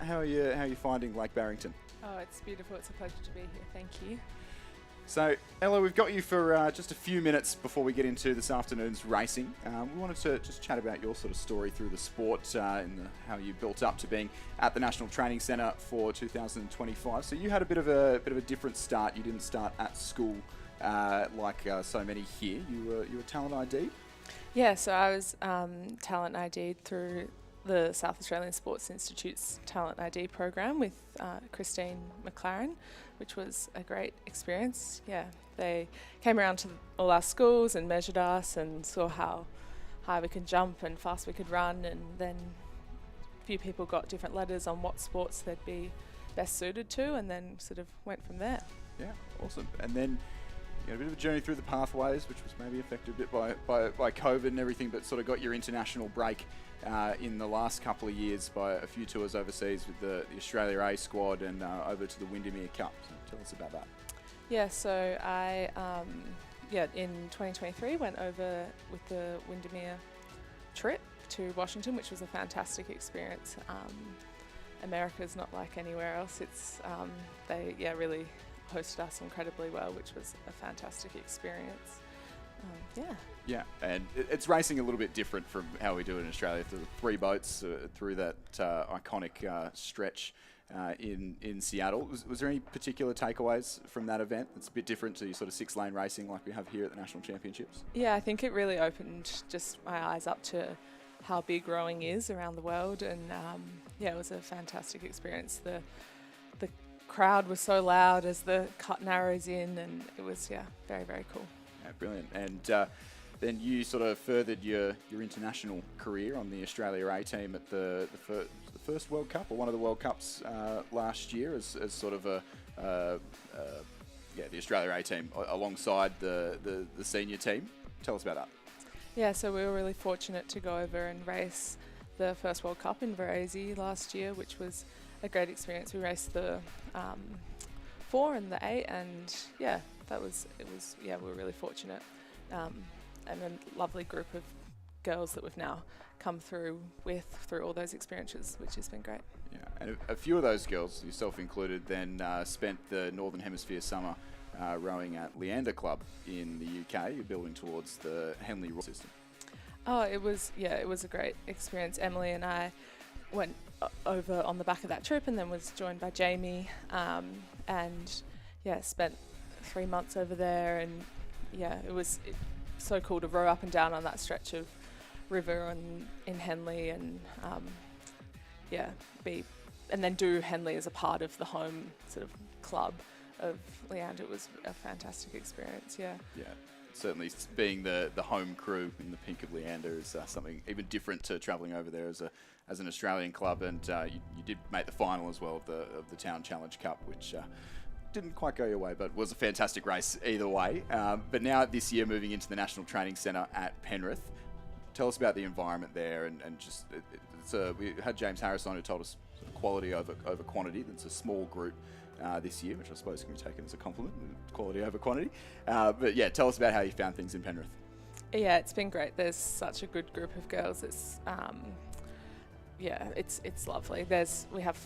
How are you finding Lake Barrington? Oh, it's beautiful. It's a pleasure to be here. Thank you. So, Ella, we've got you for just a few minutes before we get into this afternoon's racing. We wanted to just chat about your sort of story through the sport and how you built up to being at the National Training Centre for 2025. So you had a bit of a different start. You didn't start at school like so many here. You were talent ID'd? Yeah, so I was talent ID'd through the South Australian Sports Institute's Talent ID program with Christine McLaren, which was a great experience. Yeah, they came around to all our schools and measured us and saw how high we could jump and fast we could run, and then a few people got different letters on what sports they'd be best suited to, and then sort of went from there. Yeah, awesome. And then you had a bit of a journey through the pathways, which was maybe affected a bit by COVID and everything, but sort of got your international break in the last couple of years by a few tours overseas with the Australia A squad and over to the Windermere Cup. So tell us about that. Yeah, so I, in 2023 went over with the Windermere trip to Washington, which was a fantastic experience. America's not like anywhere else. It's they really hosted us incredibly well, which was a fantastic experience. Yeah, and it's racing a little bit different from how we do it in Australia. Through the three boats through that iconic stretch in Seattle. Was there any particular takeaways from that event? It's a bit different to sort of 6-lane racing like we have here at the National Championships. Yeah, I think it really opened just my eyes up to how big rowing is around the world, and it was a fantastic experience. The crowd was so loud as the cut narrows in, and it was very, very cool. Yeah, brilliant. And then you sort of furthered your international career on the Australia A team at the first World Cup, or one of the World Cups last year, as sort of the Australia A team alongside the senior team. Tell us about that. Yeah, so we were really fortunate to go over and race the first World Cup in Varese last year, which was a great experience. We raced the 4 and the 8, and we were really fortunate, and a lovely group of girls that we've now come through all those experiences, which has been great. Yeah, and a few of those girls, yourself included, then spent the Northern Hemisphere summer rowing at Leander Club in the UK. You're building towards the Henley system. Oh, it was a great experience. Emily and I went over on the back of that trip, and then was joined by Jamie, and spent 3 months over there, and it was so cool to row up and down on that stretch of river in Henley, and and then do Henley as a part of the home sort of club of Leander. It was a fantastic experience. Yeah, certainly being the home crew in the pink of Leander is something even different to travelling over there as an Australian club, and you did make the final as well of the Town Challenge Cup, which didn't quite go your way, but was a fantastic race either way. But now this year, moving into the National Training Centre at Penrith, tell us about the environment there, and just we had James Harris on, who told us sort of quality over quantity. It's a small group this year, which I suppose can be taken as a compliment, quality over quantity. But yeah, tell us about how you found things in Penrith. Yeah, it's been great. There's such a good group of girls. It's it's lovely. We have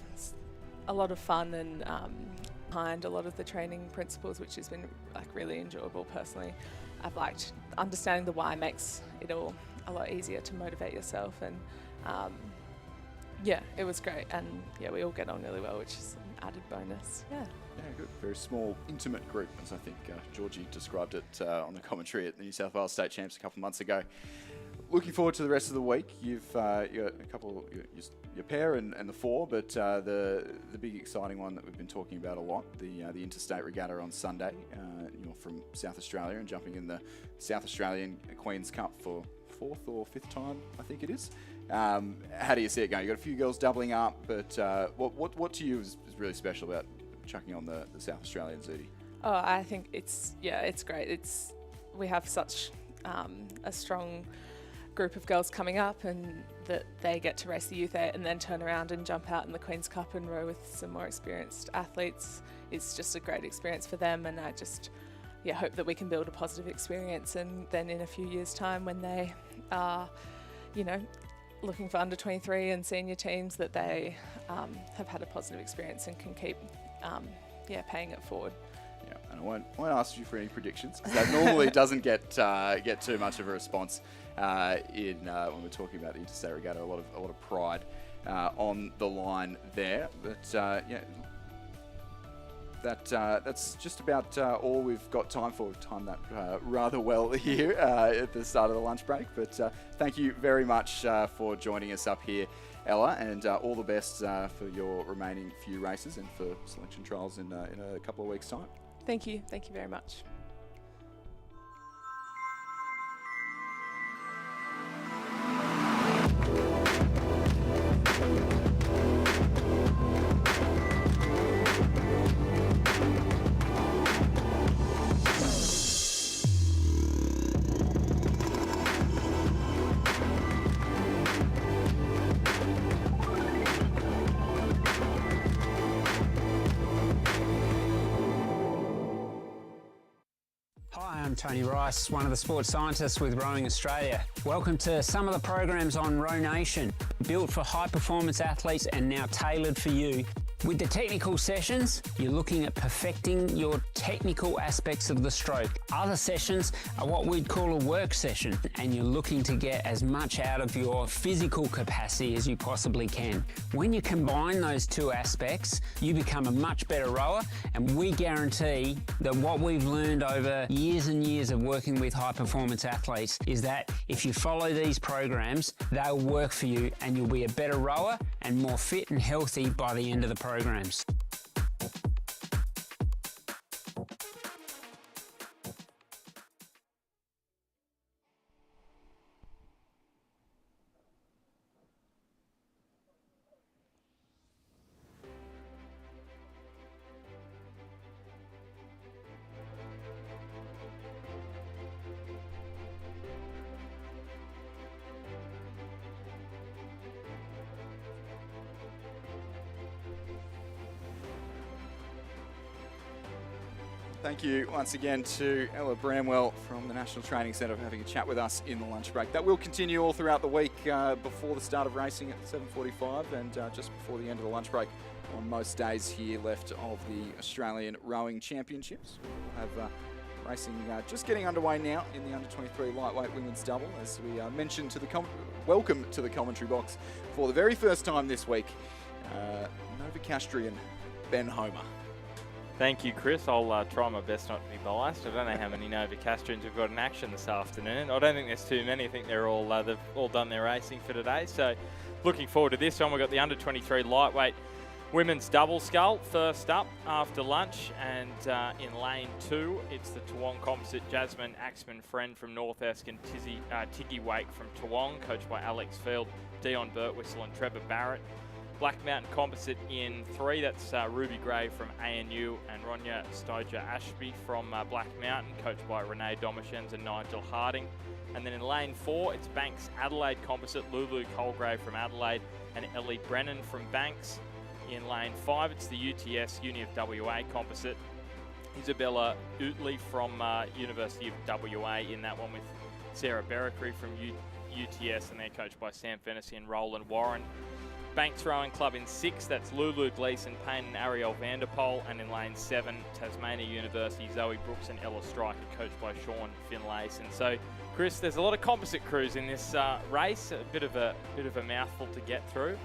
a lot of fun and behind a lot of the training principles, which has been really enjoyable personally. I've liked understanding the why makes it all a lot easier to motivate yourself, and it was great, and we all get on really well, which is an added bonus. Yeah, good. Very small, intimate group, as I think Georgie described it on the commentary at the New South Wales State Champs a couple of months ago. Looking forward to the rest of the week. You've got a couple, your pair and the 4, but the big exciting one that we've been talking about a lot, the Interstate Regatta on Sunday. You're from South Australia and jumping in the South Australian Queen's Cup for 4th or 5th time, I think it is. How do you see it going? You've got a few girls doubling up, but what to you is really special about chucking on the South Australian Zudi? Oh, I think it's great. We have such a strong group of girls coming up, and that they get to race the Youth 8 and then turn around and jump out in the Queen's Cup and row with some more experienced athletes. It's just a great experience for them, and I just hope that we can build a positive experience, and then in a few years' time when they are looking for under 23 and senior teams that they have had a positive experience and can keep paying it forward. Yeah, and I won't ask you for any predictions because that normally doesn't get too much of a response when we're talking about the Interstate Regatta. A lot of pride on the line there, but that's just about all we've got time for. We've timed that rather well here at the start of the lunch break. But thank you very much for joining us up here, Ella, and all the best for your remaining few races and for selection trials in a couple of weeks' time. Thank you very much. Hi, I'm Tony Rice, one of the sports scientists with Rowing Australia. Welcome to some of the programs on Row Nation, built for high performance athletes and now tailored for you. With the technical sessions, you're looking at perfecting your technical aspects of the stroke. Other sessions are what we'd call a work session, and you're looking to get as much out of your physical capacity as you possibly can. When you combine those two aspects, you become a much better rower, and we guarantee that what we've learned over years and years of working with high performance athletes is that if you follow these programs, they'll work for you and you'll be a better rower and more fit and healthy by the end of the programs. Thank you once again to Ella Bramwell from the National Training Centre for having a chat with us in the lunch break. That will continue all throughout the week before the start of racing at 7:45 and just before the end of the lunch break on most days here left of the Australian Rowing Championships. We'll have racing just getting underway now in the under-23 lightweight women's double. As we mentioned to the welcome to the commentary box for the very first time this week, Novocastrian Ben Homer. Thank you, Chris. I'll try my best not to be biased. I don't know how many Novocastrians we've got in action this afternoon. I don't think there's too many. I think they're all they've all done their racing for today. So, looking forward to this one. We've got the under-23 lightweight women's double scull first up after lunch, and in lane 2, it's the Toowong composite Jasmine Axman-Friend from North Esk and Tiggy Wake from Toowong, coached by Alex Field, Dion Birtwistle and Trevor Barrett. Black Mountain Composite in 3, that's Ruby Gray from ANU and Ronya Stoja Ashby from Black Mountain, coached by Renee Domashens and Nigel Harding. And then in lane 4, it's Banks Adelaide Composite, Lulu Colgrave from Adelaide and Ellie Brennan from Banks. In lane 5, it's the UTS Uni of WA Composite, Isabella Utley from University of WA in that one with Sarah Berrickery from UTS, and they're coached by Sam Fennessy and Roland Warren. Banks Rowing Club in 6, that's Lulu Gleeson Payne and Ariel Vanderpoel, and in lane 7, Tasmania University, Zoe Brooks and Ella Stryker, coached by Sean Finlayson. So, Chris, there's a lot of composite crews in this race, a bit of a mouthful to get through.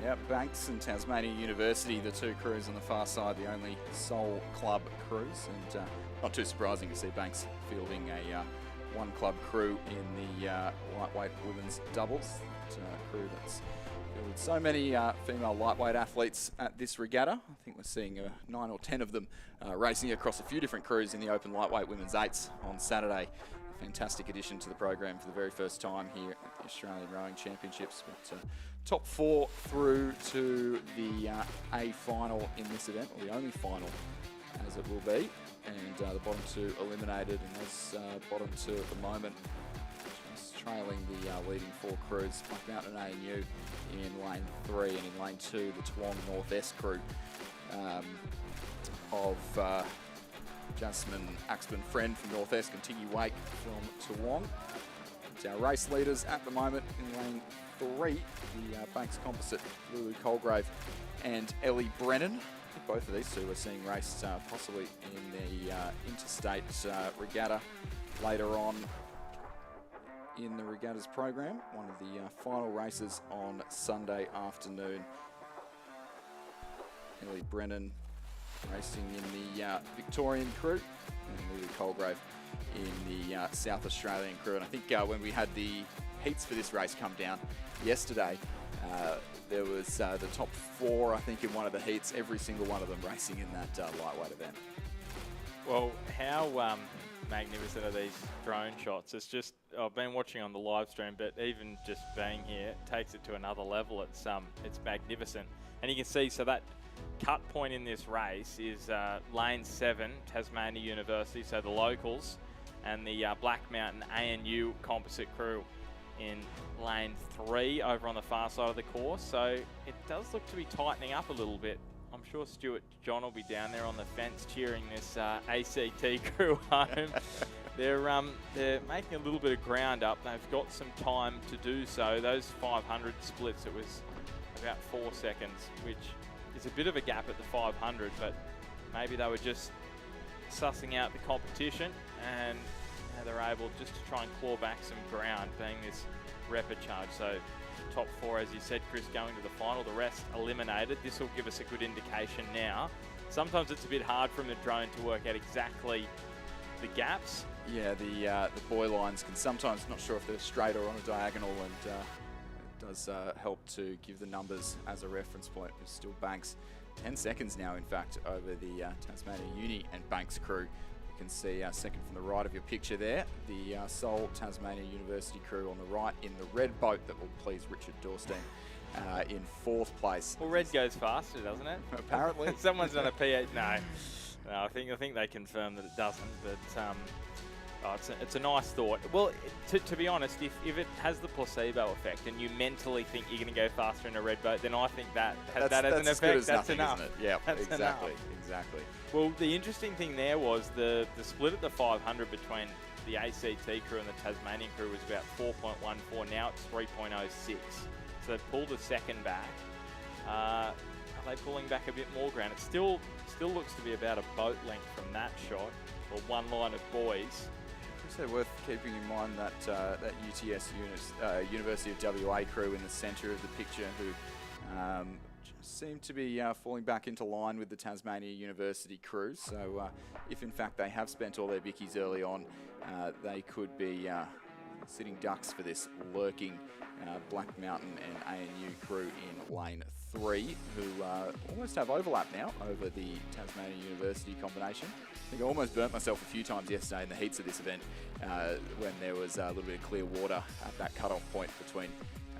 Yeah, Banks and Tasmania University, the two crews on the far side, the only sole club crews, and not too surprising to see Banks fielding a one club crew in the lightweight women's doubles. Crew that's fielded so many female lightweight athletes at this regatta. I think we're seeing 9 or 10 of them racing across a few different crews in the open lightweight women's 8s on Saturday. A fantastic addition to the program for the very first time here at the Australian Rowing Championships. But top 4 through to the A final in this event, or the only final as it will be. And the bottom 2 eliminated, and those bottom 2 at the moment just trailing the leading 4 crews. Black Mountain ANU in lane 3, and in lane 2 the Toowong North Esk crew of Jasmine Axman-Friend from North Esk and Tiggy Wake from Toowong. It's our race leaders at the moment in lane 3, the Banks Composite, Lulu Colgrave and Ellie Brennan. I think both of these two we're seeing raced possibly in the interstate regatta later on in the regattas program. One of the final races on Sunday afternoon. Ellie Brennan racing in the Victorian crew and Lily Colgrave in the South Australian crew. And I think when we had the heats for this race come down yesterday, there was the top 4, I think, in one of the heats, every single one of them racing in that lightweight event. Well, how magnificent are these drone shots? It's just, I've been watching on the live stream, but even just being here takes it to another level. It's magnificent. And you can see, so that cut point in this race is lane 7, Tasmania University, so the locals, and the Black Mountain ANU composite crew in lane 3 over on the far side of the course. So it does look to be tightening up a little bit. I'm sure Stuart John will be down there on the fence cheering this ACT crew home. They're making a little bit of ground up. They've got some time to do so. Those 500 splits, it was about 4 seconds, which is a bit of a gap at the 500, but maybe they were just sussing out the competition, and they're able just to try and claw back some ground, being this repechage. So top 4, as you said, Chris, going to the final, the rest eliminated. This will give us a good indication now. Sometimes it's a bit hard from the drone to work out exactly the gaps. Yeah, the buoy lines can sometimes, not sure if they're straight or on a diagonal, and it does help to give the numbers as a reference point. There's still Banks 10 seconds now, in fact, over the Tasmania Uni and Banks crew. You can see second from the right of your picture there, the sole Tasmania University crew on the right in the red boat that will please Richard Dorstein in 4th place. Well, red goes faster, doesn't it? Apparently. Someone's done a P8. No, I think they confirmed that it doesn't, but it's a nice thought. Well, to be honest, if it has the placebo effect and you mentally think you're going to go faster in a red boat, then I think that has an effect. That's enough. Isn't it? Yeah, exactly, enough. Exactly. Well, the interesting thing there was the split at the 500 between the ACT crew and the Tasmanian crew was about 4.14. Now it's 3.06. So they've pulled a second back. Are they pulling back a bit more ground? It still looks to be about a boat length from that shot, or one line of buoys. Also worth keeping in mind that that UTS University of WA crew in the centre of the picture, who seem to be falling back into line with the Tasmania University crew. So if in fact they have spent all their bickies early on, they could be sitting ducks for this lurking Black Mountain and ANU crew in lane 3, who almost have overlap now over the Tasmania University combination. I think I almost burnt myself a few times yesterday in the heats of this event when there was a little bit of clear water at that cut-off point between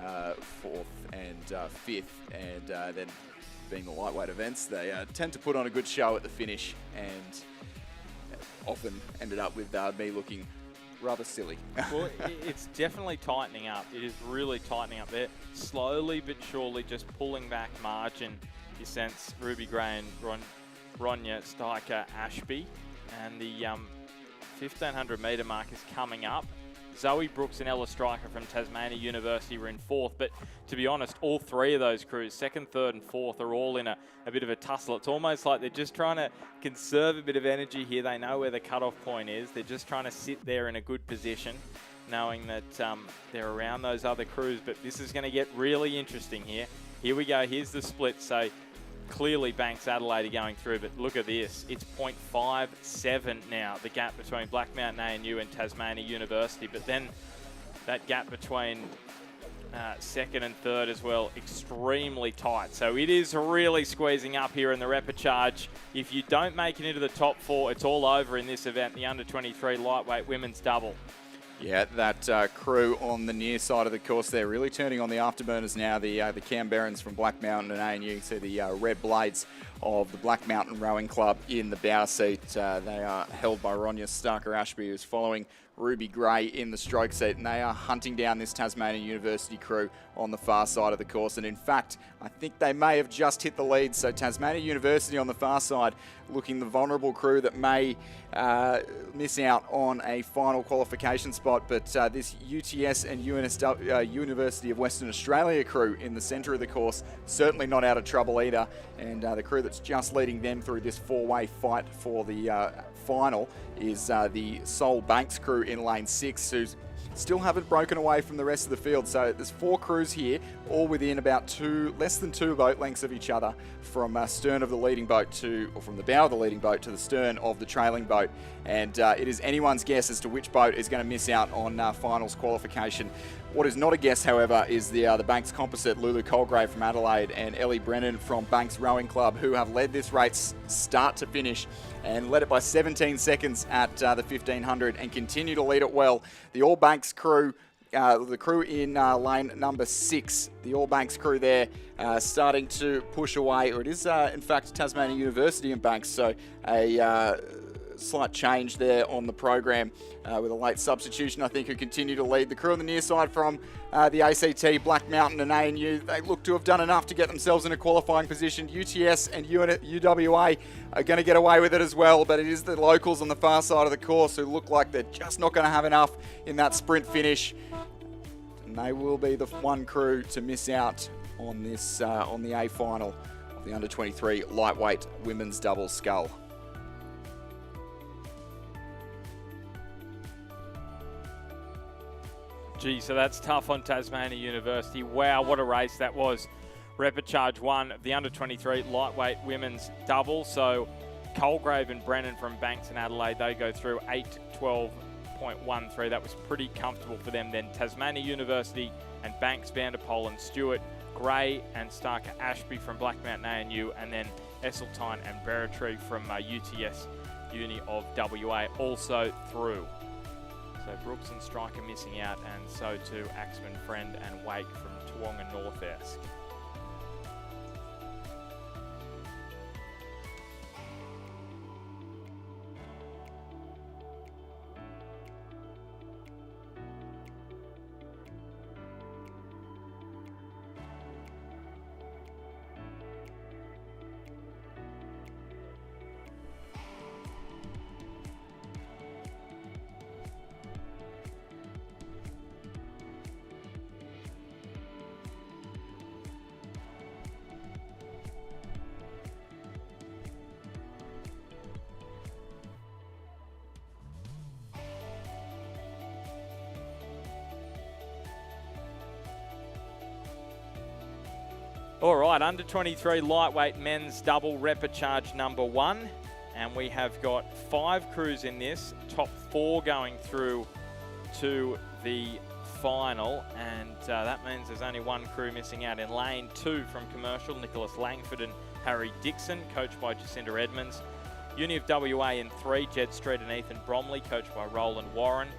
4th and 5th, and then being the lightweight events, they tend to put on a good show at the finish, and often ended up with me looking rather silly. Well, it's definitely tightening up. It is really tightening up there. Slowly but surely just pulling back margin. You sense Ruby Gray and Ronya Steiker Ashby, and the 1500 metre mark is coming up. Zoe Brooks and Ella Stryker from Tasmania University were in 4th, but to be honest, all 3 of those crews, 2nd, 3rd and 4th, are all in a bit of a tussle. It's almost like they're just trying to conserve a bit of energy here. They know where the cutoff point is. They're just trying to sit there in a good position, knowing that they're around those other crews, but this is going to get really interesting here. Here we go. Here's the split. So clearly Banks Adelaide are going through, but look at this. It's 0.57 now, the gap between Black Mountain ANU and Tasmania University, but then that gap between 2nd and 3rd as well, extremely tight. So it is really squeezing up here in the repechage. If you don't make it into the top 4, it's all over in this event, the under-23 lightweight women's double. Yeah, that crew on the near side of the course there really turning on the afterburners now. The Canberrans from Black Mountain and ANU, you see the red blades of the Black Mountain Rowing Club in the bow seat. They are held by Ronya Starker Ashby, who's following Ruby Gray in the stroke seat, and they are hunting down this Tasmania University crew on the far side of the course. And in fact, I think they may have just hit the lead. So Tasmania University on the far side looking the vulnerable crew that may miss out on a final qualification spot. But this UTS and University of Western Australia crew in the centre of the course, certainly not out of trouble either. And the crew that's just leading them through this four-way fight for the final is the Sol Banks crew in lane 6, who's still haven't broken away from the rest of the field. So there's 4 crews here, all within about less than 2 boat lengths of each other from stern of the leading boat or from the bow of the leading boat to the stern of the trailing boat. And it is anyone's guess as to which boat is going to miss out on finals qualification. What is not a guess, however, is the Banks Composite, Lulu Colgrave from Adelaide and Ellie Brennan from Banks Rowing Club, who have led this race start to finish and led it by 17 seconds at the 1500 and continue to lead it well. The All Banks crew, the crew in lane number 6, the All Banks crew there starting to push away, or it is in fact Tasmania University and Banks, so a slight change there on the program with a late substitution, I think, who continue to lead. The crew on the near side from the ACT, Black Mountain and ANU, they look to have done enough to get themselves in a qualifying position. UTS and UWA are going to get away with it as well, but it is the locals on the far side of the course who look like they're just not going to have enough in that sprint finish. And they will be the one crew to miss out on this on the A final of the under-23 lightweight women's double scull. Gee, so that's tough on Tasmania University. Wow, what a race that was. Repechage 1 of the under-23 lightweight women's double. So Colgrave and Brennan from Banks and Adelaide, they go through 8:12.13. That was pretty comfortable for them. Then Tasmania University and Banks, Vanderpoel and Stewart, Gray and Starker Ashby from Black Mountain ANU, and then Esseltine and Berretree from UTS Uni of WA also through. So Brooks and Striker missing out, and so too Axman, Friend and Wake from Toowoomba North Esk. All right, under-23 lightweight men's double repechage number 1. And we have got 5 crews in this, top 4 going through to the final. And that means there's only 1 crew missing out in lane 2 from Commercial, Nicholas Langford and Harry Dixon, coached by Jacinda Edmonds. Uni of WA in 3, Jed Street and Ethan Bromley, coached by Roland Warren.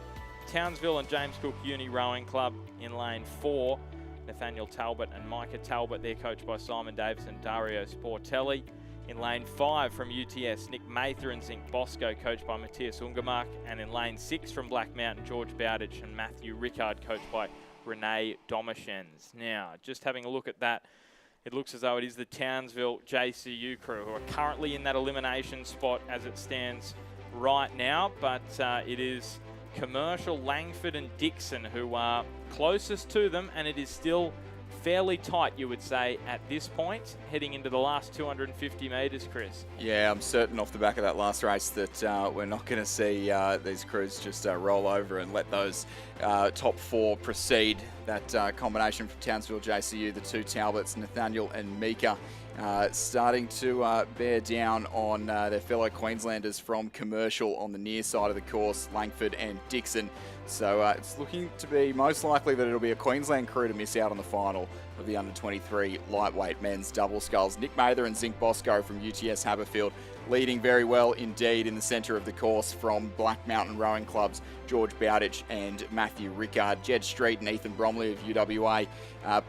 Townsville and James Cook Uni Rowing Club in lane 4. Nathaniel Talbot and Micah Talbot, they're coached by Simon Davis and Dario Sportelli. In lane 5 from UTS, Nick Mather and Zinc Bosco, coached by Matthias Ungermark. And in lane 6 from Black Mountain, George Bowditch and Matthew Rickard, coached by Renee Domichens. Now, just having a look at that, it looks as though it is the Townsville JCU crew who are currently in that elimination spot as it stands right now, but it is Commercial, Langford and Dixon who are closest to them, and it is still fairly tight, you would say, at this point, heading into the last 250 metres, Chris. Yeah, I'm certain off the back of that last race that we're not going to see these crews just roll over and let those top 4 proceed. That combination from Townsville JCU, the 2 Talbots, Nathaniel and Mika, starting to bear down on their fellow Queenslanders from Commercial on the near side of the course, Langford and Dixon. So it's looking to be most likely that it'll be a Queensland crew to miss out on the final of the under-23 lightweight men's double sculls. Nick Mather and Zinc Bosco from UTS Haberfield leading very well indeed in the centre of the course from Black Mountain Rowing Club's George Bowditch and Matthew Rickard. Jed Street and Ethan Bromley of UWA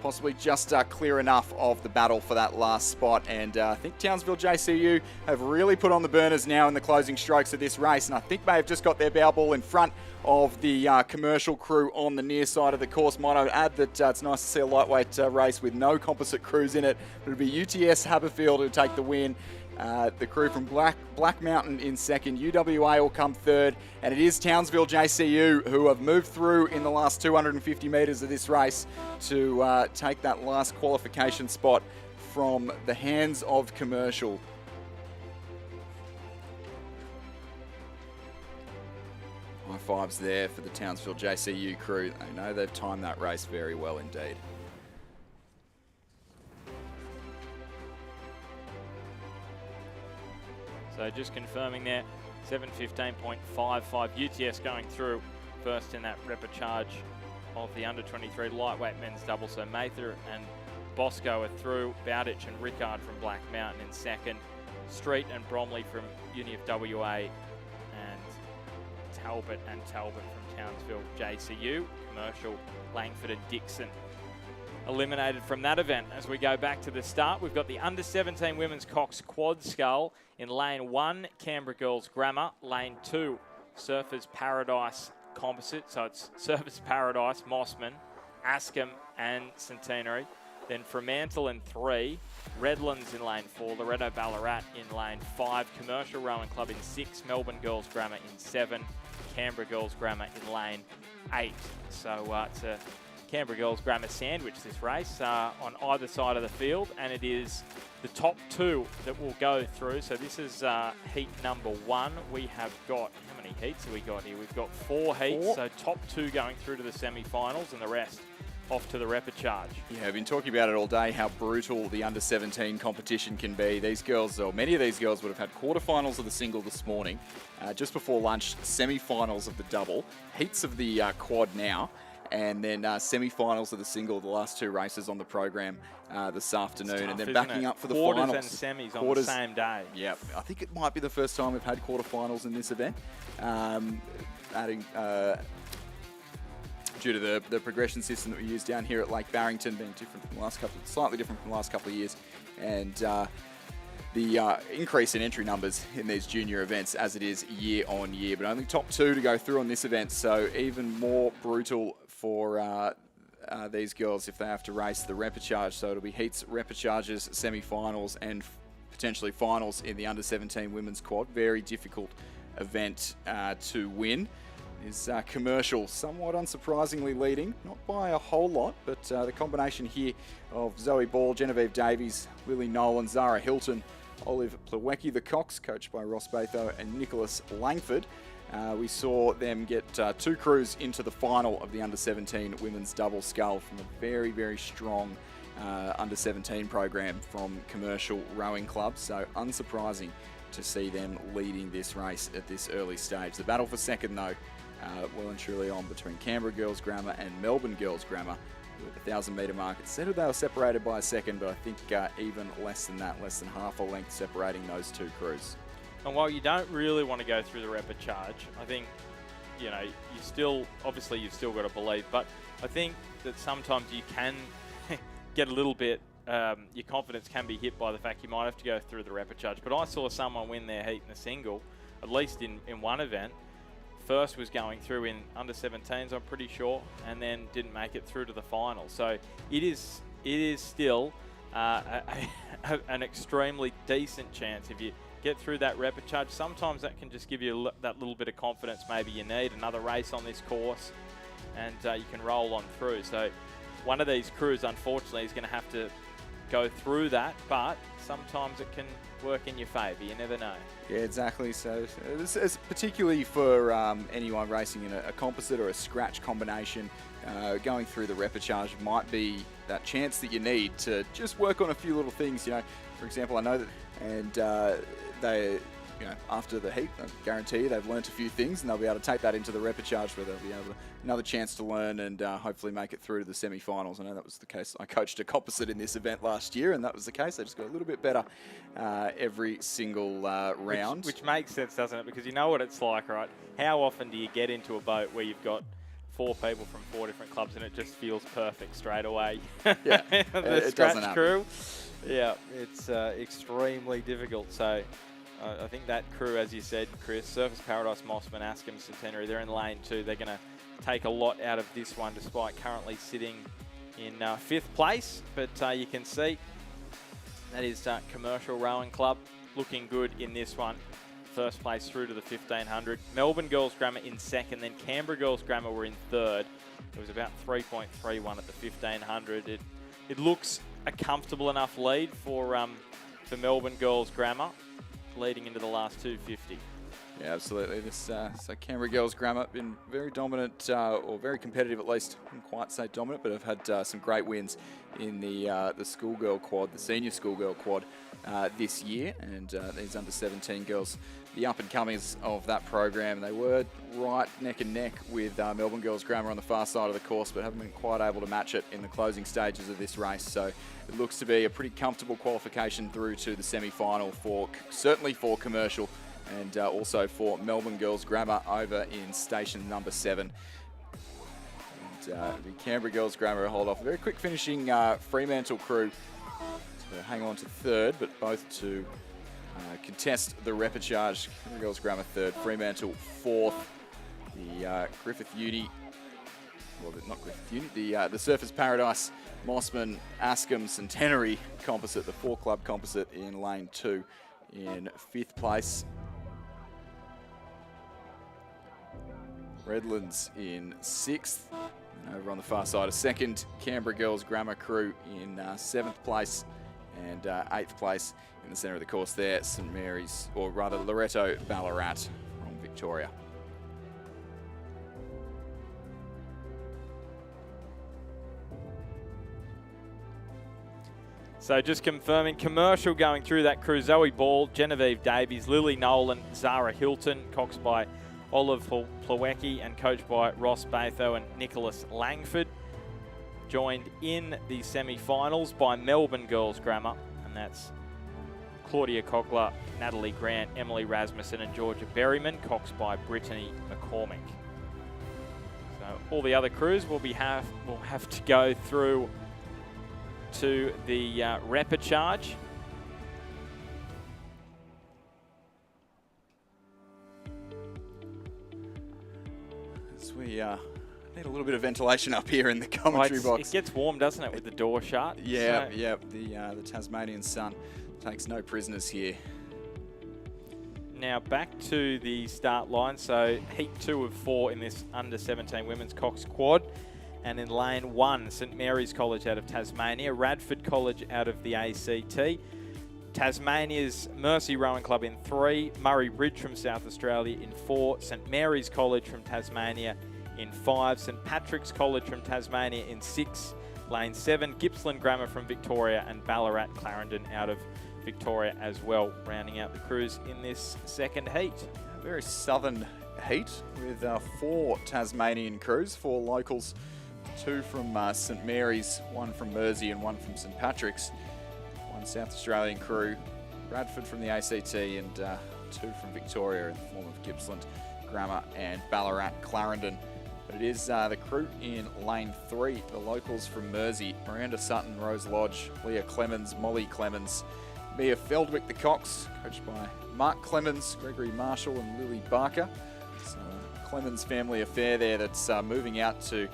possibly just clear enough of the battle for that last spot, and I think Townsville JCU have really put on the burners now in the closing strokes of this race, and I think they have just got their bow ball in front of the commercial crew on the near side of the course. Might I add that it's nice to see a lightweight race with no composite crews in it. It'll be UTS Haberfield who take the win. The crew from Black Mountain in second, UWA will come third, and it is Townsville JCU who have moved through in the last 250 metres of this race to take that last qualification spot from the hands of commercial. High fives there for the Townsville JCU crew. I know they've timed that race very well indeed. So just confirming there, 7:15.55. UTS going through first in that repechage of the under-23 lightweight men's double. So Mather and Bosco are through. Bowditch and Rickard from Black Mountain in second. Street and Bromley from Uni of WA. And Talbot from Townsville JCU. Commercial, Langford and Dixon eliminated from that event. As we go back to the start, we've got the under-17 women's Cox quad scull in lane 1, Canberra Girls Grammar. Lane 2, Surfers Paradise Composite. So it's Surfers Paradise, Mossman, Askham and Centenary. Then Fremantle in 3, Redlands in lane 4, Loretto Ballarat in lane 5, Commercial Rowing Club in 6, Melbourne Girls Grammar in 7, Canberra Girls Grammar in lane 8. So it's a Canberra Girls Grammar sandwich this race on either side of the field, and it is the top 2 that will go through. So this is heat number 1. We have got, how many heats have we got here? We've got 4 heats, so top 2 going through to the semi-finals and the rest off to the repechage. Yeah, I've been talking about it all day, how brutal the under-17 competition can be. These girls, or many of these girls, would have had quarterfinals of the single this morning, just before lunch, semi-finals of the double, heats of the quad now, and then semi-finals of the single, the last 2 races on the program this afternoon, tough, and then backing up for the quarters finals. And semis on the same day. Yeah, I think it might be the first time we've had quarterfinals in this event. Adding due to the progression system that we use down here at Lake Barrington being different from the last slightly different from the last couple of years, and the increase in entry numbers in these junior events as it is year on year, but only top 2 to go through on this event, so even more brutal for these girls if they have to race the repechage. So it'll be heats, repechages, semi-finals and potentially finals in the under-17 women's quad. Very difficult event to win. Is Commercial somewhat unsurprisingly leading, not by a whole lot, but the combination here of Zoe Ball, Genevieve Davies, Lily Nolan, Zara Hilton, Olive Plewecki, the Cox, coached by Ross Batho and Nicholas Langford. We saw them get 2 crews into the final of the under-17 women's double scull from a very, very strong under-17 program from Commercial Rowing Club, so unsurprising to see them leading this race at this early stage. The battle for second, though, well and truly on between Canberra Girls Grammar and Melbourne Girls Grammar with the 1,000 metre mark. It said they were separated by a second, but I think even less than that, less than half a length separating those 2 crews. And while you don't really want to go through the repechage, I think, you know, obviously you've still got to believe, but I think that sometimes you can get a little bit, your confidence can be hit by the fact you might have to go through the repechage. But I saw someone win their heat in the single, at least in one event. First was going through in under-17s, I'm pretty sure, and then didn't make it through to the final. So it is still an extremely decent chance if you get through that repechage. Sometimes that can just give you that little bit of confidence maybe you need. Another race on this course, and you can roll on through. So one of these crews, unfortunately, is going to have to go through that, but sometimes it can work in your favour. You never know. Yeah, exactly. So it's particularly for anyone racing in a composite or a scratch combination, going through the repechage might be that chance that you need to just work on a few little things. You know, for example, I know that, and they after the heat, I guarantee you they've learnt a few things, and they'll be able to take that into the repechage where they'll be able to another chance to learn and hopefully make it through to the semi-finals. I know that was the case. I coached a composite in this event last year, and that was the case. They just got a little bit better every single round. Which makes sense, doesn't it? Because you know what it's like, right? How often do you get into a boat where you've got 4 people from 4 different clubs and it just feels perfect straight away? Yeah, the it scratch doesn't crew. Yeah, it's extremely difficult. So I think that crew, as you said, Chris, Surfers Paradise, Mossman, Askham, Centenary, they're in lane 2. They're going to take a lot out of this one despite currently sitting in 5th place. But you can see that is Commercial Rowing Club looking good in this one. First place through to the 1500. Melbourne Girls Grammar in 2nd, then Canberra Girls Grammar were in 3rd. It was about 3.31 at the 1500. It looks a comfortable enough lead for Melbourne Girls Grammar, leading into the last 250. Yeah, absolutely. This so Canberra Girls Grammar been very dominant, or very competitive at least. I wouldn't quite say dominant, but have had some great wins in the schoolgirl quad, the senior schoolgirl quad this year, and these under-17 girls, the up-and-comings of that program. They were right neck and neck with Melbourne Girls Grammar on the far side of the course, but haven't been quite able to match it in the closing stages of this race. So it looks to be a pretty comfortable qualification through to the semi-final certainly for Commercial, and also for Melbourne Girls Grammar over in station number 7. And the Canberra Girls Grammar hold off a very quick finishing Fremantle crew to hang on to 3rd, but both to contest the repechage. Canberra Girls Grammar 3rd, Fremantle 4th. The Griffith Uni, well, not Griffith Uni, the Surfers Paradise, Mossman, Askham, Centenary composite, the 4-club composite in lane 2 in 5th place. Redlands in 6th. And over on the far side, a 2nd Canberra Girls Grammar crew in 7th place, and 8th place in the centre of the course there, St Mary's, or rather Loreto Ballarat from Victoria. So just confirming, Commercial going through that crew: Zoe Ball, Genevieve Davies, Lily Nolan, Zara Hilton, coxed by Olive Plawecki and coached by Ross Batho and Nicholas Langford. Joined in the semi-finals by Melbourne Girls Grammar, and that's Claudia Cockler, Natalie Grant, Emily Rasmussen and Georgia Berryman, coxed by Brittany McCormick. So all the other crews will have to go through to the repechage. As we need a little bit of ventilation up here in the commentary box. It gets warm, doesn't it, with the door shut? Yeah, so. Yeah. The Tasmanian sun takes no prisoners here. Now back to the start line. So heat 2 of 4 in this under-17 women's Cox quad. And in lane 1, St Mary's College out of Tasmania, Radford College out of the ACT, Tasmania's Mercy Rowing Club in 3, Murray Ridge from South Australia in 4, St Mary's College from Tasmania in 5, St Patrick's College from Tasmania in 6, lane 7, Gippsland Grammar from Victoria, and Ballarat Clarendon out of Victoria as well, rounding out the crews in this second heat. A very southern heat with 4 Tasmanian crews, 4 locals, 2 from St Mary's, 1 from Mersey and 1 from St Patrick's, 1 South Australian crew, Bradford from the ACT, and 2 from Victoria in the form of Gippsland Grammar and Ballarat Clarendon. But it is the crew in lane 3, the locals from Mersey, Miranda Sutton, Rose Lodge, Leah Clemens, Molly Clemens, Mia Feldwick, the Cox, coached by Mark Clemens, Gregory Marshall and Lily Barker. So Clemens family affair there that's moving out to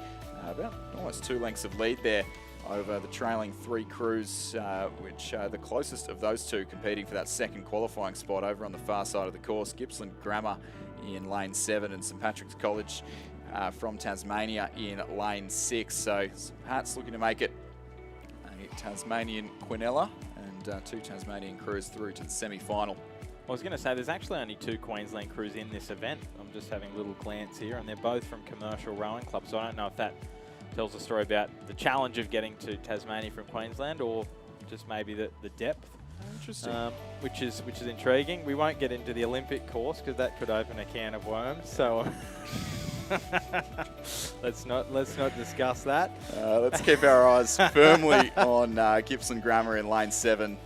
about almost 2 lengths of lead there over the trailing 3 crews, which the closest of those 2 competing for that second qualifying spot over on the far side of the course. Gippsland Grammar in lane 7 and St Patrick's College from Tasmania in lane 6. So Pat's looking to make it a Tasmanian Quinella and 2 Tasmanian crews through to the semi-final. I was going to say there's actually only 2 Queensland crews in this event. I'm just having a little glance here, and they're both from Commercial Rowing Club, so I don't know if that tells a story about the challenge of getting to Tasmania from Queensland, or just maybe the depth Interesting. Which is intriguing. We won't get into the Olympic course because that could open a can of worms. So let's not discuss that. Let's keep our eyes firmly on Gippsland Grammar in lane 7.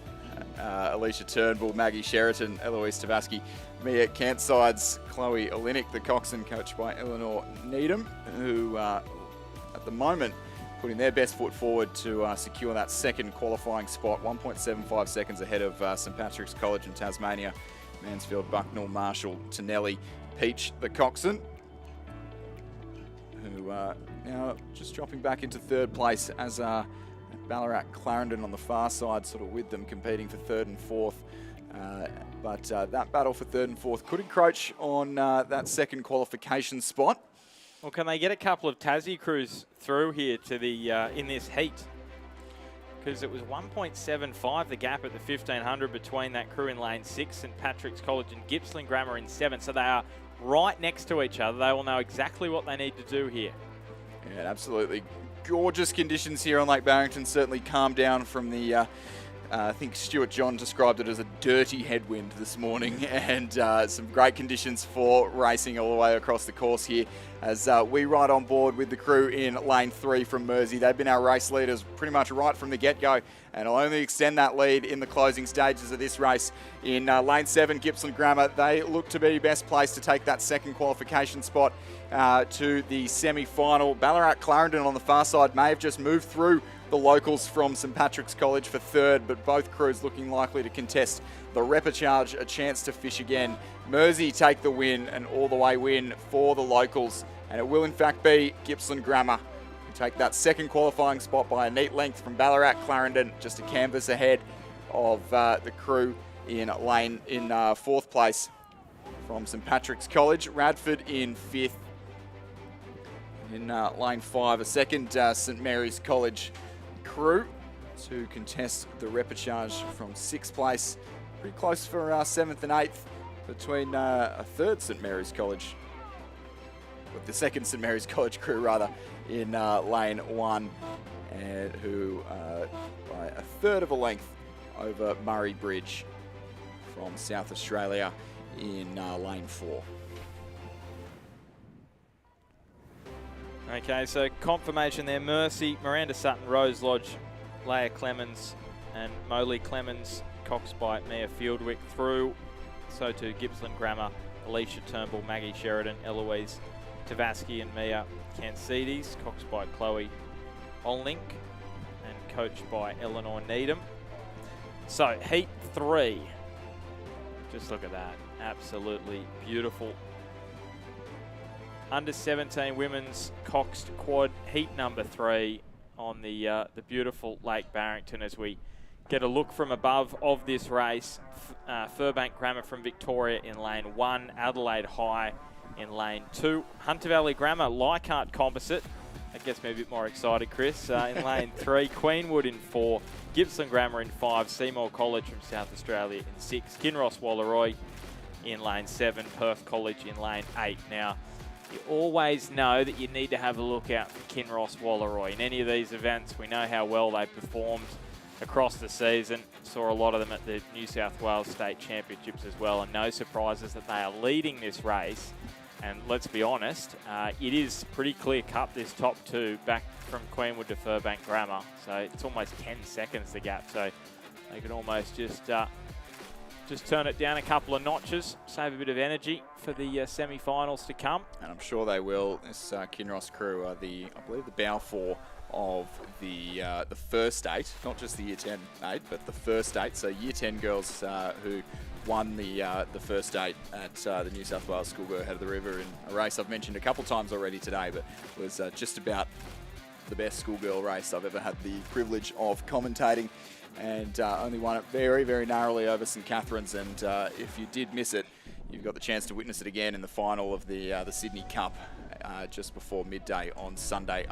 Alicia Turnbull, Maggie Sheraton, Eloise Tavaski, Mia Cantside's Chloe Olinick, the coxswain, coached by Eleanor Needham, who at the moment putting their best foot forward to secure that second qualifying spot, 1.75 seconds ahead of St Patrick's College in Tasmania, Mansfield, Bucknell, Marshall, Tonelli, Peach, the coxswain, who now just dropping back into third place as Ballarat Clarendon on the far side, sort of with them competing for third and fourth. But that battle for third and fourth could encroach on that second qualification spot. Well, can they get a couple of Tassie crews through here to the in this heat? Because it was 1.75 the gap at the 1500 between that crew in lane 6, St Patrick's College and Gippsland Grammar in 7. So they are right next to each other. They will know exactly what they need to do here. Yeah, absolutely gorgeous conditions here on Lake Barrington. Certainly calmed down from the I think Stuart John described it as a dirty headwind this morning, and some great conditions for racing all the way across the course here as we ride on board with the crew in lane 3 from Mersey. They've been our race leaders pretty much right from the get-go, and will only extend that lead in the closing stages of this race. In lane 7, Gippsland Grammar, they look to be best placed to take that second qualification spot to the semi-final. Ballarat Clarendon on the far side may have just moved through the locals from St Patrick's College for third, but both crews looking likely to contest the repechage, a chance to fish again. Mersey take the win, an all-the-way win for the locals, and it will in fact be Gippsland Grammar who take that second qualifying spot by a neat length from Ballarat Clarendon, just a canvas ahead of the crew in fourth place from St Patrick's College. Radford in 5th. In lane 5, a second St Mary's College crew to contest the repechage from 6th place. Pretty close for 7th and 8th between a third St Mary's College, with the second St Mary's College crew rather, in lane 1, and who by a third of a length over Murray Bridge from South Australia in lane 4. Okay, so confirmation there. Mercy, Miranda Sutton, Rose Lodge, Leah Clemens and Molly Clemens, coxed by Mia Fieldwick through. So too Gippsland Grammar, Alicia Turnbull, Maggie Sheridan, Eloise Tavaski and Mia Cansides, coxed by Chloe Olnink and coached by Eleanor Needham. So heat 3, just look at that, absolutely beautiful. Under 17 women's coxed quad heat number 3 on the beautiful Lake Barrington as we get a look from above of this race. Furbank Grammar from Victoria in lane 1, Adelaide High in lane 2, Hunter Valley Grammar, Leichhardt Composite, that gets me a bit more excited, Chris, in lane 3, Queenwood in 4, Gippsland Grammar in 5, Seymour College from South Australia in 6, Kinross Wallaroi in lane 7, Perth College in lane 8. Now, you always know that you need to have a look out for Kinross Wallaroi. In any of these events, we know how well they performed across the season. Saw a lot of them at the New South Wales State Championships as well, and no surprises that they are leading this race. And let's be honest, it is pretty clear cut, this top 2, back from Queenwood to Furbank Grammar. So it's almost 10 seconds the gap. So they can almost just turn it down a couple of notches, save a bit of energy for the semi-finals to come. And I'm sure they will. This Kinross crew are I believe the bow 4 of the first 8, not just the Year 10 8, but the first 8. So Year 10 girls who won the first 8 at the New South Wales Schoolgirl Head of the River in a race I've mentioned a couple times already today, but was just about the best schoolgirl race I've ever had the privilege of commentating. And only won it very, very narrowly over St Catherine's. And if you did miss it, you've got the chance to witness it again in the final of the Sydney Cup just before midday on Sunday.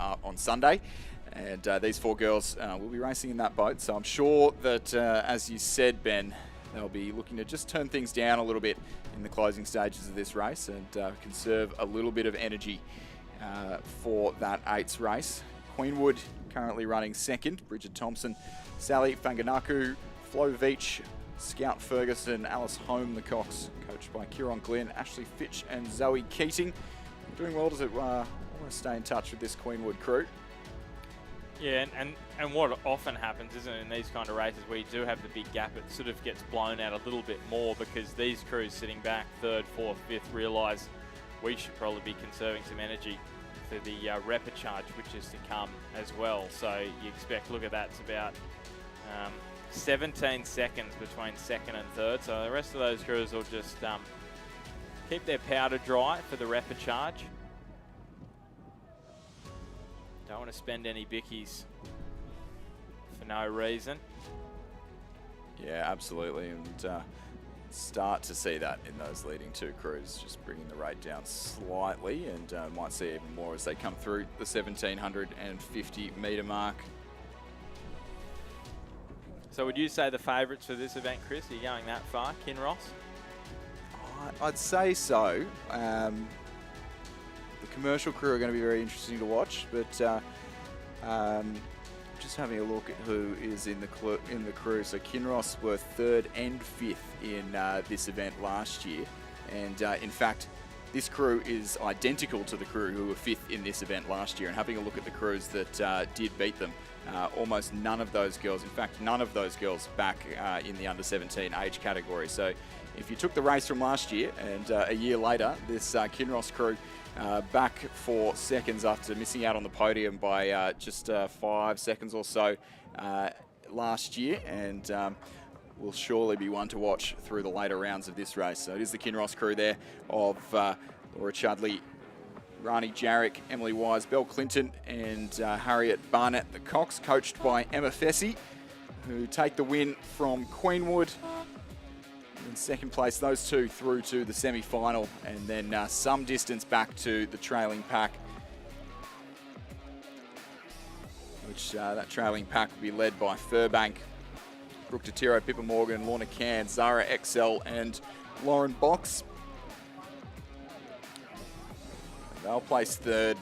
And these 4 girls will be racing in that boat. So I'm sure that, as you said, Ben, they'll be looking to just turn things down a little bit in the closing stages of this race and conserve a little bit of energy for that 8's race. Queenwood currently running second. Bridget Thompson, Sally Fanganaku Flo Veach, Scout Ferguson, Alice Home, the Cox, coached by Kieran Glynn, Ashley Fitch and Zoe Keating. Doing well to want to stay in touch with this Queenwood crew. Yeah, and what often happens, isn't it, in these kind of races where you do have the big gap, it sort of gets blown out a little bit more because these crews sitting back, 3rd, 4th, 5th, realise we should probably be conserving some energy for the repechage, which is to come as well. So you expect, look at that, it's about 17 seconds between 2nd and 3rd. So the rest of those crews will just keep their powder dry for the repechage. Don't want to spend any bickies for no reason. Yeah, absolutely, and start to see that in those leading 2 crews, just bringing the rate down slightly, and might see even more as they come through the 1750 metre mark. So would you say the favourites for this event, Chris? Are you going that far, Kinross? I'd say so. The commercial crew are going to be very interesting to watch, but just having a look at who is in the crew. So Kinross were 3rd and 5th in this event last year, and in fact, this crew is identical to the crew who were 5th in this event last year. And having a look at the crews that did beat them, almost none of those girls, in fact, none of those girls back in the under 17 age category. So if you took the race from last year and a year later, this Kinross crew back for seconds after missing out on the podium by just 5 seconds or so last year, and will surely be one to watch through the later rounds of this race. So it is the Kinross crew there of Laura Chudley, Rani Jarrick, Emily Wise, Belle Clinton and Harriet Barnett, the Cox, coached by Emma Fessy, who take the win from Queenwood. In 2nd place, those 2 through to the semi-final, and then some distance back to the trailing pack, which that trailing pack will be led by Furbank, Brooke Totiro, Pippa Morgan, Lorna Can, Zara XL and Lauren Box. They'll place 3rd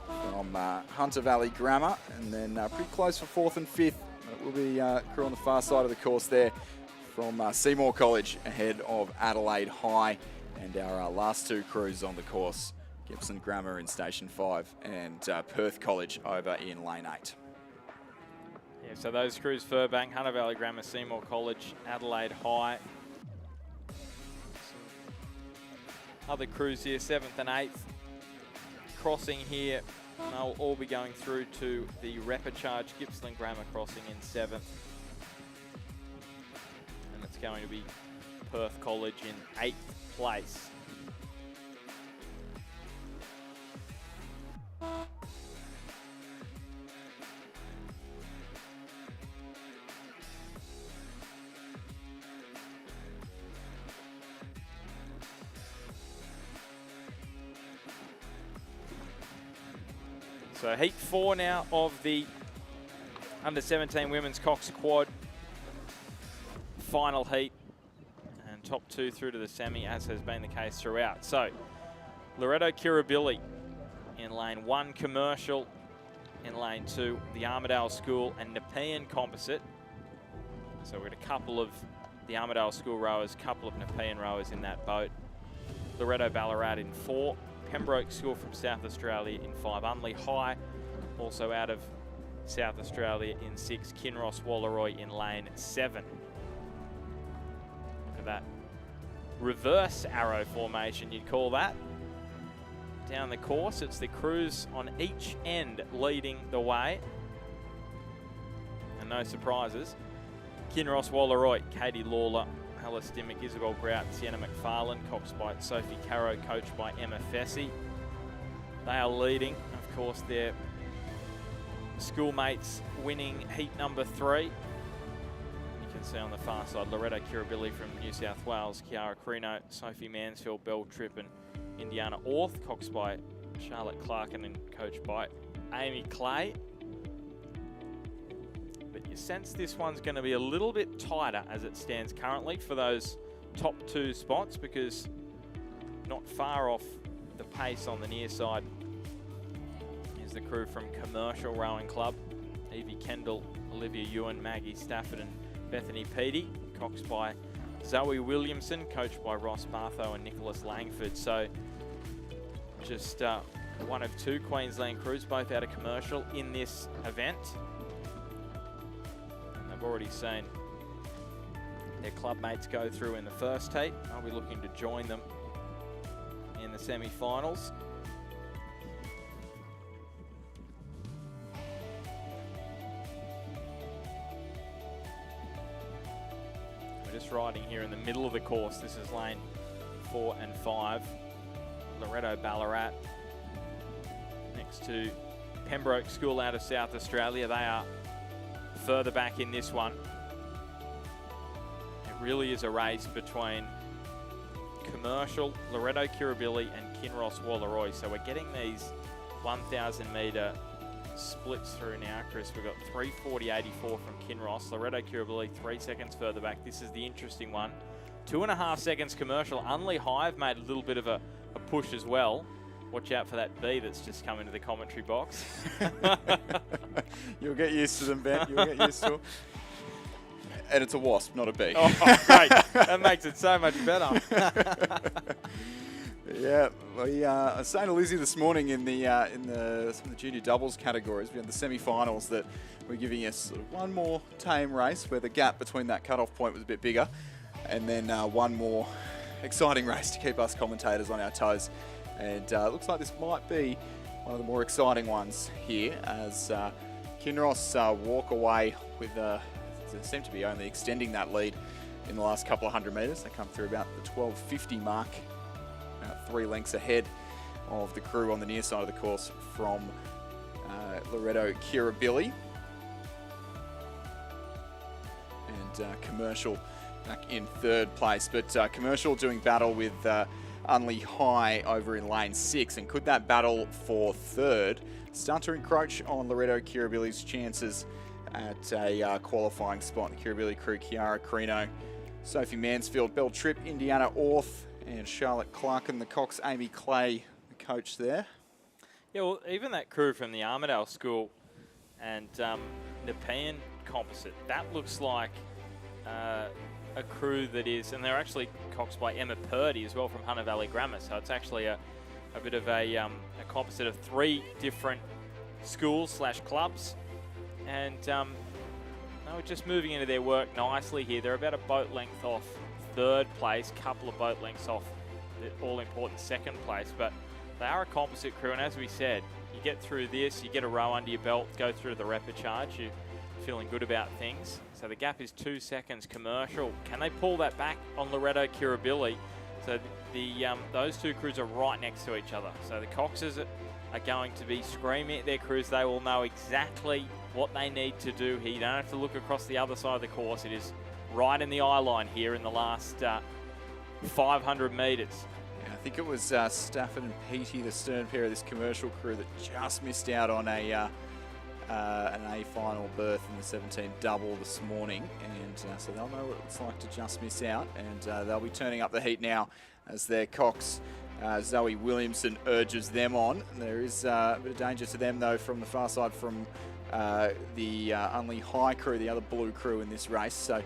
from Hunter Valley Grammar, and then pretty close for 4th and 5th. It will be crew on the far side of the course there from Seymour College ahead of Adelaide High, and our last 2 crews on the course, Gibson Grammar in Station 5 and Perth College over in Lane 8. Yeah, so those crews, Furbank, Hunter Valley Grammar, Seymour College, Adelaide High. Some other crews here, 7th and 8th, crossing here. They'll all be going through to the repechage. Gippsland Grammar crossing in 7th. And it's going to be Perth College in 8th place. So heat 4 now of the under 17 women's Cox Quad final heat, and top 2 through to the semi, as has been the case throughout. So Loretto Kirribilli in lane 1, Commercial in lane 2, the Armidale School and Nepean Composite. So we've got a couple of the Armidale School rowers, couple of Nepean rowers in that boat. Loretto Ballarat in 4. Pembroke School from South Australia in 5. Unley High, also out of South Australia in 6. Kinross Walleroy in lane 7. Look at that reverse arrow formation, you'd call that. Down the course, it's the crews on each end leading the way. And no surprises. Kinross Walleroy, Katie Lawler, Alice Dimmick, Isabel Grout, Sienna McFarlane, Cox by Sophie Caro, coached by Emma Fessy. They are leading, of course, their schoolmates winning heat number 3. You can see on the far side, Loretto Kirribilli from New South Wales, Kiara Carino, Sophie Mansfield, Belle Trippin, Indiana Orth, coached by Charlotte Clarkin and coached by Amy Clay. But you sense this one's going to be a little bit tighter as it stands currently for those top 2 spots, because not far off the pace on the near side is the crew from Commercial Rowing Club. Evie Kendall, Olivia Ewan, Maggie Stafford and Bethany Peaty, coxed by Zoe Williamson, coached by Ross Bartho and Nicholas Langford. So just one of 2 Queensland crews, both out of commercial in this event. And they've already seen their club mates go through in the first heat. I'll be looking to join them in the semi-finals. We're just riding here in the middle of the course. This is lane 4 and 5. Loretto Ballarat next to Pembroke School out of South Australia. They are further back in this one. It really is a race between Commercial, Loretto Kirribilli and Kinross Wallaroi. So we're getting these 1,000 metre splits through now, Chris. We've got 3:40.84 from Kinross. Loretto Kirribilli 3 seconds further back. This is the interesting one. 2.5 seconds Commercial. Unley Hive made a little bit of a push as well. Watch out for that bee that's just come into the commentary box. You'll get used to them, Ben. You'll get used to them. And it's a wasp, not a bee. Oh, great. That makes it so much better. Yeah, I was saying to Lizzie this morning in some of the junior doubles categories, we had the semi-finals that were giving us sort of one more tame race where the gap between that cut-off point was a bit bigger, and then one more exciting race to keep us commentators on our toes. And it looks like this might be one of the more exciting ones here as Kinross walk away with, they seem to be only extending that lead in the last couple of 100 metres. They come through about the 12:50 mark, about 3 lengths ahead of the crew on the near side of the course from Loretto Kirribilli. And Commercial back in 3rd place, but Commercial doing battle with Unley High over in lane 6, and could that battle for 3rd start to encroach on Loretto Kirribilli's chances at a qualifying spot? The Kirribilli crew, Kiara Carino, Sophie Mansfield, Belle Tripp, Indiana Orth, and Charlotte Clarkin, the Cox, Amy Clay, the coach there. Yeah, well, even that crew from the Armidale School and Nepean Composite, that looks like a crew that is, and they're actually coxed by Emma Purdy as well from Hunter Valley Grammar, so it's actually a bit of a composite of 3 different schools/clubs, and they were just moving into their work nicely here. They're about a boat length off 3rd place, couple of boat lengths off the all-important 2nd place, but they are a composite crew, and as we said, you get through this, you get a row under your belt, go through the repechage, you're feeling good about things. So the gap is 2 seconds Commercial. Can they pull that back on Loretto Kirribilli? So those 2 crews are right next to each other. So the Coxes are going to be screaming at their crews. They will know exactly what they need to do here. You don't have to look across the other side of the course. It is right in the eye line here in the last 500 metres. Yeah, I think it was Stafford and Peaty, the stern pair of this Commercial crew, that just missed out on an A final berth in the 17 double this morning, and so they'll know what it's like to just miss out, and they'll be turning up the heat now as their Cox, Zoe Williamson, urges them on. There is a bit of danger to them though from the far side from the Unley High crew, the other blue crew in this race. So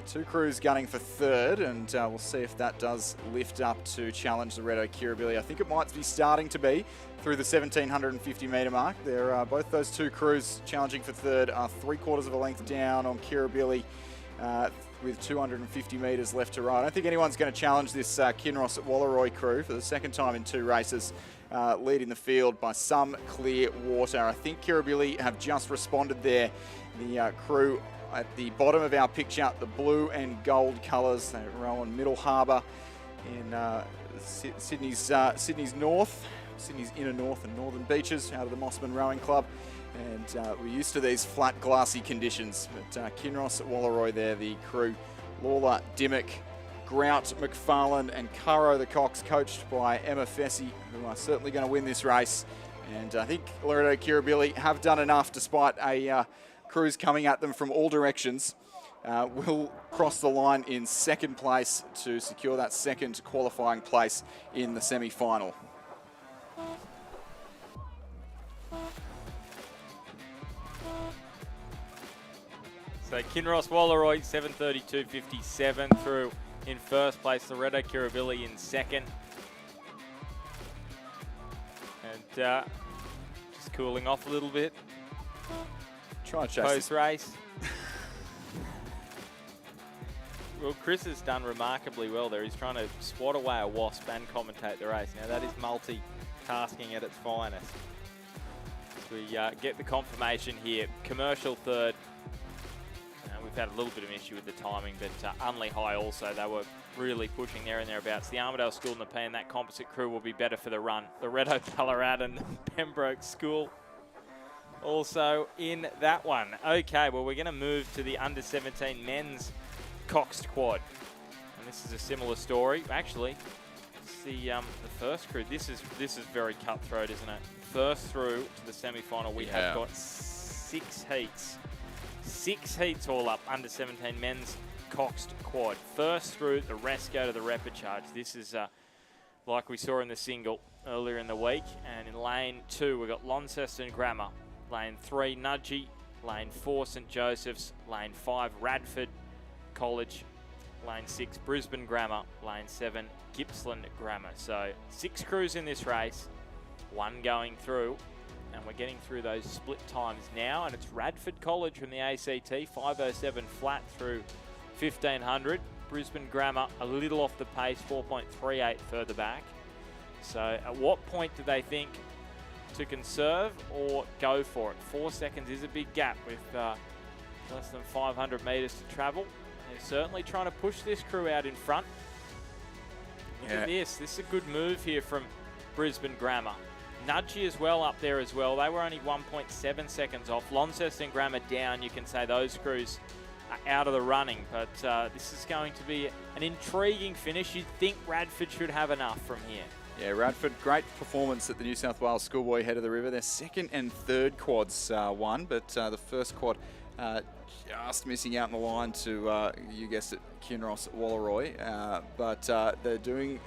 2 crews gunning for 3rd, and we'll see if that does lift up to challenge the Loretto Kirribilli. I think it might be starting to be through the 1,750 metre mark. There are both those 2 crews challenging for 3rd are 3/4 of a length down on Kirribilli with 250 metres left to ride. I don't think anyone's going to challenge this Kinross Wallaroi crew for the 2nd time in 2 races, leading the field by some clear water. I think Kirribilli have just responded there. The crew at the bottom of our picture, the blue and gold colours. They row on Middle Harbour in Sydney's north, Sydney's inner north and northern beaches out of the Mossman Rowing Club. And we're used to these flat, glassy conditions. But Kinross at Wallaroi there, the crew, Lawler, Dimmock, Grout, McFarlane and Caro the Cox, coached by Emma Fessy, who are certainly going to win this race. And I think Loretto Kirribilli have done enough despite a crews coming at them from all directions. Will cross the line in 2nd place to secure that 2nd qualifying place in the semi-final. So Kinross Walleroy, 7:32.57 through in first place. Loretto Kirribilli in second. And just cooling off a little bit. Try to chase Post race. Well, Chris has done remarkably well there. He's trying to swat away a wasp and commentate the race. Now that is multitasking at its finest. We get the confirmation here. Commercial third. We've had a little bit of an issue with the timing, but Unley High also, they were really pushing there and thereabouts. The Armidale School and the P and that composite crew will be better for the run. Loretto Ballarat Pembroke School also in that one. Okay, well, we're going to move to the under-17 men's Coxed Quad. And this is a similar story. Actually, it's the first crew. This is very cutthroat, isn't it? First through to the semi-final, we have got 6 heats. 6 heats all up, under 17 men's Coxed Quad. First through, the rest go to the repechage. This is like we saw in the single earlier in the week. And in lane 2, we've got Launceston Grammar. Lane 3, Nudgee. Lane 4, St Joseph's. Lane 5, Radford College. Lane 6, Brisbane Grammar. Lane 7, Gippsland Grammar. So 6 crews in this race, 1 going through. And we're getting through those split times now. And it's Radford College from the ACT, 5:07 flat through 1500. Brisbane Grammar a little off the pace, 4.38 further back. So at what point do they think to conserve or go for it? 4 seconds is a big gap with less than 500 metres to travel. They're certainly trying to push this crew out in front. Look at this. This is a good move here from Brisbane Grammar. Nudgee as well up there as well. They were only 1.7 seconds off. Launceston Grammar down. You can say those crews are out of the running. But this is going to be an intriguing finish. You'd think Radford should have enough from here. Yeah, Radford, great performance at the New South Wales Schoolboy Head of the River. Their second and third quads won, but the first quad just missing out on the line to, you guessed it, Kinross Walleroy. But they're doing,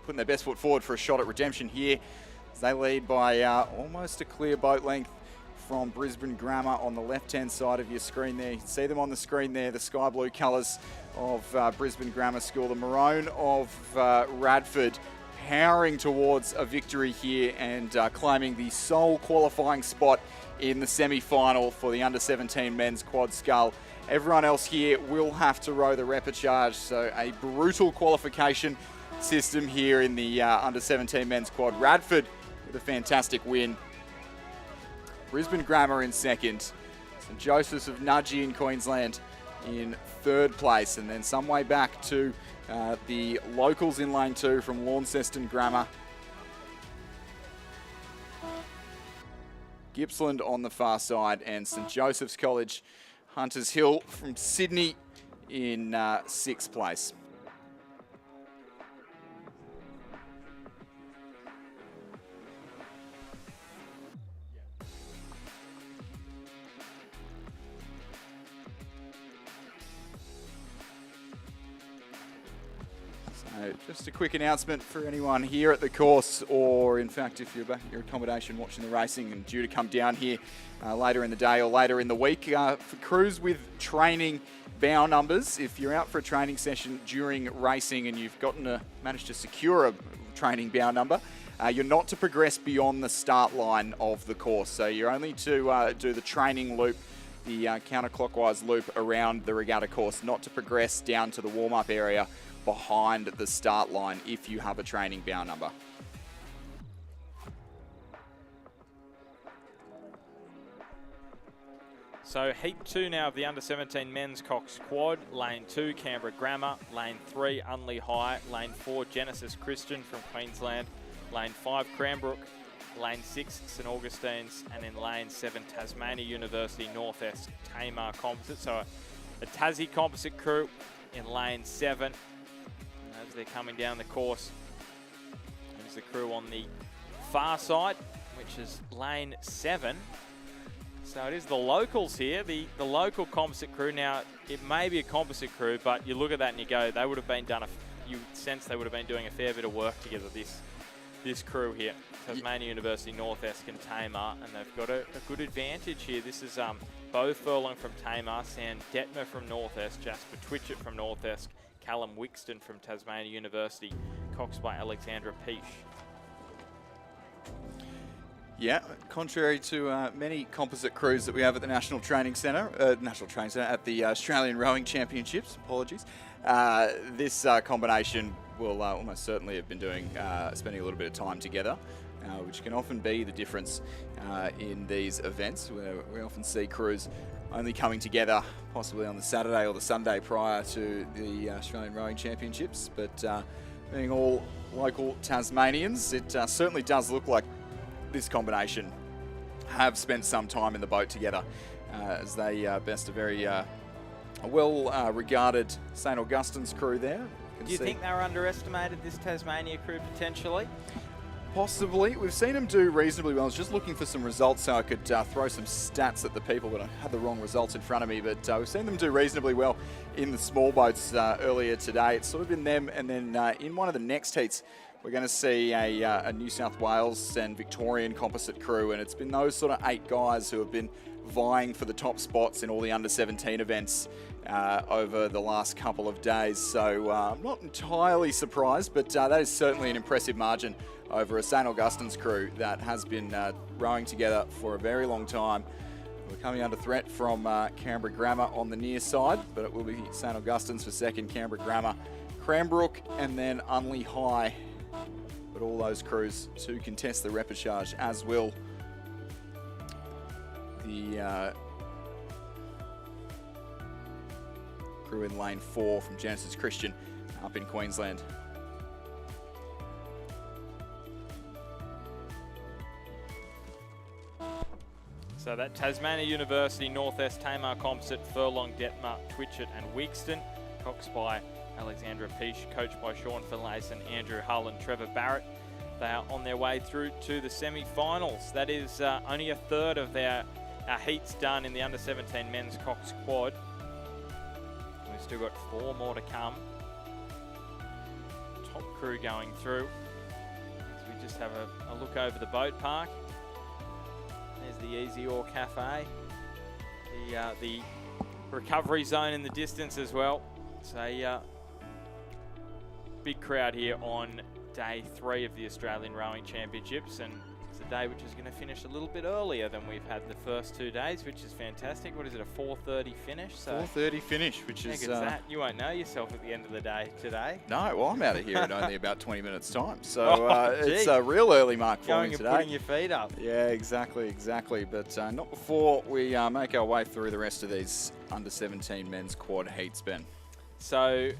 putting their best foot forward for a shot at redemption here. They lead by almost a clear boat length from Brisbane Grammar on the left-hand side of your screen there. You can see them on the screen there, the sky blue colours of Brisbane Grammar School. The maroon of Radford powering towards a victory here and claiming the sole qualifying spot in the semi-final for the under-17 men's quad scull. Everyone else here will have to row the repechage, so a brutal qualification system here in the under-17 men's quad. Radford with a fantastic win. Brisbane Grammar in second. St Joseph's of Nudgee in Queensland in third place. And then some way back to the locals in lane 2 from Launceston Grammar. Gippsland on the far side and St Joseph's College Hunters Hill from Sydney in 6th place. Just a quick announcement for anyone here at the course, or in fact if you're back at your accommodation watching the racing and due to come down here later in the day or later in the week. For crews with training bow numbers, if you're out for a training session during racing and you've managed to secure a training bow number, you're not to progress beyond the start line of the course. So you're only to do the training loop, the counterclockwise loop around the regatta course, not to progress down to the warm-up area behind the start line if you have a training bow number. So heat 2 now of the under-17 men's Cox Quad. Lane 2, Canberra Grammar. Lane 3, Unley High. Lane 4, Genesis Christian from Queensland. Lane 5, Cranbrook. Lane 6, St Augustine's. And in lane 7, Tasmania University Northwest Tamar Composite. So a Tassie Composite crew in lane 7. As they're coming down the course, there's the crew on the far side, which is lane 7. So it is the locals here, the local composite crew. Now, it may be a composite crew, but you look at that and you go, they would have been you sense they would have been doing a fair bit of work together, this crew here. Tasmania University Northwest and Tamar, and they've got a good advantage here. This is Bo Furlong from Tamar, Sam Detmer from Northwest, Jasper Twitchett from Northwest, Callum Wixton from Tasmania University, Cox by Alexandra Peach. Yeah, contrary to many composite crews that we have at the National Training Centre, at the Australian Rowing Championships, apologies, this combination will almost certainly have been spending a little bit of time together, which can often be the difference in these events, where we often see crews only coming together possibly on the Saturday or the Sunday prior to the Australian Rowing Championships. But being all local Tasmanians, it certainly does look like this combination have spent some time in the boat together as they best a very well-regarded St Augustine's crew there. Do you think they were underestimated, this Tasmania crew, potentially? Possibly. We've seen them do reasonably well. I was just looking for some results so I could throw some stats at the people, but I had the wrong results in front of me. But we've seen them do reasonably well in the small boats earlier today. It's sort of been them, and then in one of the next heats, we're going to see a New South Wales and Victorian composite crew, and it's been those sort of 8 guys who have been vying for the top spots in all the under-17 events over the last couple of days. So I'm not entirely surprised, but that is certainly an impressive margin over a St Augustine's crew that has been rowing together for a very long time. We're coming under threat from Canberra Grammar on the near side, but it will be St Augustine's for second, Canberra Grammar, Cranbrook, and then Unley High. But all those crews to contest the repechage, as will the crew in lane 4 from Genesis Christian up in Queensland. So that Tasmania University Northwest Tamar composite, Furlong, Detmer, Twitchett and Wixton. Cox by Alexandra Peach, coached by Sean Finlayson, Andrew Hull and Trevor Barrett. They are on their way through to the semi-finals. That is only a third of our heats done in the under-17 men's Cox quad. We've still got 4 more to come. Top crew going through. So we just have a look over the boat park. There's the Easy Ore Cafe. The recovery zone in the distance as well. So big crowd here on day 3 of the Australian Rowing Championships, and it's a day which is going to finish a little bit earlier than we've had the first 2 days, which is fantastic. What is it, a 4:30 finish? So 4:30 finish, which is... that. You won't know yourself at the end of the day today. No, well, I'm out of here in only about 20 minutes' time. So it's a real early mark for me today. Going and putting your feet up. Yeah, exactly. But not before we make our way through the rest of these under-17 men's quad heats, Ben. So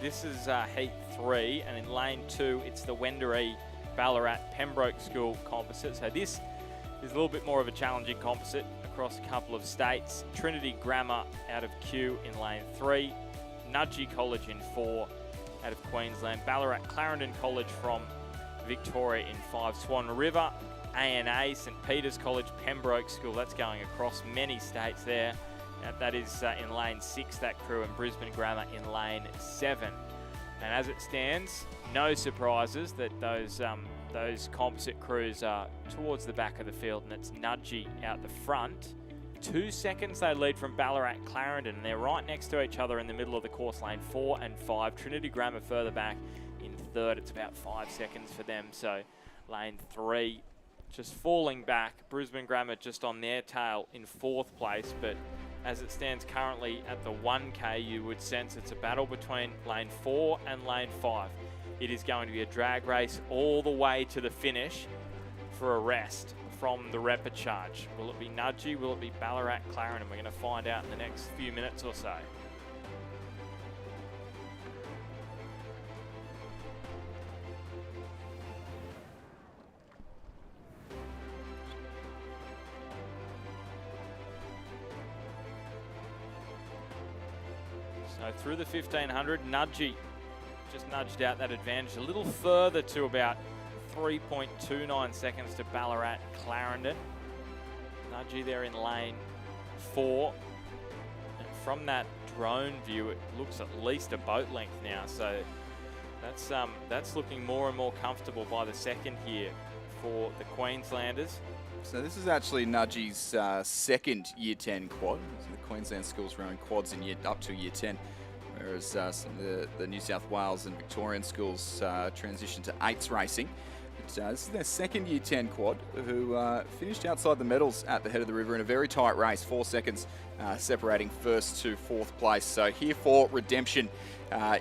this is heat 3, and in lane 2, it's the Wedneday Ballarat Pembroke School composite. So this is a little bit more of a challenging composite across a couple of states. Trinity Grammar out of Kew in lane 3, Nudgee College in 4 out of Queensland, Ballarat Clarendon College from Victoria in 5, Swan River, ANA, St Peter's College, Pembroke School. That's going across many states there. That is in lane 6, that crew, and Brisbane Grammar in lane 7. And as it stands, no surprises that those composite crews are towards the back of the field, and it's Nudgee out the front. 2 seconds they lead from Ballarat Clarendon, and they're right next to each other in the middle of the course, lane 4 and 5. Trinity Grammar further back in third. It's about 5 seconds for them. So lane 3 just falling back. Brisbane Grammar just on their tail in 4th place, but as it stands currently at the 1K, you would sense it's a battle between lane 4 and lane 5. It is going to be a drag race all the way to the finish for a rest from the repechage. Will it be Nudgee? Will it be Ballarat Clarendon? We're going to find out in the next few minutes or so. So through the 1500, Nudgee just nudged out that advantage a little further to about 3.29 seconds to Ballarat Clarendon. Nudgee there in lane 4. And from that drone view, it looks at least a boat length now. So that's looking more and more comfortable by the second here for the Queenslanders. So this is actually Nudgy's second Year 10 quad. So the Queensland schools rowing quads in up to Year 10, whereas some of the New South Wales and Victorian schools transition to 8s racing. But, this is their second Year 10 quad, who finished outside the medals at the head of the river in a very tight race, 4 seconds separating first to fourth place. So here for redemption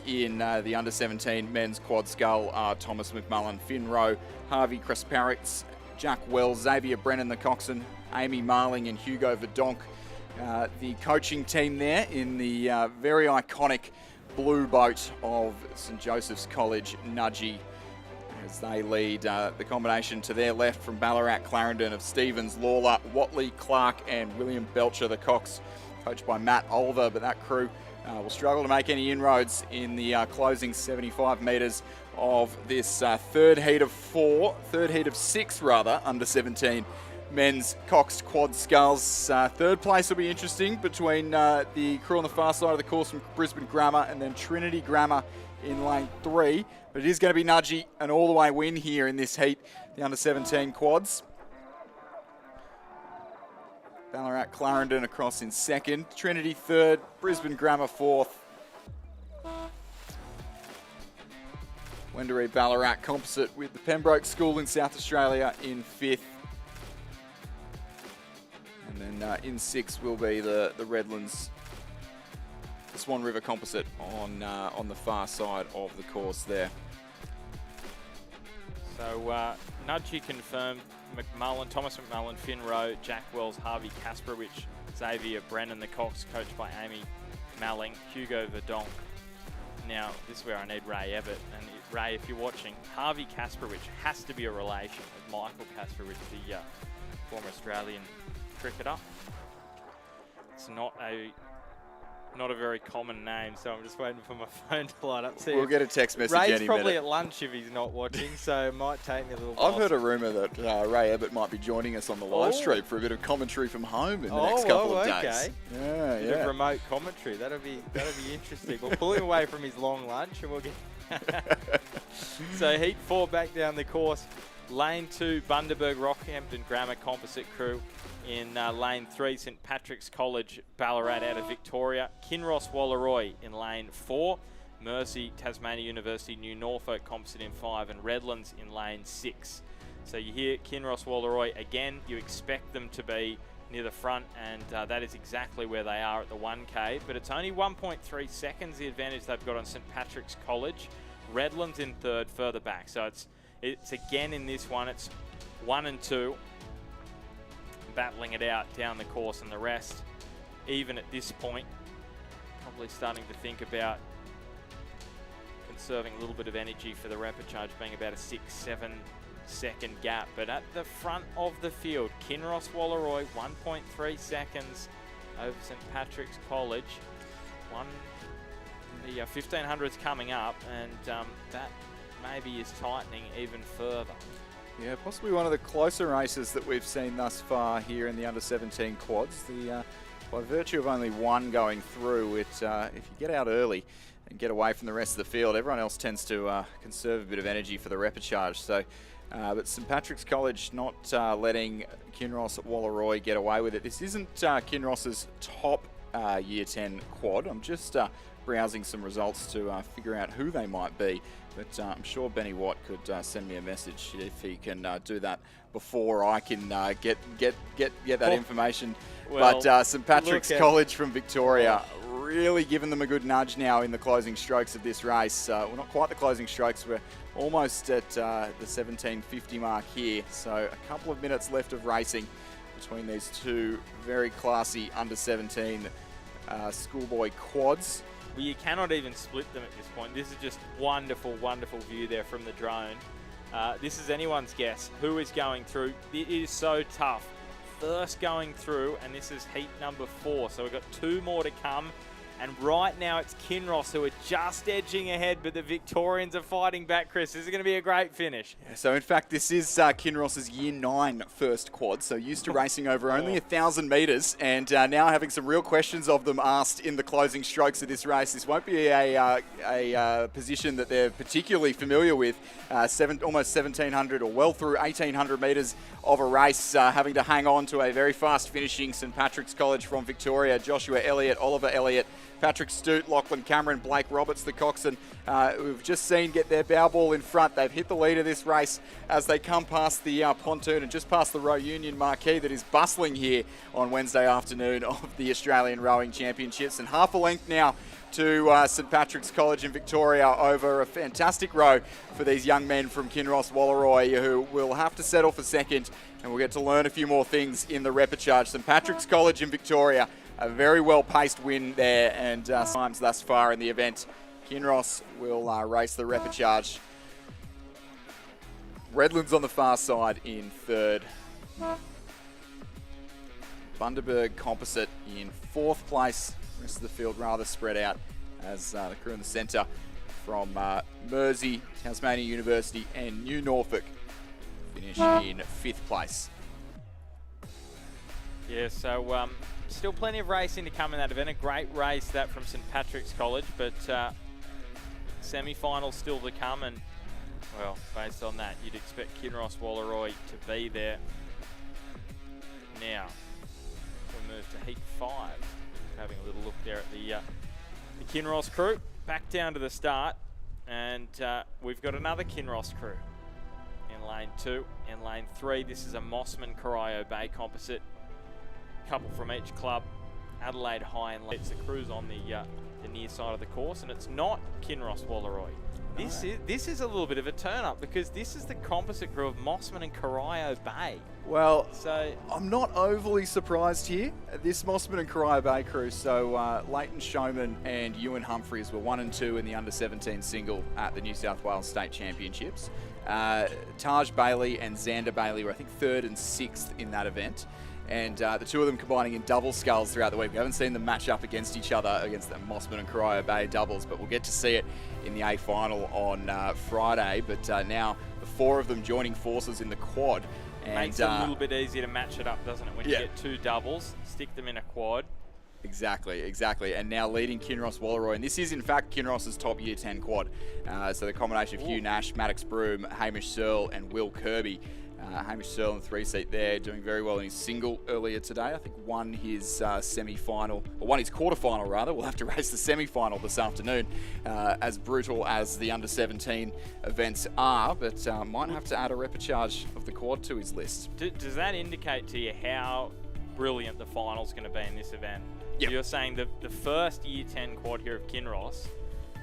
in the under-17 men's quad scull are Thomas McMullen, Finn Rowe, Harvey Krasparitz, Jack Wells, Xavier Brennan, the coxswain, Amy Marling and Hugo Verdonk. The coaching team there in the very iconic blue boat of St Joseph's College, Nudgy, as they lead the combination to their left from Ballarat, Clarendon of Stevens, Lawler, Watley, Clark and William Belcher, the cox, coached by Matt Oliver, but that crew will struggle to make any inroads in the closing 75 metres of this third heat of 6 rather, under 17 men's coxed quad sculls. Third place will be interesting between the crew on the far side of the course from Brisbane Grammar and then Trinity Grammar in lane 3. But it is going to be Nudgy, an all-the-way win here in this heat, the under-17 quads. Ballarat Clarendon across in second, Trinity third, Brisbane Grammar fourth. Wedneday Ballarat composite with the Pembroke School in South Australia in fifth. And then in sixth will be the Redlands, the Swan River composite on the far side of the course there. So Nudgy confirmed Thomas McMullen, Finn Rowe, Jack Wells, Harvey Kasperowicz, Xavier Brennan, the cox, coached by Amy Malling, Hugo Verdonk. Now, this is where I need Ray Evatt. And Ray, if you're watching, Harvey Kasperowicz has to be a relation of Michael Kasperowicz, the former Australian cricketer. It's not a very common name, so I'm just waiting for my phone to light up. We'll get a text message Ray's any probably minute. at lunch if he's not watching, so it might take me a little I've while. heard a rumour that Ray Evatt might be joining us on the live stream for a bit of commentary from home in the next couple of days. Yeah, bit of remote commentary. That'll be interesting. We'll pull him away from his long lunch and we'll get... So heat 4 back down the course. Lane 2, Bundaberg Rockhampton Grammar composite crew. In lane 3, St Patrick's College, Ballarat out of Victoria. Kinross Wallaroi in lane 4. Mercy, Tasmania University, New Norfolk composite in 5. And Redlands in lane 6. So you hear Kinross Wallaroi again. You expect them to be near the front, and that is exactly where they are at the 1K. But it's only 1.3 seconds the advantage they've got on St Patrick's College. Redlands in third, further back. So it's again in this one, it's 1 and 2. Battling it out down the course, and the rest, even at this point, probably starting to think about conserving a little bit of energy for the rapid charge, being about a 6-7 second gap. But at the front of the field, Kinross Wallaroi, 1.3 seconds over St Patrick's College. The 1500's coming up, and that maybe is tightening even further. Yeah, possibly one of the closer races that we've seen thus far here in the under-17 quads. By virtue of only one going through, if you get out early and get away from the rest of the field, everyone else tends to conserve a bit of energy for the repechage. So, but St Patrick's College not letting Kinross Wallaroi get away with it. This isn't Kinross's top Year 10 quad. I'm just browsing some results to figure out who they might be. But I'm sure Benny Watt could send me a message if he can do that before I can get that information. Well, but St Patrick's College from Victoria really giving them a good nudge now in the closing strokes of this race. Well, not quite the closing strokes. We're almost at the 17:50 mark here. So a couple of minutes left of racing between these two very classy under-17 schoolboy quads. Well, you cannot even split them at this point. This is just wonderful, wonderful view there from the drone. This is anyone's guess. Who is going through? It is so tough. First going through, and this is heat number 4. So we've got 2 more to come. And right now it's Kinross who are just edging ahead, but the Victorians are fighting back, Chris. This is going to be a great finish. Yeah, so in fact, this is Kinross's Year 9 first quad, so used to racing over only 1,000 metres, and now having some real questions of them asked in the closing strokes of this race. This won't be a position that they're particularly familiar with. Almost 1,700 or well through 1,800 metres of a race, having to hang on to a very fast finishing St Patrick's College from Victoria. Joshua Elliott, Oliver Elliott, Patrick Stute, Lachlan Cameron, Blake Roberts, the coxswain, we've just seen get their bow ball in front. They've hit the lead of this race as they come past the pontoon and just past the Row Union marquee that is bustling here on Wednesday afternoon of the Australian Rowing Championships. And half a length now to St Patrick's College in Victoria over a fantastic row for these young men from Kinross Wallaroi, who will have to settle for second, and we'll get to learn a few more things in the repechage. St Patrick's College in Victoria, a very well-paced win there, and times thus far in the event. Kinross will race the repechage. Redlands on the far side in third. Bundaberg Composite in fourth place. The rest of the field rather spread out as the crew in the centre from Mersey, Tasmania University and New Norfolk finish in fifth place. Yeah, so still plenty of racing to come in that event. A great race that from St Patrick's College, but semi-finals still to come, and well, based on that, you'd expect Kinross Wallaroi to be there. Now, we'll move to Heat 5. Having a little look there at the Kinross crew. Back down to the start, and we've got another Kinross crew in lane 2. In lane 3, this is a Mossman Corio Bay composite. Couple from each club. Adelaide High and It's the crews on the near side of the course, and it's not Kinross Wallaroi. This is a little bit of a turn up, because this is the composite crew of Mossman and Corio Bay. Well, so I'm not overly surprised here. This Mossman and Corio Bay crew, so Leighton Showman and Ewan Humphreys were 1 and 2 in the under-17 single at the New South Wales State Championships. Taj Bailey and Xander Bailey were, I think, 3rd and 6th in that event. And the two of them combining in double sculls throughout the week. We haven't seen them match up against each other, against the Mossman and Corio Bay doubles, but we'll get to see it in the A final on Friday. But now the 4 of them joining forces in the quad. And makes it a little bit easier to match it up, doesn't it? When you get 2 doubles, stick them in a quad. Exactly. And now leading Kinross Wallaroi. And this is, in fact, Kinross's top Year 10 quad. So the combination of Hugh Nash, Maddox Broom, Hamish Searle, and Will Kirby. Hamish Searle in the 3-seat there, doing very well in his single earlier today. I think won his semi-final, or won his quarter-final rather. We'll have to race the semi-final this afternoon, as brutal as the under-17 events are, but might have to add a repechage of the quad to his list. Does that indicate to you how brilliant the final's going to be in this event? Yep. So you're saying the first Year 10 quad here of Kinross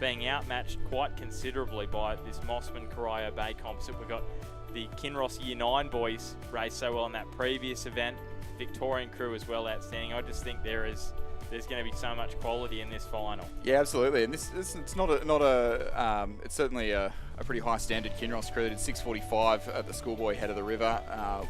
being outmatched quite considerably by this Mossman Corio Bay composite. We've got the Kinross Year 9 boys raced so well in that previous event. Victorian crew as well, outstanding. I just think there's going to be so much quality in this final. Yeah, absolutely. And this it's not it's certainly a pretty high standard Kinross crew. They did 6:45 at the Schoolboy Head of the River,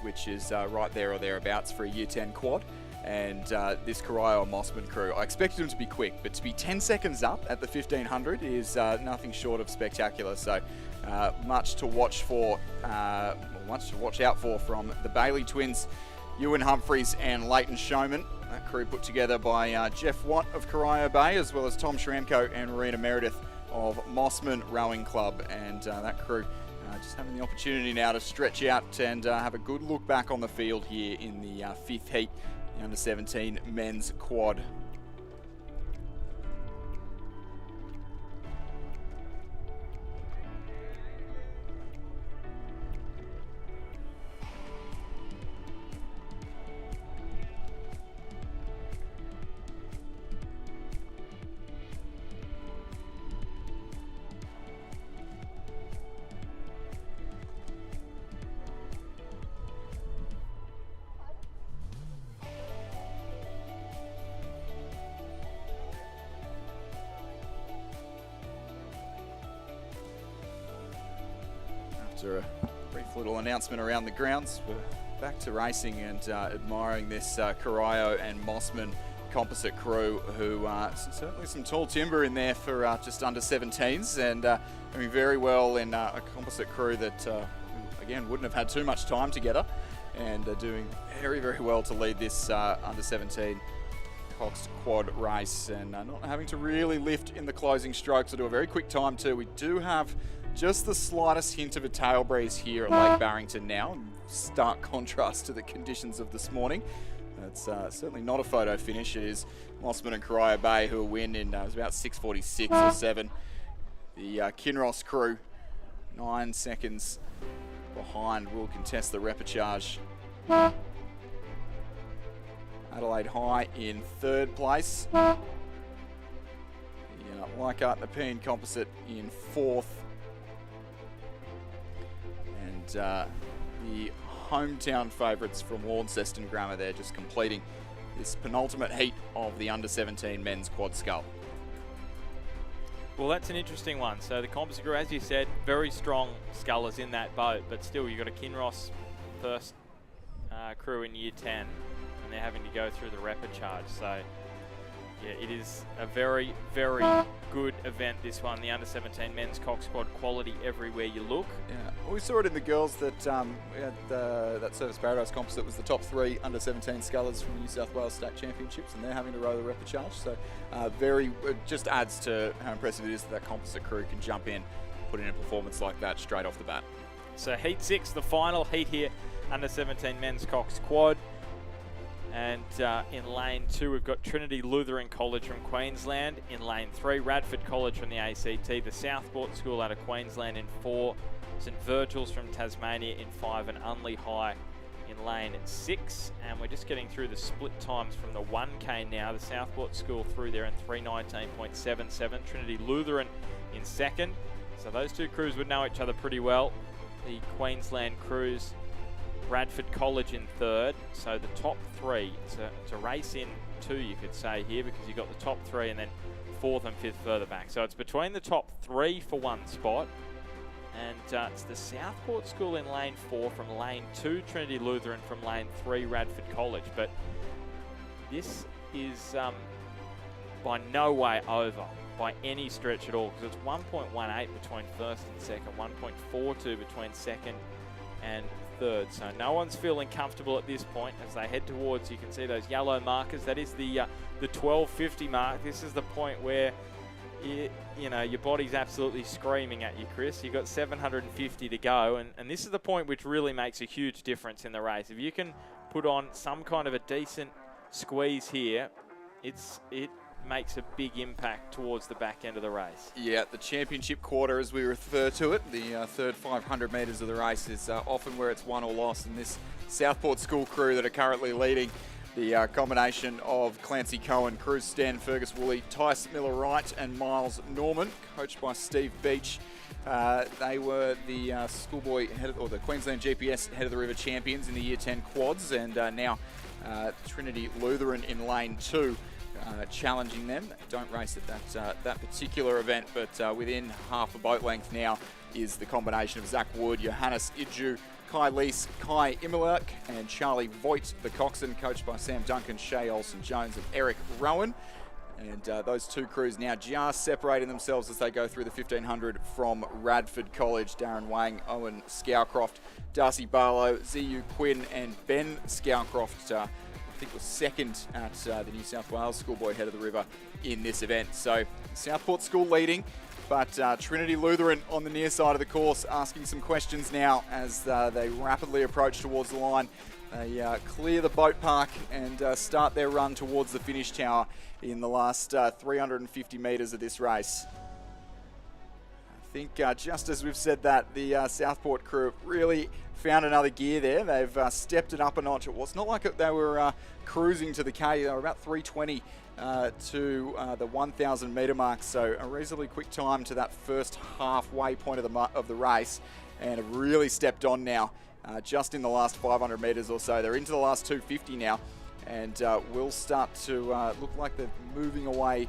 which is right there or thereabouts for a Year 10 quad. And this Corio and Mossman crew, I expected them to be quick, but to be 10 seconds up at the 1500 is nothing short of spectacular. So much to watch out for from the Bailey twins, Ewan Humphreys and Leighton Showman. That crew put together by Jeff Watt of Corio Bay, as well as Tom Schramko and Marina Meredith of Mossman Rowing Club. And that crew just having the opportunity now to stretch out and have a good look back on the field here in the 5th heat, the under-17 men's quad. After a brief little announcement around the grounds, we're back to racing and admiring this Corio and Mossman composite crew who certainly some tall timber in there for just under 17s, and doing very well in a composite crew that, again, wouldn't have had too much time together, and doing very, very well to lead this under 17 Cox quad race, and not having to really lift in the closing strokes. I'll do a very quick time too. We do have just the slightest hint of a tail breeze here at Lake Barrington now, in stark contrast to the conditions of this morning. It's certainly not a photo finish. It is Mossman and Corio Bay who will win in it was about 6:46 or 7. The Kinross crew, 9 seconds behind, will contest the repechage. Adelaide High in 3rd place. The Leichhardt Nepean Composite in 4th. And the hometown favourites from Launceston Grammar there, just completing this penultimate heat of the under-17 men's quad scull. Well, that's an interesting one. So the composite crew, as you said, very strong scullers in that boat, but still you've got a Kinross first crew in year 10, and they're having to go through the repechage. So yeah, it is a very, very good event, this one, the under-17 men's Cox Quad, quality everywhere you look. Yeah, well, we saw it in the girls that we had that Service Paradise Composite was the top 3 under-17 scullers from the New South Wales State Championships, and they're having to row the repechage. So just adds to how impressive it is that composite crew can jump in, put in a performance like that straight off the bat. So heat 6, the final heat here, under-17 men's Cox Quad. And in lane 2, we've got Trinity Lutheran College from Queensland. In lane 3, Radford College from the ACT. The Southport School out of Queensland in 4. St Virgil's from Tasmania in 5. And Unley High in lane 6. And we're just getting through the split times from the 1K now. The Southport School through there in 3:19.77. Trinity Lutheran in 2nd. So those two crews would know each other pretty well. The Queensland crews, Bradford College in 3rd, so the top 3. It's a race in 2, you could say here, because you've got the top 3 and then 4th and 5th further back. So it's between the top 3 for one spot, and it's the Southport School in lane 4 from lane 2, Trinity Lutheran from lane 3, Radford College. But this is by no way over by any stretch at all, because it's 1.18 between 1st and 2nd, 1.42 between 2nd and 3rd. So no one's feeling comfortable at this point as they head towards, you can see those yellow markers. That is the 12:50 mark. This is the point where you know your body's absolutely screaming at you, Chris. You've got 750 to go, and this is the point which really makes a huge difference in the race. If you can put on some kind of a decent squeeze here, it makes a big impact towards the back end of the race. Yeah, the championship quarter, as we refer to it, the third 500 metres of the race, is often where it's won or lost. And this Southport School crew that are currently leading, the combination of Clancy Cohen, Cruz Stan, Fergus Woolley, Tice Miller-Wright and Miles Norman, coached by Steve Beach. They were the schoolboy or the Queensland GPS Head of the River champions in the Year 10 quads, and now Trinity Lutheran in lane 2. Challenging them. Don't race at that particular event, but within half a boat length now is the combination of Zach Wood, Johannes Idju, Kai Lees, Kai Immelirk, and Charlie Voigt, the coxswain, coached by Sam Duncan, Shay Olsen-Jones, and Eric Rowan. And those two crews now just separating themselves as they go through the 1500 from Radford College. Darren Wang, Owen Scowcroft, Darcy Barlow, Ziyu Quinn, and Ben Scowcroft, I think was 2nd at the New South Wales Schoolboy Head of the River in this event. So Southport School leading, but Trinity Lutheran on the near side of the course asking some questions now as they rapidly approach towards the line. They clear the boat park and start their run towards the finish tower in the last 350 metres of this race. I think just as we've said that, the Southport crew really found another gear there. They've stepped it up a notch. It was not like they were cruising to the K. They were about 320 to the 1,000 metre mark, so a reasonably quick time to that first halfway point of the race, and have really stepped on now just in the last 500 metres or so. They're into the last 250 now, and will start to look like they're moving away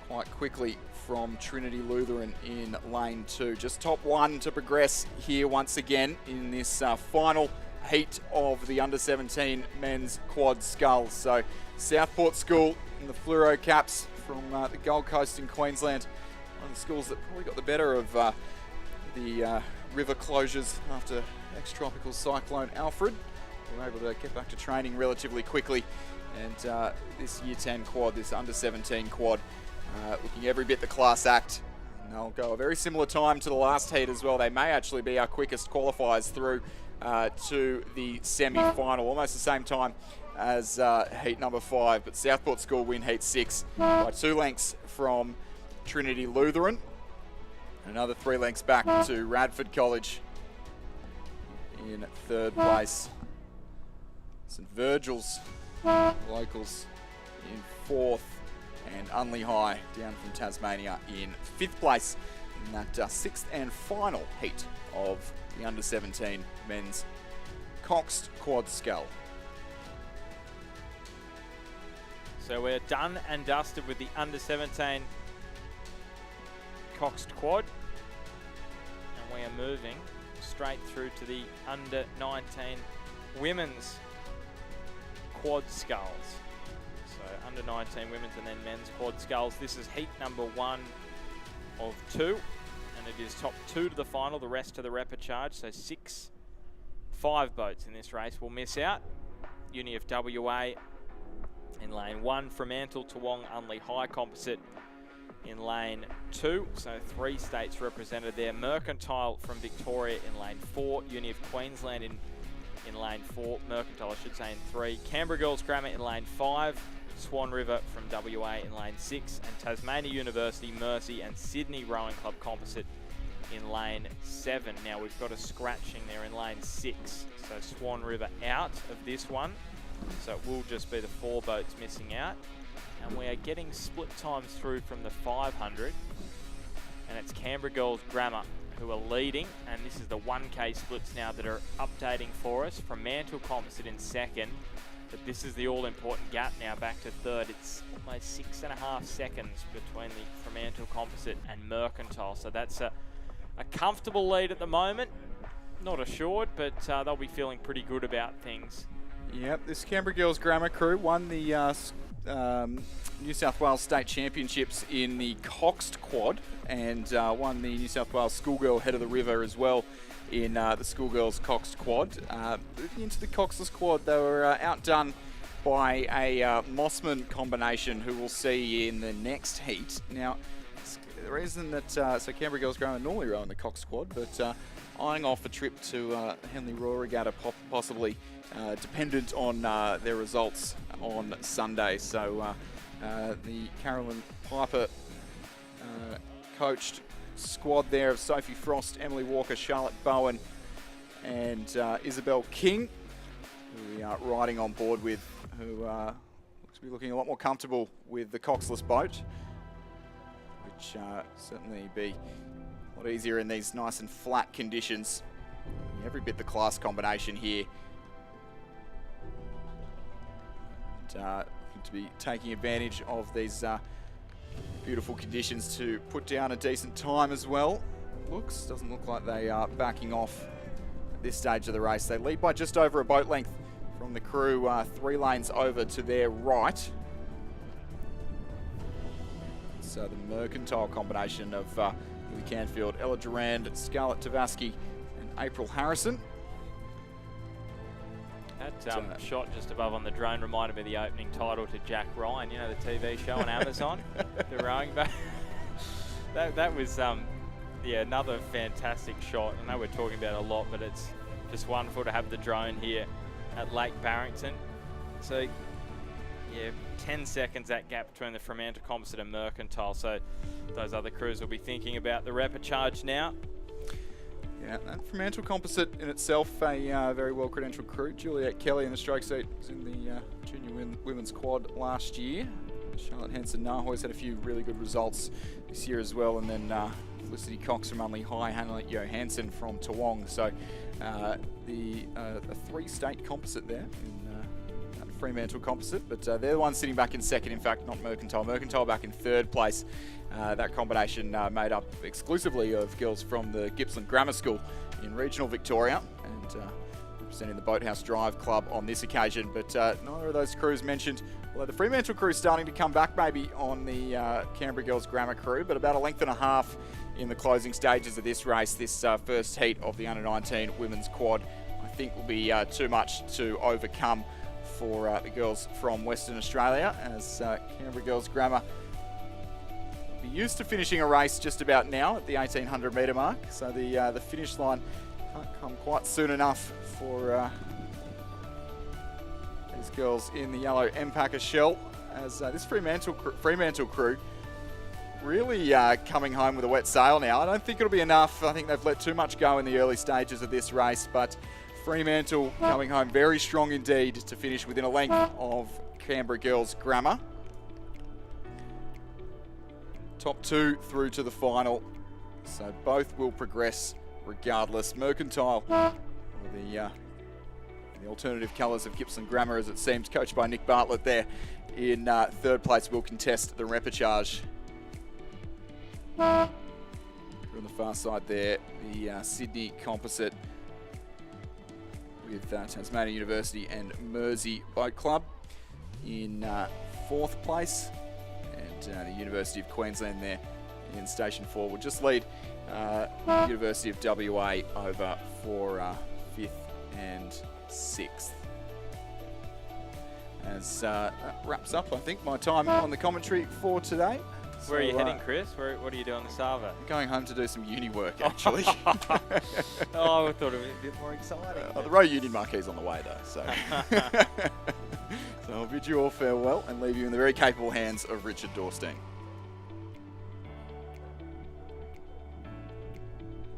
quite quickly from Trinity Lutheran in lane 2. Just top 1 to progress here once again in this final heat of the under-17 men's quad sculls. So Southport School in the fluoro caps from the Gold Coast in Queensland. One of the schools that probably got the better of the river closures after ex-tropical cyclone Alfred. We were able to get back to training relatively quickly, and this Year 10 quad, this Under 17 quad, looking every bit the class act. And they'll go a very similar time to the last heat as well. They may actually be our quickest qualifiers through to the semi-final, almost the same time as heat number 5, but Southport School win heat 6 by 2 lengths from Trinity Lutheran. Another 3 lengths back to Radford College in 3rd place. St Virgil's locals in 4th, and Unley High down from Tasmania in 5th place in that 6th and final heat of the Under 17 men's Coxed Quad Scull. So we're done and dusted with the Under 17 Coxed Quad, and we are moving straight through to the Under 19 women's Quad Sculls. So Under 19 women's and then men's Quad Sculls. This is heat number 1 of 2, and it is top 2 to the final, the rest to the repechage. So 5 boats in this race will miss out. Uni of WA in lane 1, Fremantle, Toowong, Unley High Composite in lane 2. So 3 states represented there. Mercantile from Victoria in lane 4, Uni of Queensland in lane 4, Mercantile I should say in 3, Canberra Girls Grammar in lane 5, Swan River from WA in lane 6, and Tasmania University, Mercy and Sydney Rowing Club Composite in lane 7. Now we've got a scratching there in lane 6, so Swan River out of this one. So it will just be the 4 boats missing out. And we are getting split times through from the 500. And it's Canberra Girls Grammar who are leading. And this is the 1K splits now that are updating for us. Fremantle Composite in 2nd. But this is the all-important gap now back to 3rd. It's almost 6.5 seconds between the Fremantle Composite and Mercantile. So that's a comfortable lead at the moment. Not assured, but they'll be feeling pretty good about things. Yep, this Canberra Girls Grammar crew won the New South Wales State Championships in the Coxed Quad, and won the New South Wales Schoolgirl Head of the River as well in the Schoolgirls Coxed Quad. Moving into the Coxless Quad, they were outdone by a Mossman combination who we'll see in the next heat. Now, the reason that so Canberra Girls Grammar normally row in the Coxed Quad, but eyeing off a trip to Henley Royal Regatta possibly dependent on their results on Sunday. So the Carolyn Piper coached squad there of Sophie Frost, Emily Walker, Charlotte Bowen and Isabel King, who we are riding on board with, who looks to be looking a lot more comfortable with the Coxless boat, which certainly be a lot easier in these nice and flat conditions. Every bit the class combination here. To be taking advantage of these beautiful conditions to put down a decent time as well. Doesn't look like they are backing off at this stage of the race. They lead by just over a boat length from the crew 3 lanes over to their right. So the Mercantile combination of Lily Canfield, Ella Durand, Scarlett Tavaski and April Harrison. That shot just above on the drone reminded me of the opening title to Jack Ryan, you know, the TV show on Amazon, the rowing boat. that was, yeah, another fantastic shot. I know we're talking about it a lot, but it's just wonderful to have the drone here at Lake Barrington. So, yeah, 10 seconds that gap between the Fremantle Composite and Mercantile. So those other crews will be thinking about the repechage now. Yeah, that Fremantle Composite in itself, a very well-credentialed crew. Juliet Kelly in the stroke seat was in the junior women's quad last year. Charlotte Hansen-Nahoy's had a few really good results this year as well. And then Felicity Cox from Unley High, Hannah Johansson from Toowong. So the 3-state composite there in Fremantle Composite, but they're the ones sitting back in 2nd, in fact, not Mercantile. Mercantile back in 3rd place. That combination made up exclusively of girls from the Gippsland Grammar School in regional Victoria, and representing the Boathouse Drive Club on this occasion. But neither of those crews mentioned Well, the Fremantle crew starting to come back maybe on the Canberra Girls Grammar crew, but about a length and a half in the closing stages of this race. This first heat of the Under-19 women's quad, I think, will be too much to overcome for the girls from Western Australia, as Canberra Girls Grammar will be used to finishing a race just about now at the 1800 metre mark. So the finish line can't come quite soon enough for these girls in the yellow Empacker shell, as this Fremantle crew really coming home with a wet sail now. I don't think it'll be enough. I think they've let too much go in the early stages of this race, but Fremantle coming home very strong indeed to finish within a length of Canberra Girls Grammar. Top two through to the final, so both will progress regardless. Mercantile, the alternative colours of Gippsland Grammar, as it seems, coached by Nick Bartlett there in third place, will contest the repechage. On the far side there, the Sydney Composite with Tasmania University and Mersey Boat Club in fourth place, and the University of Queensland there in Station 4 will just lead University of WA over for fifth and sixth. As that wraps up, I think, my time on the commentary for today. Where are you heading, Chris? What are you doing this Sava? Going home to do some uni work, actually. Oh, I thought it would be a bit more exciting. The Row Union Marquee's on the way, though. So. So I'll bid you all farewell and leave you in the very capable hands of Richard Dorstein.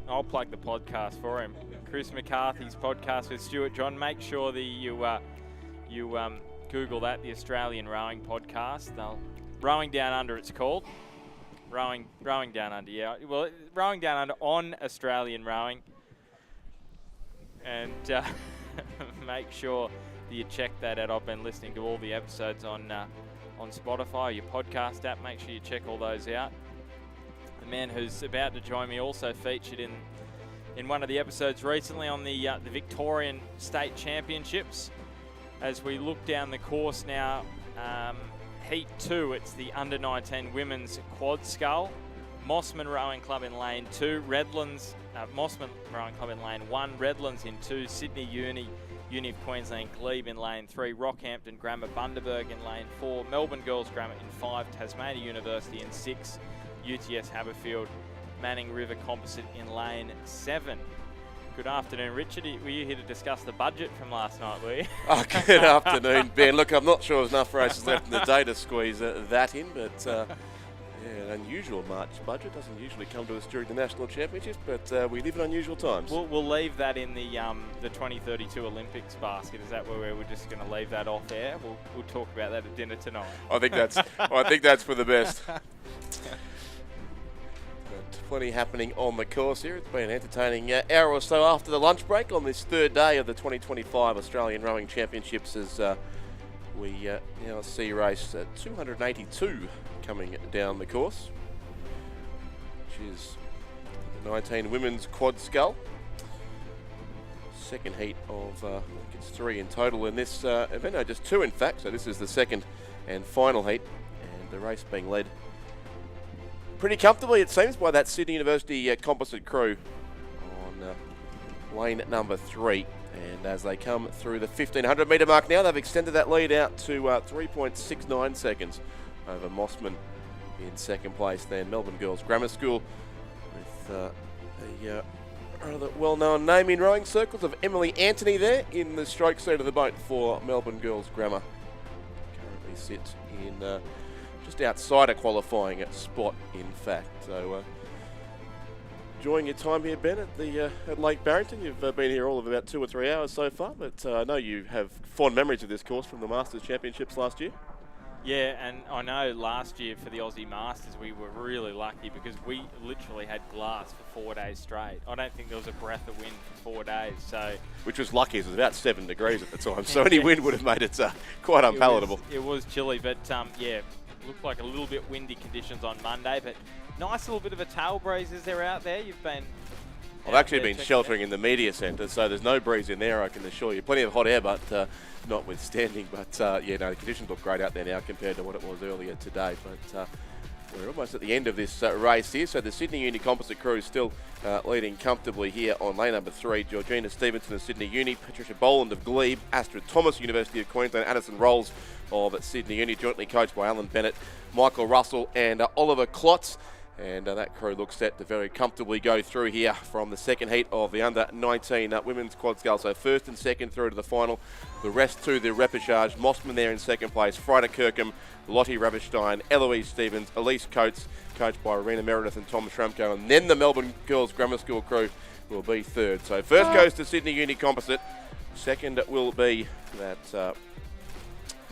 I'll plug the podcast for him. Chris McCarthy's podcast with Stuart John. Make sure that you Google that, the Australian Rowing Podcast. Rowing Down Under, it's called. Rowing Down Under, yeah. Well, Rowing Down Under on Australian Rowing. And make sure that you check that out. I've been listening to all the episodes on Spotify, your podcast app. Make sure you check all those out. The man who's about to join me also featured in one of the episodes recently on the Victorian State Championships. As we look down the course now, Heat 2, it's the Under-19 Women's Quad Scull. Mossman Rowing Club in lane 2, Mossman Rowing Club in lane 1, Redlands in 2, Sydney Uni of Queensland Glebe in lane 3, Rockhampton Grammar Bundaberg in lane 4, Melbourne Girls Grammar in 5, Tasmania University in 6, UTS Haberfield, Manning River Composite in lane 7. Good afternoon, Richard. Were you here to discuss the budget from last night, were you? Oh, good afternoon, Ben. Look, I'm not sure there's enough races left in the day to squeeze that in, but yeah, an unusual March budget doesn't usually come to us during the National Championships, but we live in unusual times. We'll leave that in the 2032 Olympics basket. Is that where we're just going to leave that off air? We'll talk about that at dinner tonight. I think that's for the best. Plenty happening on the course here. It's been an entertaining hour or so after the lunch break on this third day of the 2025 Australian Rowing Championships, as we now see race 282 coming down the course, which is the 19 Women's Quad Scull. Second heat of, I think it's 3 in total in this event, no, just 2 in fact, so this is the second and final heat, and the race being led pretty comfortably, it seems, by that Sydney University Composite crew on lane number 3. And as they come through the 1500 metre mark now, they've extended that lead out to 3.69 seconds over Mossman in second place. Then Melbourne Girls Grammar School with a rather well-known name in rowing circles of Emily Anthony there in the stroke seat of the boat for Melbourne Girls Grammar. Currently sits in just outside a qualifying spot, in fact. So enjoying your time here, Ben, at Lake Barrington. You've been here all of about 2 or 3 hours so far, but I know you have fond memories of this course from the Masters Championships last year. Yeah, and I know last year for the Aussie Masters we were really lucky because we literally had glass for 4 days straight. I don't think there was a breath of wind for 4 days. So, which was lucky, it was about 7 degrees at the time, so any wind would have made it quite unpalatable. It was chilly, but yeah, looked like a little bit windy conditions on Monday, but nice little bit of a tail breeze is there out there. You've been I've actually been sheltering in the media centre, so there's no breeze in there, I can assure you. Plenty of hot air, but notwithstanding. But yeah, no, the conditions look great out there now compared to what it was earlier today. But we're almost at the end of this race here. So the Sydney Uni Composite crew is still leading comfortably here on lane number 3. Georgina Stevenson of Sydney Uni, Patricia Boland of Glebe, Astrid Thomas, University of Queensland, Addison Rolls of Sydney Uni, jointly coached by Alan Bennett, Michael Russell and Oliver Klotz. And that crew looks set to very comfortably go through here from the second heat of the under-19 women's quad scull. So first and second through to the final. The rest to the repechage. Mossman there in second place. Frida Kirkham, Lottie Ravenstein, Eloise Stevens, Elise Coates, coached by Rena Meredith and Tom Schramko. And then the Melbourne Girls Grammar School crew will be third. So first goes to Sydney Uni Composite. Second will be that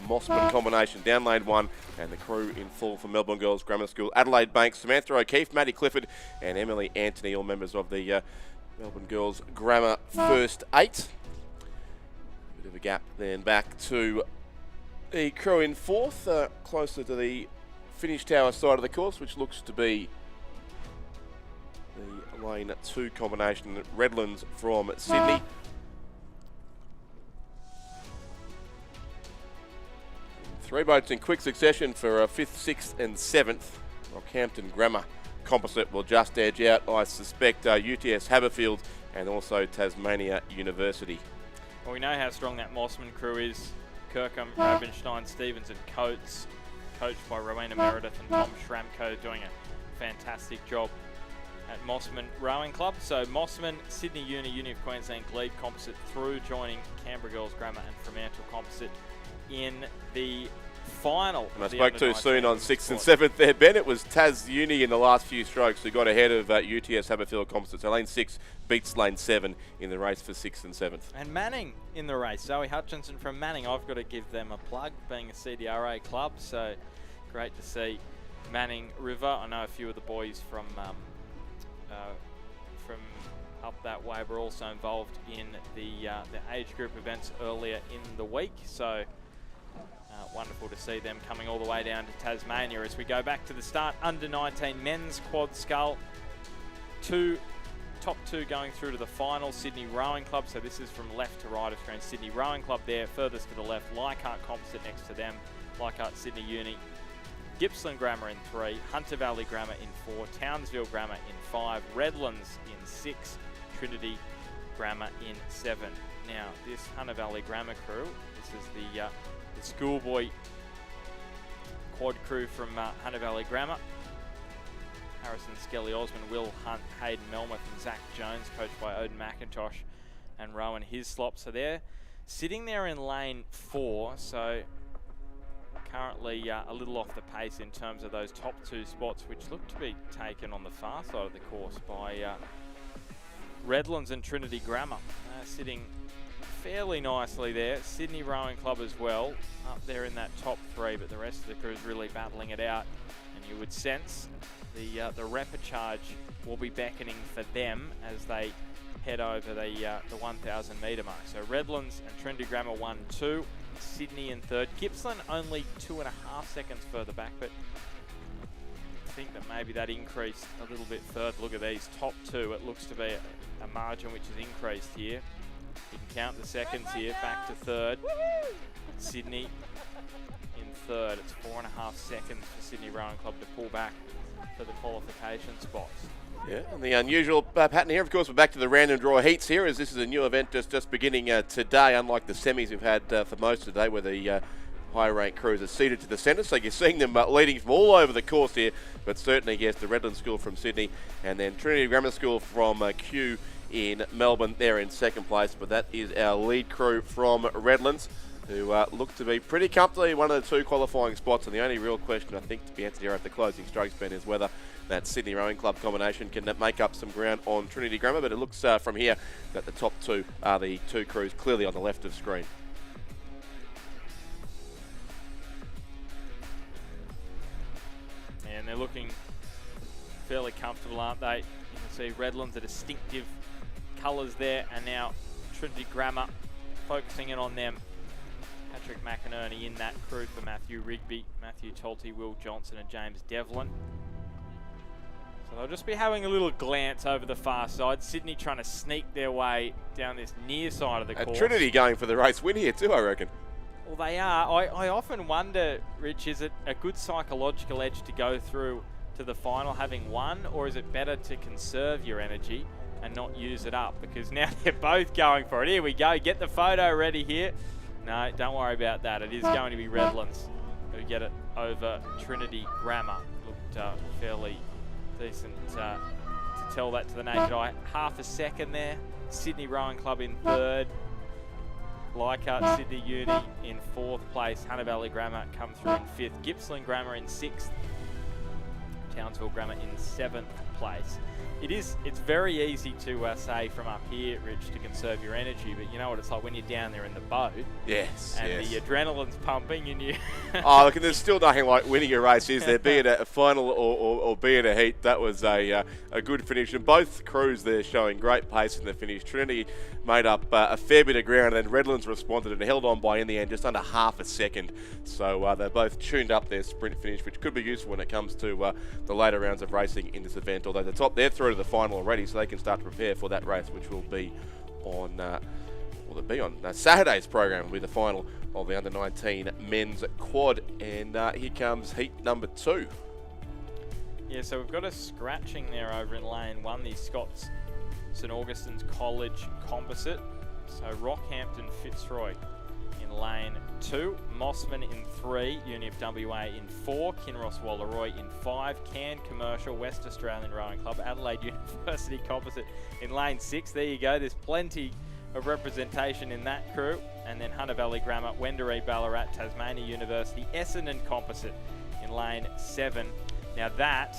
Mossman combination down lane 1, and the crew in full for Melbourne Girls Grammar School. Adelaide Banks, Samantha O'Keefe, Maddie Clifford and Emily Anthony, all members of the Melbourne Girls Grammar first 8. Bit of a gap then back to the crew in fourth, closer to the finish tower side of the course, which looks to be the lane 2 combination, Redlands from Sydney. 3 boats in quick succession for 5th, 6th and 7th. Rockhampton Grammar Composite will just edge out, I suspect, UTS Haberfield and also Tasmania University. Well, we know how strong that Mossman crew is. Kirkham, Ravenstein, Stevens and Coates, coached by Rowena Meredith and Tom Schramko, doing a fantastic job at Mossman Rowing Club. So Mossman, Sydney Uni, Uni of Queensland Glebe Composite through, joining Canberra Girls Grammar and Fremantle Composite in the final. And I spoke too soon on 6th and 7th there, Ben. It was Tas Uni in the last few strokes who got ahead of UTS Haberfield Composite. So lane 6 beats lane 7 in the race for 6th and 7th. And Manning in the race. Zoe Hutchinson from Manning. I've got to give them a plug, being a CDRA club. So great to see Manning River. I know a few of the boys from up that way were also involved in the age group events earlier in the week. So wonderful to see them coming all the way down to Tasmania. As we go back to the start, under-19 men's quad scull. Top two going through to the final. Sydney Rowing Club, so this is from left to right of screen. Sydney Rowing Club there, furthest to the left. Leichhardt Composite next to them. Leichhardt Sydney Uni. Gippsland Grammar in 3. Hunter Valley Grammar in 4. Townsville Grammar in 5. Redlands in 6. Trinity Grammar in 7. Now, this Hunter Valley Grammar crew, this is the schoolboy quad crew from Hunter Valley Grammar. Harrison Skelly Osmond, Will Hunt, Hayden Melmoth and Zach Jones, coached by Odin McIntosh and Rowan Hislop. So they're sitting there in lane 4, so currently a little off the pace in terms of those top 2 spots, which look to be taken on the far side of the course by Redlands and Trinity Grammar. Sitting fairly nicely there. Sydney Rowing Club as well, up there in that top 3, but the rest of the crew is really battling it out. And you would sense the repechage will be beckoning for them as they head over the 1,000 metre mark. So Redlands and Trinity Grammar 1-2, Sydney in 3rd. Gippsland only 2.5 seconds further back, but I think that maybe that increased a little bit further. Look at these top 2. It looks to be a margin which has increased here. You can count the seconds here, back to 3rd. Sydney in 3rd. It's 4.5 seconds for Sydney Rowing Club to pull back for the qualification spots. Yeah, and the unusual pattern here, of course, we're back to the random draw heats here, as this is a new event just beginning today, unlike the semis we've had for most of the day, where the higher ranked crews are seated to the centre. So you're seeing them leading from all over the course here, but certainly, yes, the Redlands School from Sydney and then Trinity Grammar School from Kew in Melbourne, they're in 2nd place. But that is our lead crew from Redlands, who look to be pretty comfortably one of the 2 qualifying spots. And the only real question, I think, to be answered here at the closing strokes, Ben, is whether that Sydney Rowing Club combination can make up some ground on Trinity Grammar. But it looks from here that the top 2 are the 2 crews clearly on the left of screen. And they're looking fairly comfortable, aren't they? You can see Redlands, the distinctive colours there, and now Trinity Grammar focusing in on them. Patrick McInerney in that crew for Matthew Rigby, Matthew Tolte, Will Johnson and James Devlin. So I'll just be having a little glance over the far side. Sydney trying to sneak their way down this near side of the course. Trinity going for the race win here too, I reckon. Well, they are. I often wonder, Rich, is it a good psychological edge to go through to the final having won, or is it better to conserve your energy and not use it up? Because now they're both going for it. Here we go. Get the photo ready here. No, don't worry about that. It is going to be Redlands who get it over Trinity Grammar. Looked fairly decent to tell that to the naked eye. Half a second there. Sydney Rowing Club in third. Leichhardt Sydney Uni in fourth place. Hunter Valley Grammar come through in fifth. Gippsland Grammar in sixth. Townsville Grammar in seventh place. It's very easy to say from up here, Rich, to conserve your energy, but you know what it's like when you're down there in the boat. Yes, and the adrenaline's pumping and you... Oh, look, and there's still nothing like winning a race, is there? Be it a final or be it a heat. That was a good finish. And both crews there showing great pace in the finish. Trinity made up a fair bit of ground, and then Redlands responded and held on by, in the end, just under half a second. So they both tuned up their sprint finish, which could be useful when it comes to the later rounds of racing in this event. Although the top, they're through to the final already, so they can start to prepare for that race, which will be on Saturday's program. Will be the final of the under-19 men's quad, and here comes heat number 2. Yeah, so we've got a scratching there over in lane 1, the Scots St Augustine's College Composite. So Rockhampton Fitzroy in lane 2, Mossman in 3, Uni of WA in 4, Kinross Walleroy in 5, Cairn Commercial, West Australian Rowing Club, Adelaide University Composite in lane 6. There you go, there's plenty of representation in that crew. And then Hunter Valley Grammar, Wendouree Ballarat, Tasmania University, Essendon Composite in lane 7. Now that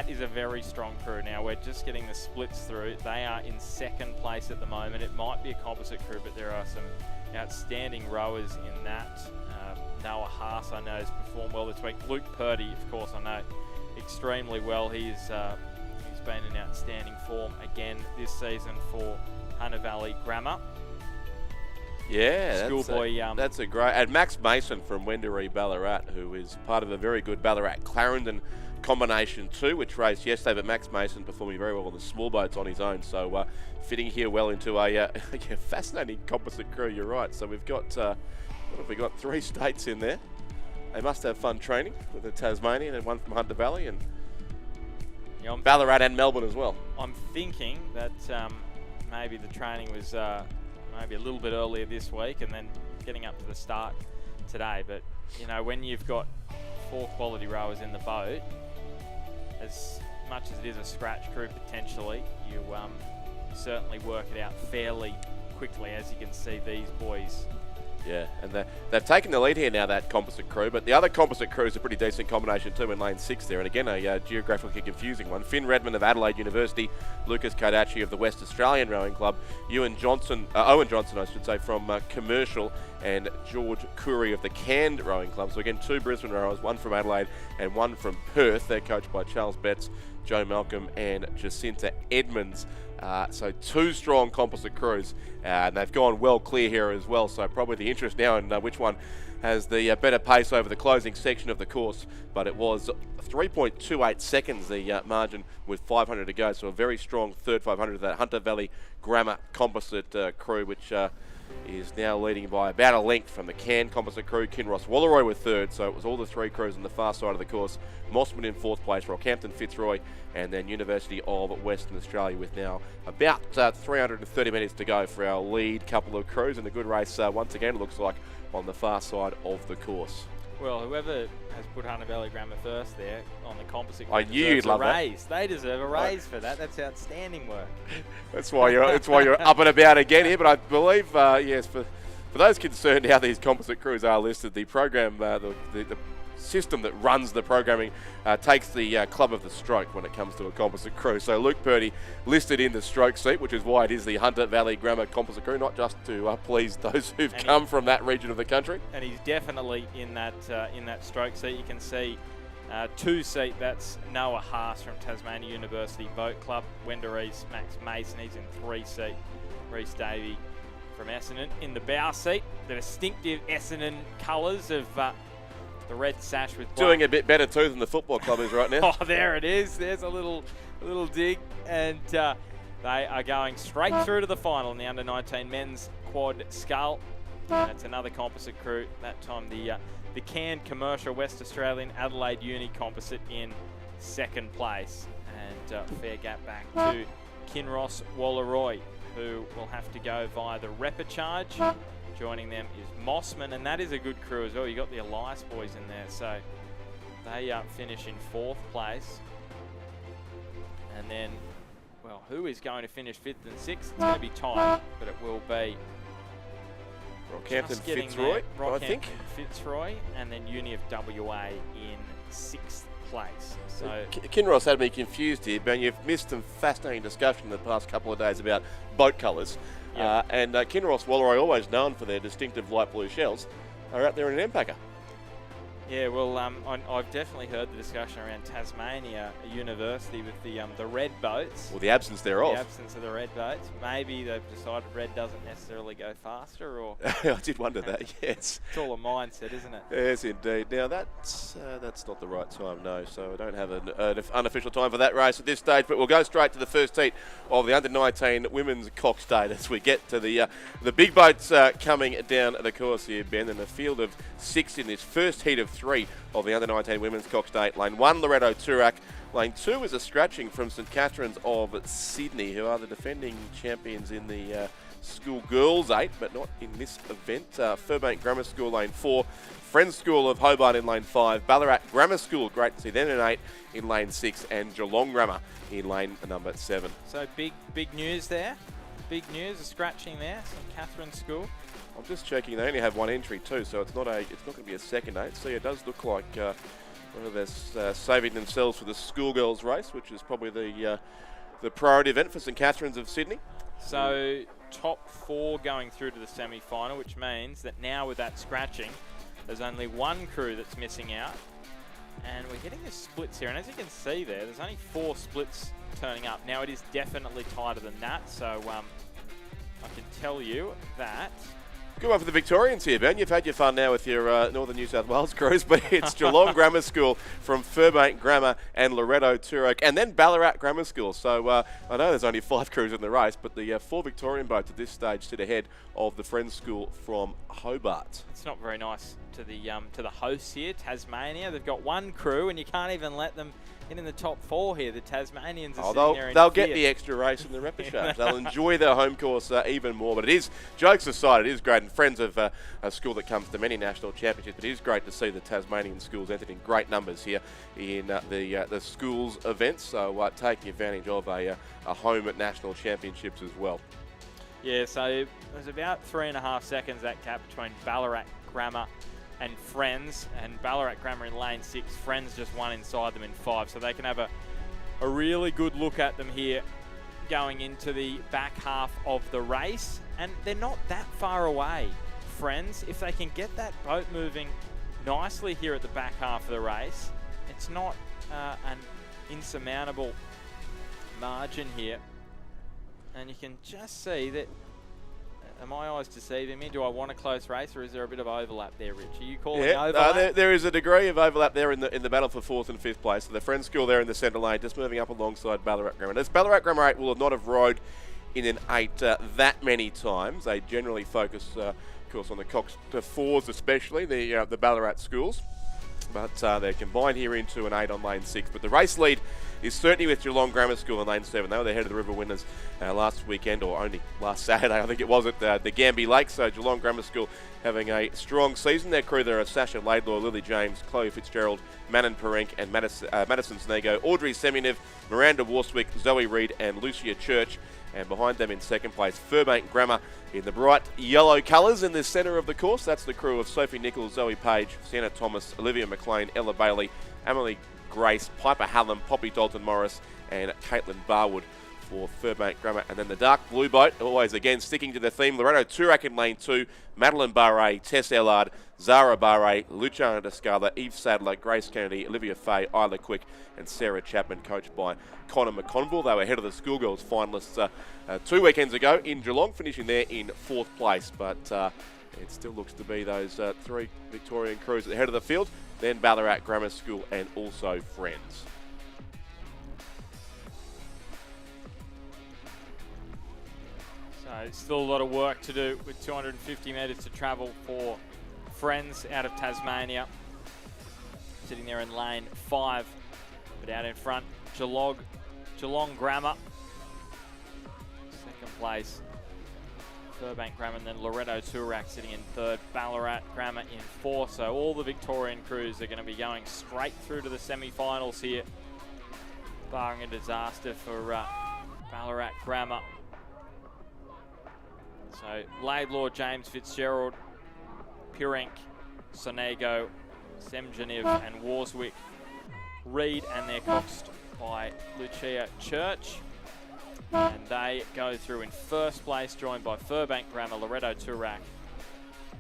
is a very strong crew. Now we're just getting the splits through. They are in second place at the moment. It might be a composite crew, but there are some outstanding rowers in that. Noah Haas, I know, has performed well this week. Luke Purdy, of course, I know extremely well. He's been in outstanding form again this season for Hunter Valley Grammar. Yeah, Schoolboy, that's a great... And Max Mason from Wendouree Ballarat, who is part of a very good Ballarat-Clarendon combination too, which raced yesterday, but Max Mason performing very well on the small boats on his own, so fitting here well into a fascinating composite crew. You're right. So we've got what have we got? 3 states in there. They must have fun training with the Tasmanian and one from Hunter Valley and Ballarat and Melbourne as well. I'm thinking that maybe the training was maybe a little bit earlier this week and then getting up to the start today. But you know, when you've got 4 quality rowers in the boat, as much as it is a scratch crew potentially, you certainly work it out fairly quickly, as you can see these boys. Yeah, and they've taken the lead here now, that composite crew, but the other composite crew is a pretty decent combination too in lane 6 there, and again a geographically confusing one. Finn Redmond of Adelaide University, Lucas Kodachi of the West Australian Rowing Club, Owen Johnson I should say, from Commercial, and George Curry of the Cairn Rowing Club. So again, 2 Brisbane rowers, one from Adelaide and one from Perth. They're coached by Charles Betts, Joe Malcolm and Jacinta Edmonds. So 2 strong composite crews, and they've gone well clear here as well. So probably the interest now in which one has the better pace over the closing section of the course. But it was 3.28 seconds, the margin, with 500 to go. So a very strong third 500 of that Hunter Valley Grammar composite crew, which is now leading by about a length from the Cairn composite crew. Kinross Walleroy with third, so it was all the 3 crews on the far side of the course. Mossman in 4th place, Rockhampton Fitzroy, and then University of Western Australia with now about 330 minutes to go for our lead couple of crews. And a good race once again, looks like, on the far side of the course. Well, whoever has put Hunter Valley Grammar first there on the composite, I knew you'd love that. They deserve a raise for that. That's outstanding work. That's why you're up and about again here. But I believe, yes, for those concerned how these composite crews are listed, the program, the system that runs the programming takes the club of the stroke when it comes to a composite crew. So Luke Purdy listed in the stroke seat, which is why it is the Hunter Valley Grammar composite crew, not just to please those who've come from that region of the country. And he's definitely in that stroke seat. You can see 2 seat, that's Noah Haas from Tasmania University Boat Club. Wendouree's Max Mason, he's in 3 seat. Reece Davey from Essendon. In the bow seat, the distinctive Essendon colours of the red sash with Doing black. a bit better too than the football club is right now. Oh, there it is. There's a little dig, and they are going straight through to the final in the under-19 men's quad scull. That's another composite crew. That time the Cairn Commercial West Australian Adelaide Uni composite in second place, and fair gap back to Kinross Walleroy, who will have to go via the repechage. Joining them is Mossman, and that is a good crew as well. You got the Elias boys in there, so they finish in fourth place. And then, well, who is going to finish fifth and sixth? It's going to be tight, but it will be Rockhampton Fitzroy, I think. Fitzroy, and then Uni of WA in sixth place. So Kinross had me confused here, Ben. You've missed some fascinating discussion in the past couple of days about boat colours. Yep. And Kinross Walleroy, always known for their distinctive light blue shells, are out there in an Empacker. yeah, well, I've definitely heard the discussion around Tasmania University with the red boats. Or the absence thereof. The absence of the red boats. Maybe they've decided red doesn't necessarily go faster, or I did wonder that, yes. it's all a mindset, isn't it? Yes, indeed. Now, that's not the right time, no, so I don't have an unofficial time for that race at this stage, but we'll go straight to the first heat of the under-19 women's Cox State as we get to the big boats coming down the course here, Ben, and a field of 6 in this first heat of 3 of the under-19 women's Cox State. Lane 1, Loretto Turak. Lane 2 is a scratching from St Catherine's of Sydney, who are the defending champions in the school girls 8, but not in this event. Furbank Grammar School, lane 4. Friends School of Hobart in lane 5. Ballarat Grammar School, great to see them in 8, in lane 6. And Geelong Grammar in lane number 7. So big news there. Big news, a scratching there. St Catherine's School. I'm just checking, they only have one entry too, so it's not going to be a second 8. So it does look like they're saving themselves for the schoolgirls race, which is probably the priority event for St Catherine's of Sydney. So top 4 going through to the semi-final, which means that now with that scratching, there's only one crew that's missing out. And we're getting the splits here, and as you can see there's only 4 splits turning up. Now it is definitely tighter than that, so I can tell you that. Good one for the Victorians here, Ben. You've had your fun now with your Northern New South Wales crews, but it's Geelong Grammar School from Furbank Grammar and Loretto Turak, and then Ballarat Grammar School. So I know there's only 5 crews in the race, but the 4 Victorian boats at this stage sit ahead of the Friends School from Hobart. It's not very nice to the hosts here, Tasmania. They've got one crew, and you can't even let them in the top 4 here. The Tasmanians are sitting there in they'll fifth. get the extra race in the repechage. They'll enjoy their home course even more. But it is, jokes aside, it is great. And Friends of a school that comes to many national championships, but it is great to see the Tasmanian schools entered in great numbers here in the schools events. So taking advantage of a home at national championships as well. Yeah, so there's about 3.5 seconds that gap between Ballarat Grammar and Friends, and Ballarat Grammar in lane 6, Friends just one inside them in 5, so they can have a really good look at them here going into the back half of the race, and they're not that far away, Friends. If they can get that boat moving nicely here at the back half of the race, it's not an insurmountable margin here, and you can just see that. Are my eyes deceiving me? Do I want a close race, or is there a bit of overlap there, Rich? Are you calling overlap? There is a degree of overlap there in the battle for 4th and 5th place. So the Friends School there in the centre lane, just moving up alongside Ballarat Grammar. This Ballarat Grammar 8 will not have rode in an 8 that many times. They generally focus, of course, on the Cox 4s, especially the Ballarat schools. But they're combined here into an 8 on lane 6. But the race lead is certainly with Geelong Grammar School in lane 7. They were the head of the River Winners last weekend, or only last Saturday, I think it was, at the Gambie Lake. So Geelong Grammar School having a strong season. Their crew there are Sasha Laidlaw, Lily James, Chloe Fitzgerald, Manon Parenk and Madison Snego, Audrey Seminev, Miranda Warswick, Zoe Reid and Lucia Church. And behind them in second place, Furbank Grammar in the bright yellow colours in the centre of the course. That's the crew of Sophie Nichols, Zoe Page, Sienna Thomas, Olivia McLean, Ella Bailey, Emily Grace, Piper Hallam, Poppy Dalton Morris and Caitlin Barwood for Furbank Grammar. And then the dark blue boat, always again sticking to the theme, Loretto Turak in lane 2, Madeline Barre, Tess Ellard, Zara Barre, Luciana Descala, Eve Sadler, Grace Kennedy, Olivia Fay, Isla Quick and Sarah Chapman, coached by Connor McConville. They were ahead of the schoolgirls finalists 2 weekends ago in Geelong, finishing there in 4th place. But it still looks to be those 3 Victorian crews at the head of the field. then Ballarat Grammar School, and also Friends. So still a lot of work to do with 250 metres to travel for Friends out of Tasmania. Sitting there in lane 5, but out in front, Geelong Grammar. Second place, Burbank Grammar, and then Loretto Toorak sitting in third, Ballarat Grammar in fourth. So all the Victorian crews are going to be going straight through to the semi-finals here, barring a disaster for Ballarat Grammar. So Laidlaw, James Fitzgerald, Purink, Sonego, Semjaniv and Warswick, Reed, and they're coxed by Lucia Church. And they go through in first place, joined by Furbank Grammar, Loretto Toorak.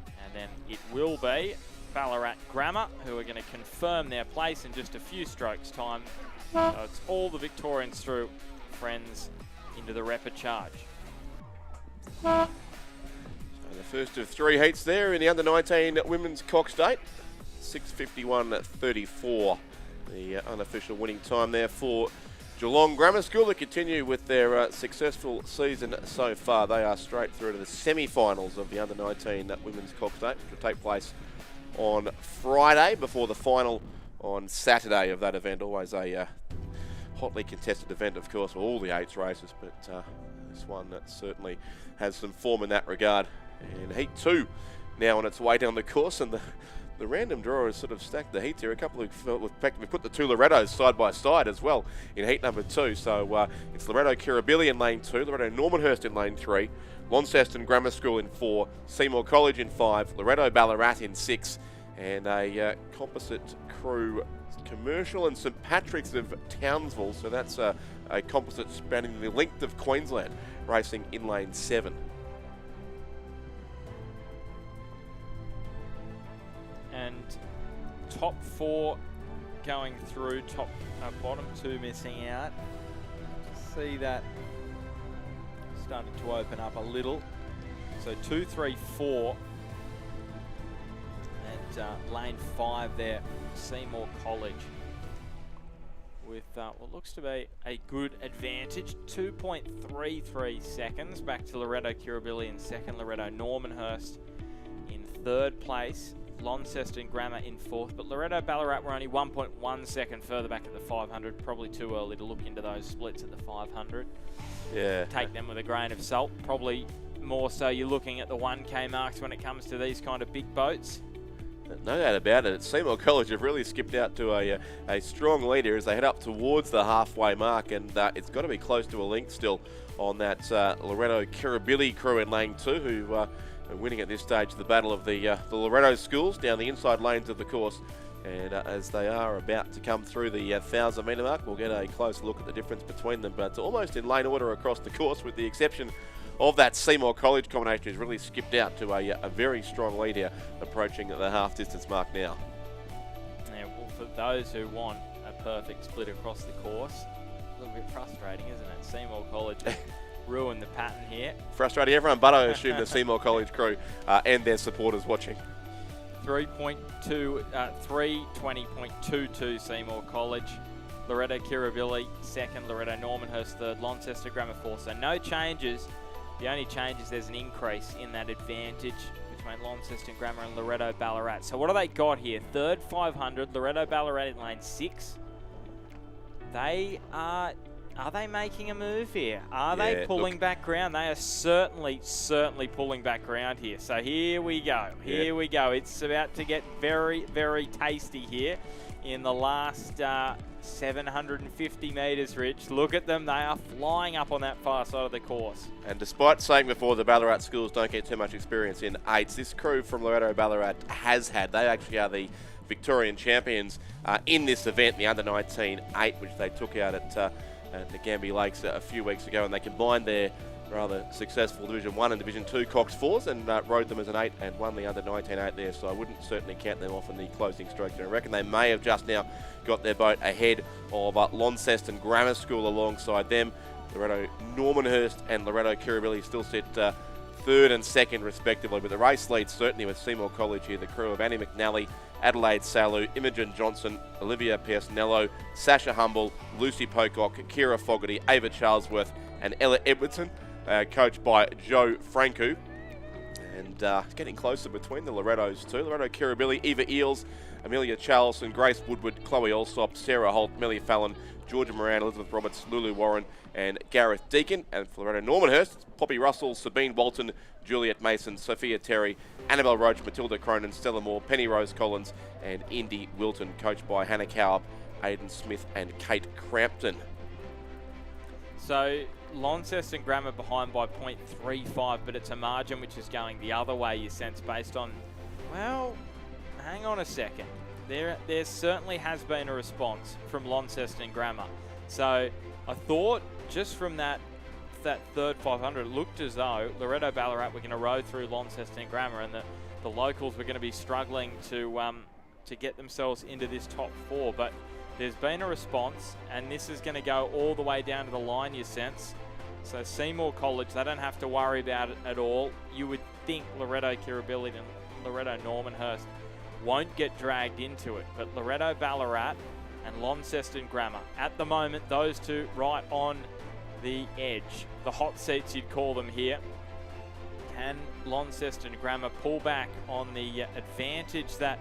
And then it will be Ballarat Grammar, who are going to confirm their place in just a few strokes' time. So it's all the Victorians through, Friends, into the repechage. So the first of 3 heats there in the under-19 women's Cox State. 6:51.34, the unofficial winning time there for Geelong Grammar School to continue with their successful season so far. They are straight through to the semi-finals of the under-19 women's Cox State, which will take place on Friday before the final on Saturday of that event. Always a hotly contested event, of course, for all the 8 races, but this one that certainly has some form in that regard. And Heat 2 now on its way down the course, and the random draw has sort of stacked the heats here. A couple of, in fact, we put the 2 Lorettos side by side as well in heat number 2. So it's Loretto Kirribilli in lane 2, Loretto Normanhurst in lane 3, Launceston Grammar School in 4, Seymour College in 5, Loretto Ballarat in 6, and a composite crew, Commercial and St Patrick's of Townsville. So that's a composite spanning the length of Queensland, racing in lane 7. And top 4 going through, bottom 2 missing out. See that starting to open up a little. So 2, 3, 4. And lane 5 there, Seymour College. With what looks to be a good advantage, 2.33 seconds. Back to Loretto Kirribilli in second, Loretto Normanhurst in third place. Launceston Grammar in fourth, but Loretto Ballarat were only 1.1 second further back at the 500. Probably too early to look into those splits at the 500. Yeah. Take them with a grain of salt. Probably more so you're looking at the 1K marks when it comes to these kind of big boats. No doubt about it. Seymour College have really skipped out to a strong lead here as they head up towards the halfway mark, and it's got to be close to a length still on that Loretto Kirribilli crew in lane 2, who are winning at this stage the battle of the Loretto schools down the inside lanes of the course. And as they are about to come through the 1,000 metre mark, we'll get a close look at the difference between them. But almost in lane order across the course, with the exception of that Seymour College combination, who's really skipped out to a very strong lead here, approaching the half distance mark now. Yeah, well, for those who want a perfect split across the course, a little bit frustrating, isn't it? Seymour College ruined the pattern here. Frustrating everyone, but I assume the Seymour College crew and their supporters watching. 3:20.22 Seymour College. Loretto Kirribilli second, Loretto Normanhurst third, Launceston Grammar fourth. So no changes. The only change is there's an increase in that advantage between Launceston Grammar and Loretto Ballarat. So what do they got here? Third 500, Loretto Ballarat in lane 6. They are they making a move here? Are they pulling back ground? They are certainly pulling back ground here. So here we go. Here we go. It's about to get very, very tasty here in the last 750 metres, Rich. Look at them. They are flying up on that far side of the course. And despite saying before the Ballarat schools don't get too much experience in 8s, this crew from Loretto Ballarat has had. They actually are the Victorian champions in this event, the under-19 8, which they took out at the Gambie Lakes a few weeks ago, and they combined their rather successful Division 1 and Division 2 Cox 4s and rode them as an 8 and won the under-19 8 there, so I wouldn't certainly count them off in the closing strokes. I reckon they may have just now got their boat ahead of Launceston Grammar School alongside them. Loretto Normanhurst and Loretto Kirribilli still sit third and second respectively, but the race lead certainly with Seymour College here, the crew of Annie McNally Adelaide Salu, Imogen Johnson, Olivia Piasnello, Sasha Humble, Lucy Pocock, Kira Fogarty, Ava Charlesworth, and Ella Edwardson, coached by Joe Franku. And getting closer between the Lorettos too. Loretto Kirribilli, Eva Eels, Amelia Charleston, Grace Woodward, Chloe Alsop, Sarah Holt, Melly Fallon, Georgia Moran, Elizabeth Roberts, Lulu Warren, and Gareth Deacon. And for Loretto Normanhurst, Poppy Russell, Sabine Walton, Juliet Mason, Sophia Terry, Annabelle Roach, Matilda Cronin, Stella Moore, Penny Rose Collins, and Indy Wilton, coached by Hannah Cowell, Aidan Smith, and Kate Crampton. So Launceston Grammar behind by 0.35, but it's a margin which is going the other way, you sense, based on, well, hang on a second. There certainly has been a response from Launceston Grammar. So I thought just from that third 500, it looked as though Loretto Ballarat were going to row through Launceston Grammar, and the locals were going to be struggling to get themselves into this top 4. But there's been a response, and this is going to go all the way down to the line, you sense. So Seymour College, they don't have to worry about it at all. You would think Loretto Kirribilli and Loretto Normanhurst won't get dragged into it. But Loretto Ballarat and Launceston Grammar, at the moment, those two right on the edge. The hot seats, you'd call them here. Can Launceston Grammar pull back on the advantage that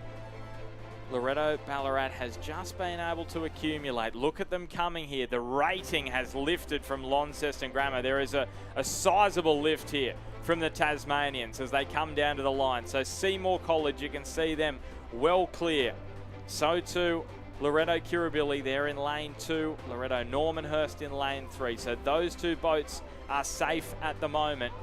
Loretto Ballarat has just been able to accumulate? Look at them coming here. The rating has lifted from Launceston Grammar. There is a sizable lift here from the Tasmanians as they come down to the line. So Seymour College, you can see them well clear. So too Loretto Kirribilli there in lane 2, Loretto Normanhurst in lane 3. So those two boats are safe at the moment.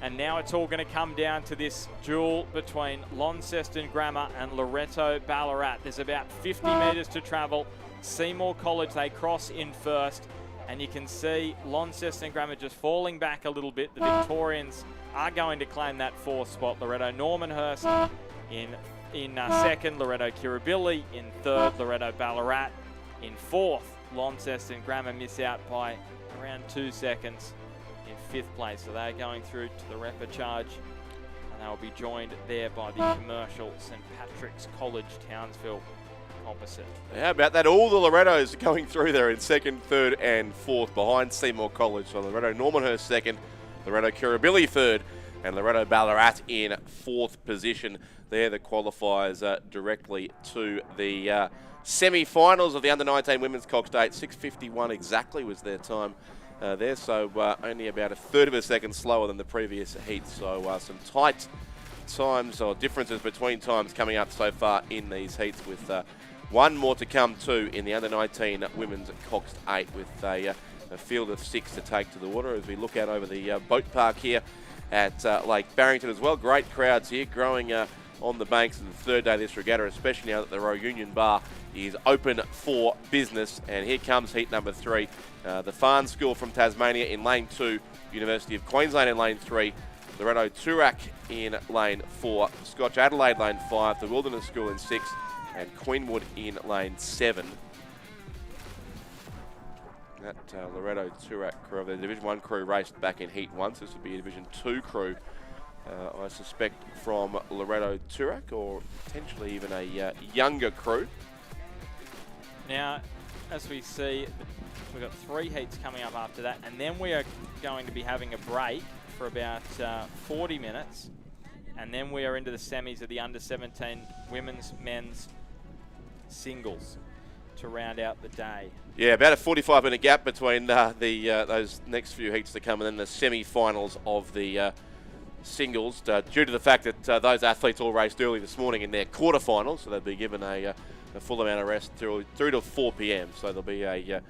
And now it's all going to come down to this duel between Launceston Grammar and Loretto Ballarat. There's about 50 metres to travel. Seymour College, they cross in first. And you can see Launceston Grammar just falling back a little bit. The Victorians are going to claim that 4th spot. Loretto Normanhurst in second. Loretto Kirribilli in third. Loretto Ballarat in 4th. Launceston Grammar miss out by around 2 seconds in 5th place. So they're going through to the repechage, and they'll be joined there by the commercial St Patrick's College Townsville opposite. How about that? All the Lorettos are going through there in 2nd, 3rd and 4th behind Seymour College. So Loretto Normanhurst 2nd, Loretto Kirribilli 3rd, and Loretto Ballarat in 4th position. There the qualifiers directly to the semi-finals of the Under-19 Women's Cox State. 6:51 exactly was their time there, so only about a third of a second slower than the previous heat. So some tight times or differences between times coming up so far in these heats, with one more to come too in the Under-19 Women's Cox 8, with a field of 6 to take to the water as we look out over the boat park here at Lake Barrington as well. Great crowds here growing on the banks of the third day of this regatta, especially now that the Royal Union Bar is open for business. And here comes heat number 3. The Farn School from Tasmania in lane 2, University of Queensland in lane 3, Loretto Toorak in lane 4, Scotch Adelaide lane 5, the Wilderness School in 6, and Queenwood in lane 7. That Loretto Toorak crew, the Division 1 crew raced back in heat 1, so this would be a Division 2 crew, I suspect, from Loretto Toorak, or potentially even a younger crew. Now, as we see, we've got 3 heats coming up after that, and then we are going to be having a break for about 40 minutes, and then we are into the semis of the Under-17 women's, men's singles to round out the day. Yeah, about a 45-minute gap between those next few heats to come, and then the semi-finals of the singles, due to the fact that those athletes all raced early this morning in their quarterfinals, so they'll be given a full amount of rest through to 4 p.m. So there'll be a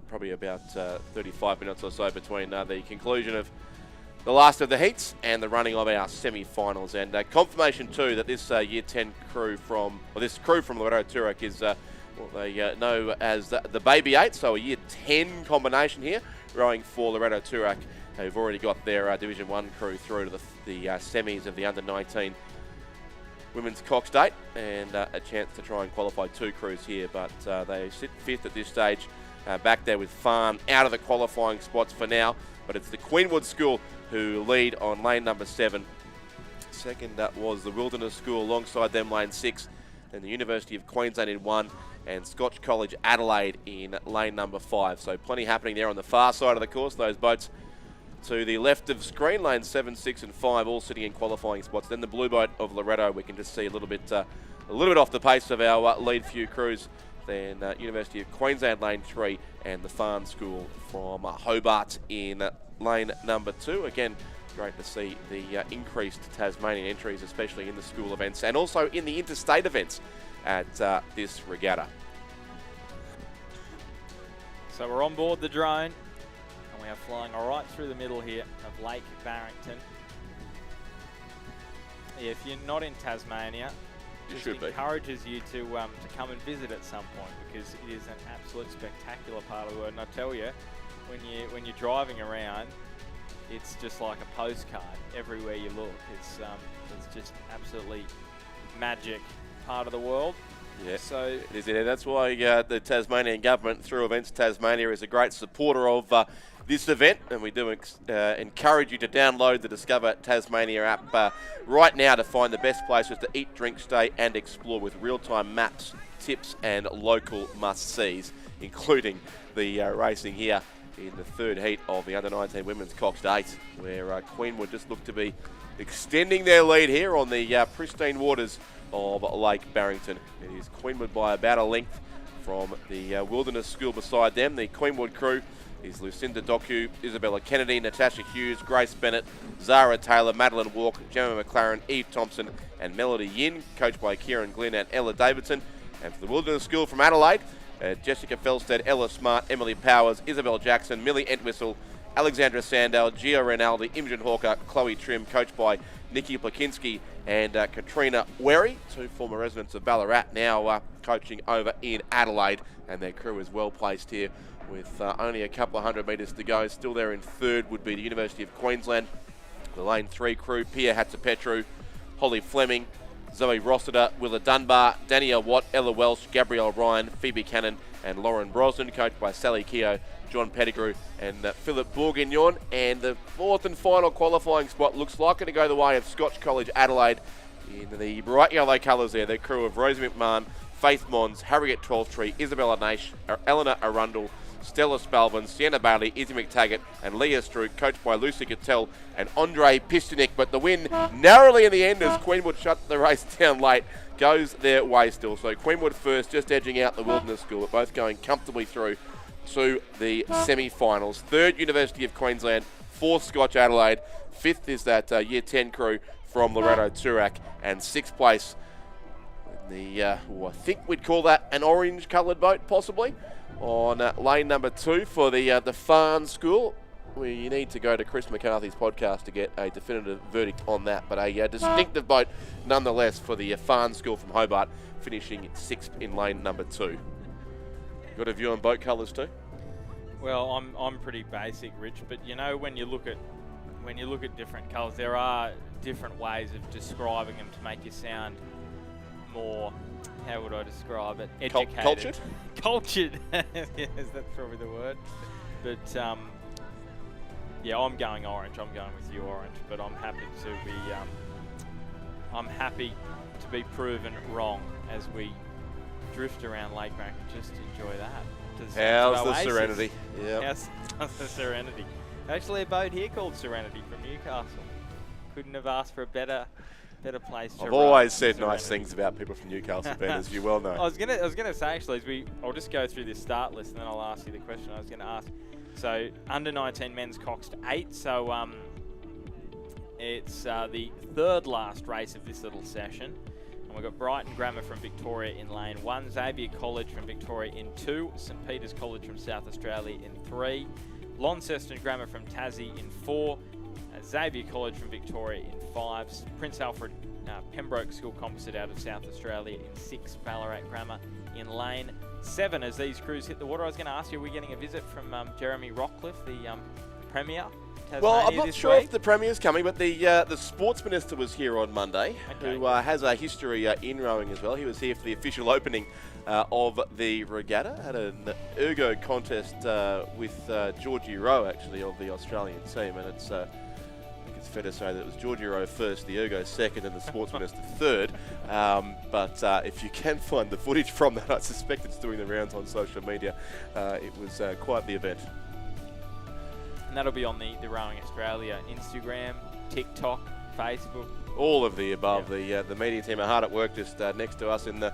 probably about 35 minutes or so between the conclusion of the last of the heats and the running of our semi-finals. And confirmation too that this Year 10 crew from, or this crew from Loretto Toorak is what they know as the Baby 8, so a Year 10 combination here, rowing for Loretto Toorak, who've already got their Division 1 crew through to the semis of the Under-19 Women's Cox State, and a chance to try and qualify 2 crews here, but they sit 5th at this stage, back there with Farn out of the qualifying spots for now. But it's the Queenwood School who lead on lane number 7. Second was the Wilderness School, alongside them lane 6. and the University of Queensland in 1, and Scotch College Adelaide in lane number 5. So plenty happening there on the far side of the course. Those boats to the left of screen, lanes 7, 6 and 5, all sitting in qualifying spots. Then the blue boat of Loretto, we can just see a little bit off the pace of our lead few crews. Then University of Queensland lane 3, and the Farn School from Hobart in lane number 2. Again, great to see the increased Tasmanian entries, especially in the school events and also in the interstate events at this regatta. So we're on board the drone. We are flying right through the middle here of Lake Barrington. If you're not in Tasmania, just encourages you to come and visit at some point, because it is an absolute spectacular part of the world. And I tell you, when you're driving around, it's just like a postcard everywhere you look. It's just absolutely magic part of the world. Yeah, so it is. Yeah, that's why the Tasmanian government, through Events Tasmania, is a great supporter of this event, and we do encourage you to download the Discover Tasmania app right now to find the best places to eat, drink, stay and explore, with real-time maps, tips and local must-sees, including the racing here in the third heat of the Under-19 Women's Coxed 8, where Queenwood just look to be extending their lead here on the pristine waters of Lake Barrington. It is Queenwood by about a length from the Wilderness School beside them. The Queenwood crew is Lucinda Doku, Isabella Kennedy, Natasha Hughes, Grace Bennett, Zara Taylor, Madeline Walk, Gemma McLaren, Eve Thompson and Melody Yin, coached by Kieran Glynn and Ella Davidson. And for the Wilderness School from Adelaide, Jessica Felstead, Ella Smart, Emily Powers, Isabel Jackson, Millie Entwistle, Alexandra Sandell, Gia Rinaldi, Imogen Hawker, Chloe Trim, coached by Nikki Plakinski and Katrina Werry, 2 former residents of Ballarat, now coaching over in Adelaide. And their crew is well placed here with only a couple of 100 metres to go. Still there in third would be the University of Queensland. The lane 3 crew, Pia Hatzapetru, Holly Fleming, Zoe Rossiter, Willa Dunbar, Dania Watt, Ella Welsh, Gabrielle Ryan, Phoebe Cannon and Lauren Brosnan, coached by Sally Keogh, John Pettigrew and Philip Bourguignon. And the fourth and final qualifying spot looks like to go the way of Scotch College Adelaide in the bright yellow colours there. Their crew of Rosie McMahon, Faith Mons, Harriet Twelftree, Isabella Naish, Eleanor Arundel, Stella Spalvin, Sienna Bailey, Izzy McTaggart and Leah Strouk, coached by Lucy Cattell and Andre Pistonik. But the win narrowly in the end as Queenwood shut the race down late goes their way still. So Queenwood first, just edging out the Wilderness School, but both going comfortably through to the semi-finals. Third, University of Queensland. Fourth, Scotch Adelaide. Fifth is that Year 10 crew from Loretto Toorak. And sixth place, I think we'd call that an orange-coloured boat, possibly, on lane number 2 for the Farn School. We need to go to Chris McCarthy's podcast to get a definitive verdict on that, but a distinctive boat nonetheless for the Farn School from Hobart, finishing 6th in lane number 2. Got a view on boat colours too? Well, I'm pretty basic, Rich, but you know, when you look at different colours, there are different ways of describing them to make you sound more, how would I describe it? Educated. Cultured? Cultured. Yes, that's probably the word. But yeah, I'm going orange. I'm going with you orange, but I'm happy to be proven wrong as we drift around Lake Barrington. Just enjoy that. How's the Serenity? Yeah. How's the Serenity? Actually, a boat here called Serenity from Newcastle. Couldn't have asked for a better place to I've always run said Serenity. Nice things about people from Newcastle, Ben, as you well know. I was gonna say actually, I'll just go through this start list and then I'll ask you the question I was gonna ask. So under 19 men's Coxed 8. So it's the third last race of this little session. And we've got Brighton Grammar from Victoria in lane 1, Xavier College from Victoria in 2, St Peter's College from South Australia in 3, Launceston Grammar from Tassie in 4, Xavier College from Victoria in 5, Prince Alfred Pembroke School Composite out of South Australia in 6, Ballarat Grammar in lane 7 as these crews hit the water. I was going to ask you, are we getting a visit from Jeremy Rockcliffe, the Premier? Well, I'm not sure if the Premier's coming, but the Sports Minister was here on Monday, who has a history in rowing as well. He was here for the official opening of the regatta, had an ergo contest with Georgie Rowe, actually, of the Australian team, and it's it's fair to say that it was Georgia Rowe first, the Ergo second, and the Sports Minister third. But if you can find the footage from that, I suspect it's doing the rounds on social media. It was quite the event. And that'll be on the Rowing Australia Instagram, TikTok, Facebook. All of the above. Yep. The media team are hard at work just next to us in the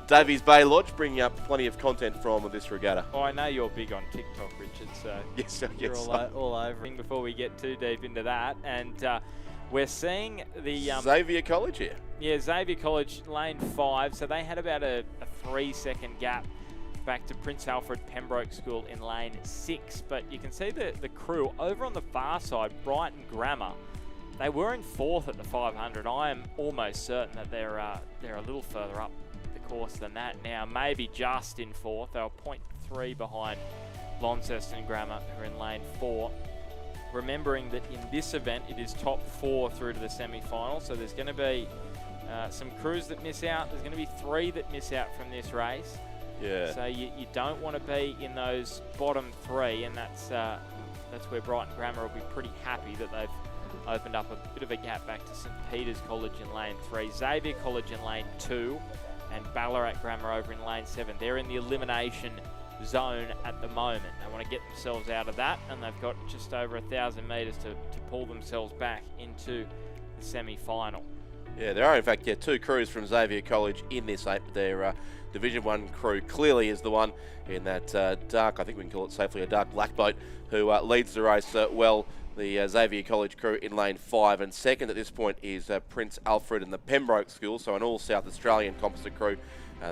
Davies Bay Lodge, bringing up plenty of content from this regatta. Oh, I know you're big on TikTok, Richard, so you're all over it. Before we get too deep into that, and we're seeing the Xavier College here. Yeah, Xavier College, lane 5, so they had about a 3-second gap back to Prince Alfred Pembroke School in lane 6, but you can see the crew over on the far side, Brighton Grammar. They were in 4th at the 500. I am almost certain that they're a little further up the course than that now, maybe just in 4th. They were 0.3 behind Launceston Grammar, who are in lane 4. Remembering that in this event, it is top 4 through to the semi-final, so there's going to be some crews that miss out. There's going to be 3 that miss out from this race. Yeah. So you don't want to be in those bottom 3, and that's where Brighton Grammar will be pretty happy that they've opened up a bit of a gap back to St Peter's College in lane 3, Xavier College in lane 2, and Ballarat Grammar over in lane 7. They're in the elimination zone at the moment. They want to get themselves out of that, and they've got just over 1,000 metres to pull themselves back into the semi-final. Yeah, there are in fact 2 crews from Xavier College in this 8, but their Division 1 crew clearly is the one in that dark, I think we can call it safely a dark black boat, who leads the race well. The Xavier College crew in lane 5, and second at this point is Prince Alfred and the Pembroke School, so an all South Australian composite crew.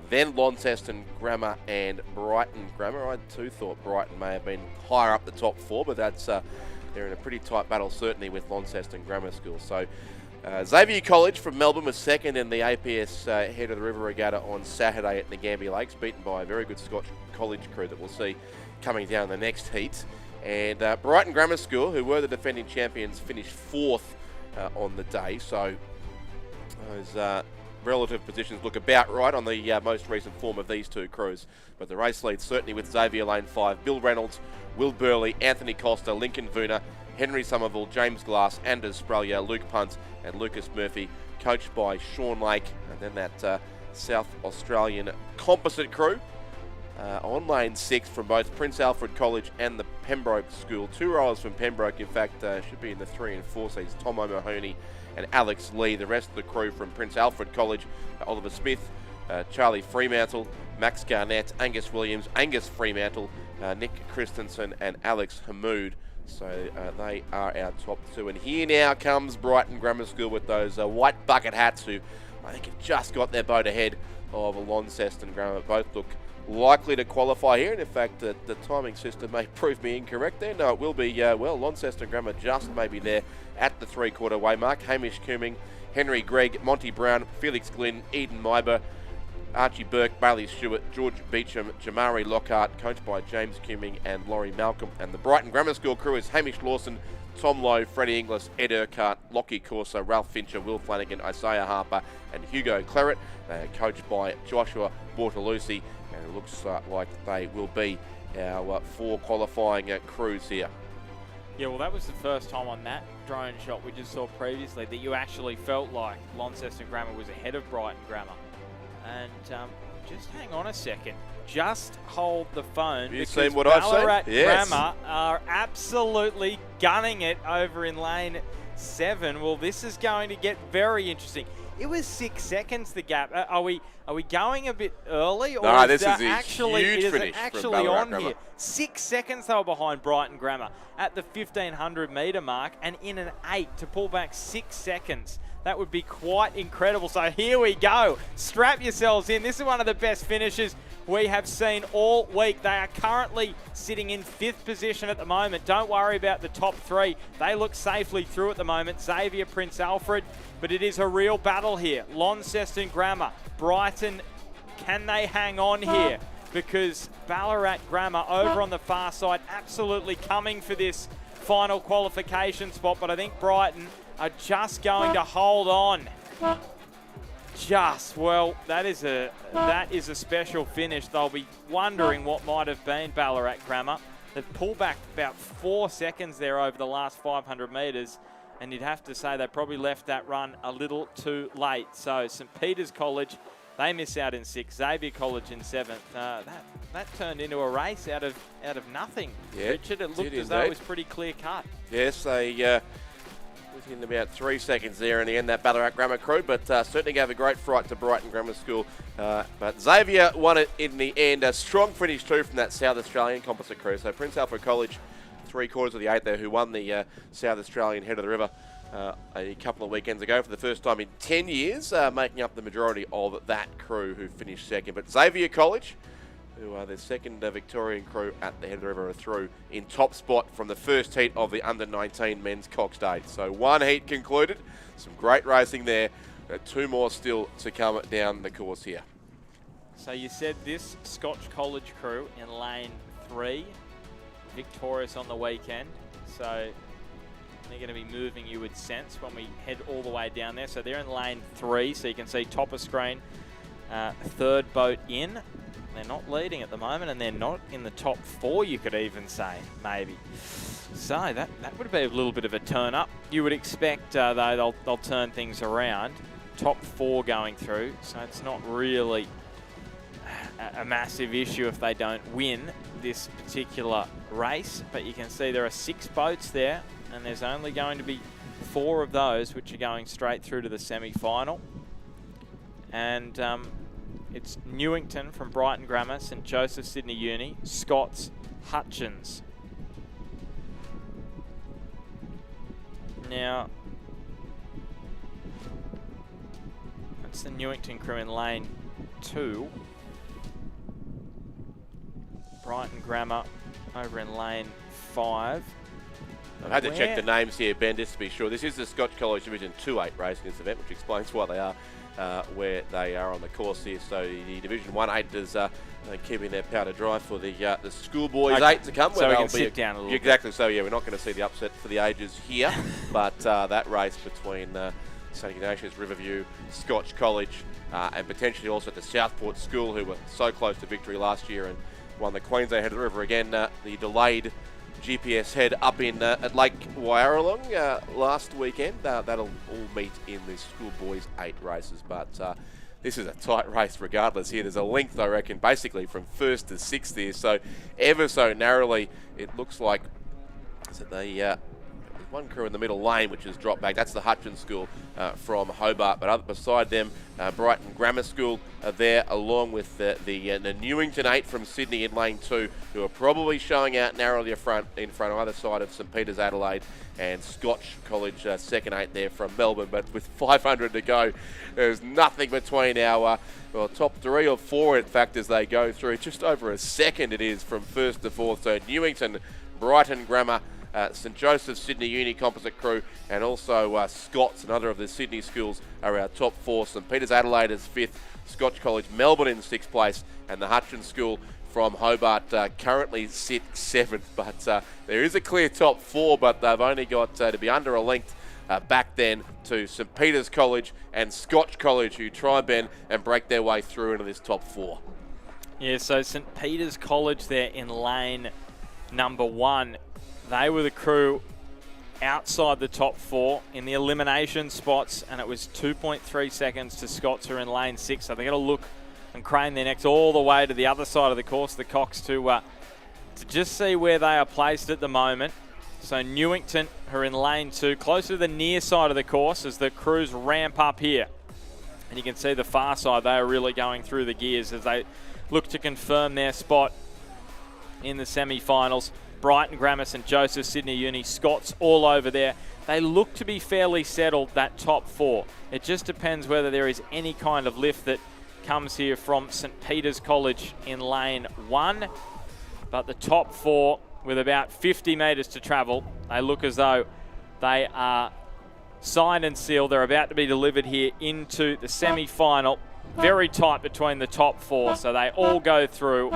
Then Launceston Grammar and Brighton Grammar. I too thought Brighton may have been higher up the top 4, but that's they're in a pretty tight battle certainly with Launceston Grammar School. So Xavier College from Melbourne was second in the APS Head of the River Regatta on Saturday at the Gambia Lakes, beaten by a very good Scotch college crew that we'll see coming down the next heat. And Brighton Grammar School, who were the defending champions, finished 4th on the day. So those relative positions look about right on the most recent form of these 2 crews. But the race leads certainly with Xavier lane 5, Bill Reynolds, Will Burley, Anthony Costa, Lincoln Vuna, Henry Somerville, James Glass, Anders Spralia, Luke Punt and Lucas Murphy, coached by Sean Lake. And then that South Australian composite crew on lane 6 from both Prince Alfred College and the Pembroke School. 2 rowers from Pembroke, in fact, should be in the 3 and 4 seats. Tom O'Mahony and Alex Lee. The rest of the crew from Prince Alfred College, Oliver Smith, Charlie Fremantle, Max Garnett, Angus Williams, Angus Fremantle, Nick Christensen and Alex Hamoud. So they are our top 2. And here now comes Brighton Grammar School with those white bucket hats, who I think have just got their boat ahead of Launceston Grammar. Both look likely to qualify here, and in fact the timing system may prove me incorrect there. No, it will be, Launceston Grammar just maybe there at the 3/4 way mark. Hamish Cooming, Henry Gregg, Monty Brown, Felix Glynn, Eden Myber, Archie Burke, Bailey Stewart, George Beecham, Jamari Lockhart, coached by James Cooming and Laurie Malcolm. And the Brighton Grammar School crew is Hamish Lawson, Tom Lowe, Freddie Inglis, Ed Urquhart, Lockie Corso, Ralph Fincher, Will Flanagan, Isaiah Harper and Hugo Claret. They are coached by Joshua Bortolucci, and it looks like they will be our 4 qualifying crews here. Yeah, well, that was the first time on that drone shot we just saw previously that you actually felt like Launceston Grammar was ahead of Brighton Grammar. And just hang on a second. Just hold the phone. You've seen what I've seen? Ballarat Yes. Grammar are absolutely gunning it over in lane 7. Well, this is going to get very interesting. It was 6 seconds, the gap. Are we going a bit early? Or No, this is a actually, huge is finish it from actually Ballarat on Grammar. here? 6 seconds they were behind Brighton Grammar at the 1,500 metre mark, and in an 8 to pull back 6 seconds. That would be quite incredible. So here we go. Strap yourselves in. This is one of the best finishes we have seen all week. They are currently sitting in 5th position at the moment. Don't worry about the top 3. They look safely through at the moment. Xavier, Prince Alfred, but it is a real battle here. Launceston Grammar, Brighton, can they hang on here? Because Ballarat Grammar over on the far side absolutely coming for this final qualification spot, but I think Brighton are just going to hold on. Well, that is a special finish. They'll be wondering what might have been Ballarat Grammar. They've pulled back about 4 seconds there over the last 500 metres, and you'd have to say they probably left that run a little too late. So St. Peter's College, they miss out in 6th. Xavier College in 7th. That turned into a race out of nothing. Yeah, Richard, it looked as though it was pretty clear cut. Yes, they within about 3 seconds there in the end, that Ballarat Grammar crew, but certainly gave a great fright to Brighton Grammar School. But Xavier won it in the end. A strong finish too from that South Australian composite crew. So Prince Alfred College, 3/4 of the 8 there, who won the South Australian Head of the River a couple of weekends ago for the first time in 10 years, making up the majority of that crew who finished second. But Xavier College, who are the second Victorian crew at the Head of the River, are through in top spot from the first heat of the under-19 men's Cox State. So one heat concluded, some great racing there, 2 more still to come down the course here. So you said this Scotch College crew in lane 3, victorious on the weekend. So they're going to be moving, you would sense, when we head all the way down there. So they're in lane 3, so you can see top of screen, 3rd boat in. They're not leading at the moment, and they're not in the top 4, you could even say, maybe. So that would be a little bit of a turn up. You would expect, though, they'll turn things around. Top 4 going through, so it's not really a massive issue if they don't win this particular race. But you can see there are 6 boats there, and there's only going to be 4 of those which are going straight through to the semi-final. And it's Newington from Brighton Grammar, St Joseph Sydney Uni, Scots, Hutchins. Now, that's the Newington crew in lane 2. Brighton Grammar over in lane 5. I've had to check the names here, Ben, just to be sure. This is the Scotch College Division 2-8 race in this event, which explains why they are where they are on the course here. So the Division 1-8 is keeping their powder dry for the schoolboys 8 to come. So we can sit down a little Exactly. So, yeah, we're not going to see the upset for the ages here. But that race between St Ignatius, Riverview, Scotch College, and potentially also the Southport School, who were so close to victory last year and won the Queensland Head of the River again. The delayed GPS head up in at Lake Wyaralong last weekend. That'll all meet in the schoolboys 8 races, but this is a tight race regardless here. There's a length, I reckon, basically from 1st to 6th here, so ever so narrowly it looks like there's one crew in the middle lane which has dropped back. That's the Hutchins School from Hobart, but beside them Brighton Grammar School are there, along with the Newington 8 from Sydney in lane 2, who are probably showing out narrowly in front either side of St Peter's Adelaide, and Scotch College second 8 there from Melbourne. But with 500 to go, there's nothing between our top 3 or 4, in fact, as they go through. Just over a second it is from 1st to 4th. So Newington, Brighton Grammar, St Joseph Sydney Uni composite crew, and also Scots, another of the Sydney schools, are our top 4. St Peter's Adelaide is 5th, Scotch College Melbourne in 6th place, and the Hutchins School from Hobart currently sit 7th. But there is a clear top 4, but they've only got to be under a length back then to St Peter's College and Scotch College, who try, Ben, and break their way through into this top 4. Yeah, so St Peter's College there in lane number 1. They were the crew outside the top 4 in the elimination spots, and it was 2.3 seconds to Scots, who are in lane 6. So they're going to look and crane their necks all the way to the other side of the course, the Cox, to just see where they are placed at the moment. So Newington, who are in lane 2, closer to the near side of the course as the crews ramp up here. And you can see the far side, they are really going through the gears as they look to confirm their spot in the semi-finals. Brighton Grammar, St Joseph, Sydney Uni, Scots all over there. They look to be fairly settled, that top 4. It just depends whether there is any kind of lift that comes here from St Peter's College in lane 1. But the top 4, with about 50 metres to travel, they look as though they are signed and sealed. They're about to be delivered here into the semi-final. Very tight between the top 4, so they all go through.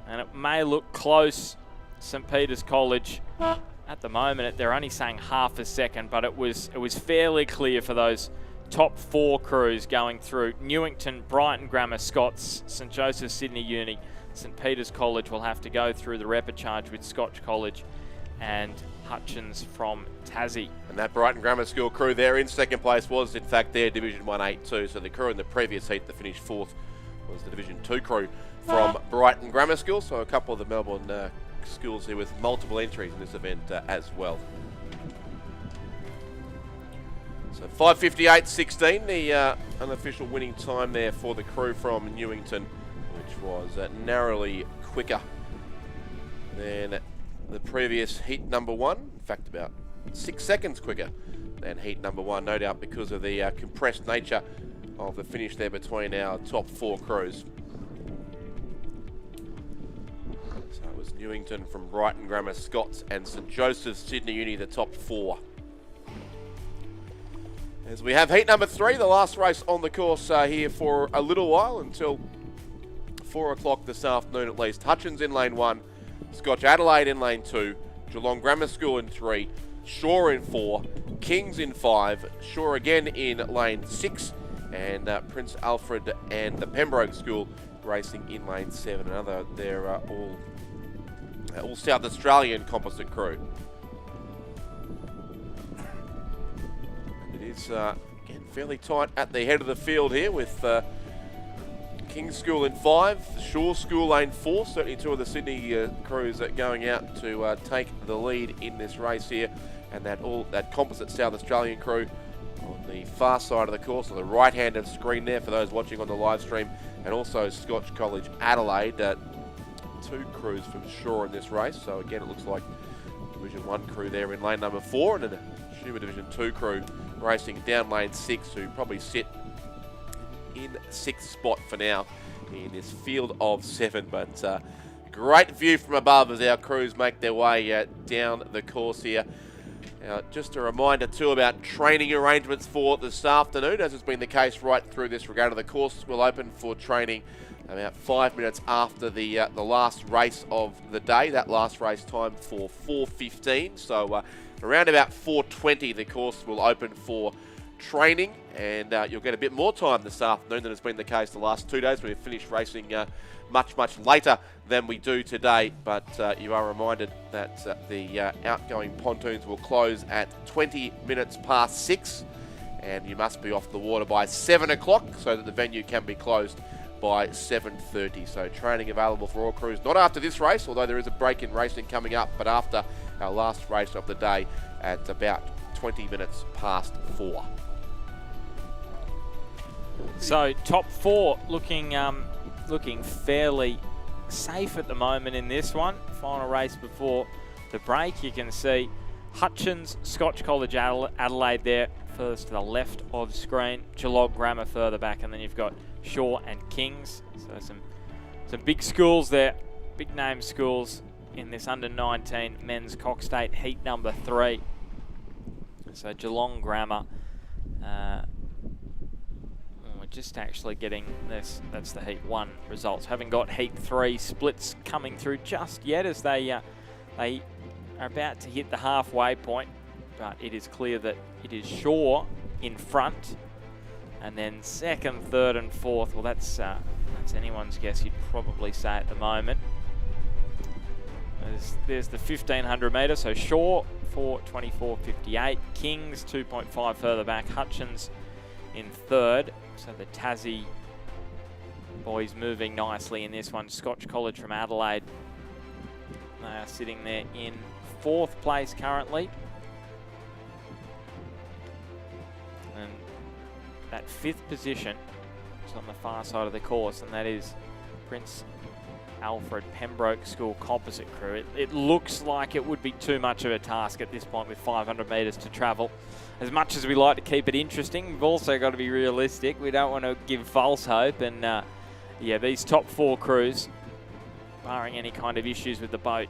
And it may look close, St Peter's College. At the moment, they're only saying half a second, but it was fairly clear for those top 4 crews going through. Newington, Brighton Grammar, Scots, St Joseph Sydney Uni, St Peter's College will have to go through the repechage with Scotch College and Hutchins from Tassie. And that Brighton Grammar School crew there in second place was in fact their Division 1 8-2. So the crew in the previous heat that finished fourth was the Division 2 crew from Brighton Grammar School. So a couple of the Melbourne schools here with multiple entries in this event as well. So 5:58.16, the unofficial winning time there for the crew from Newington, which was narrowly quicker than the previous heat number 1. In fact, about 6 seconds quicker than heat number 1, no doubt because of the compressed nature of the finish there between our top 4 crews. So it was Newington from Brighton Grammar, Scots and St Joseph's Sydney Uni, the top 4. As we have heat number 3, the last race on the course here for a little while until 4 o'clock this afternoon at least. Hutchins in lane 1, Scotch Adelaide in lane 2, Geelong Grammar School in 3, Shaw in 4, Kings in 5, Shaw again in lane 6, and Prince Alfred and the Pembroke School racing in lane 7. They're all South Australian composite crew. And it is again fairly tight at the head of the field here with King's School in 5, Shaw School lane 4, certainly 2 of the Sydney crews going out to take the lead in this race here, and that composite South Australian crew on the far side of the course, on the right hand of screen there for those watching on the live stream, and also Scotch College Adelaide, 2 crews from Shaw in this race. So again, it looks like Division 1 crew there in lane number 4, and then a Schumer Division 2 crew racing down lane 6, who probably sit in 6th spot for now in this field of 7, but great view from above as our crews make their way down the course here. Now, just a reminder too about training arrangements for this afternoon, as has been the case right through this regatta. The course will open for training about 5 minutes after the last race of the day. That last race time for 4:15, so around about 4:20 the course will open for training, and you'll get a bit more time this afternoon than has been the case the last 2 days. We've finished racing much later than we do today, but you are reminded that the outgoing pontoons will close at 20 minutes past 6, and you must be off the water by 7 o'clock so that the venue can be closed by 7:30. So training available for all crews, not after this race, although there is a break in racing coming up, but after our last race of the day at about 20 minutes past 4. So top 4 looking fairly safe at the moment in this one. Final race before the break. You can see Hutchins, Scotch College Adelaide there first to the left of screen, Geelong Grammar further back, and then you've got Shaw and Kings. So some big schools there, big name schools in this under 19 men's Cox State heat number 3. So Geelong Grammar, we're just actually getting this, that's the heat 1 results. Haven't got heat 3 splits coming through just yet, as they are about to hit the halfway point, but it is clear that it is Shaw in front, and then second, third and fourth, well that's anyone's guess, you'd probably say at the moment. There's the 1500 metre, so Shaw 4:24.58, Kings 2.5 further back, Hutchins in third. So the Tassie boys moving nicely in this one. Scotch College from Adelaide, they are sitting there in 4th place currently. And that 5th position is on the far side of the course, and that is Prince Alfred Pembroke School composite crew. It looks like it would be too much of a task at this point with 500 metres to travel. As much as we like to keep it interesting, we've also got to be realistic. We don't want to give false hope, and yeah, these top 4 crews, barring any kind of issues with the boat,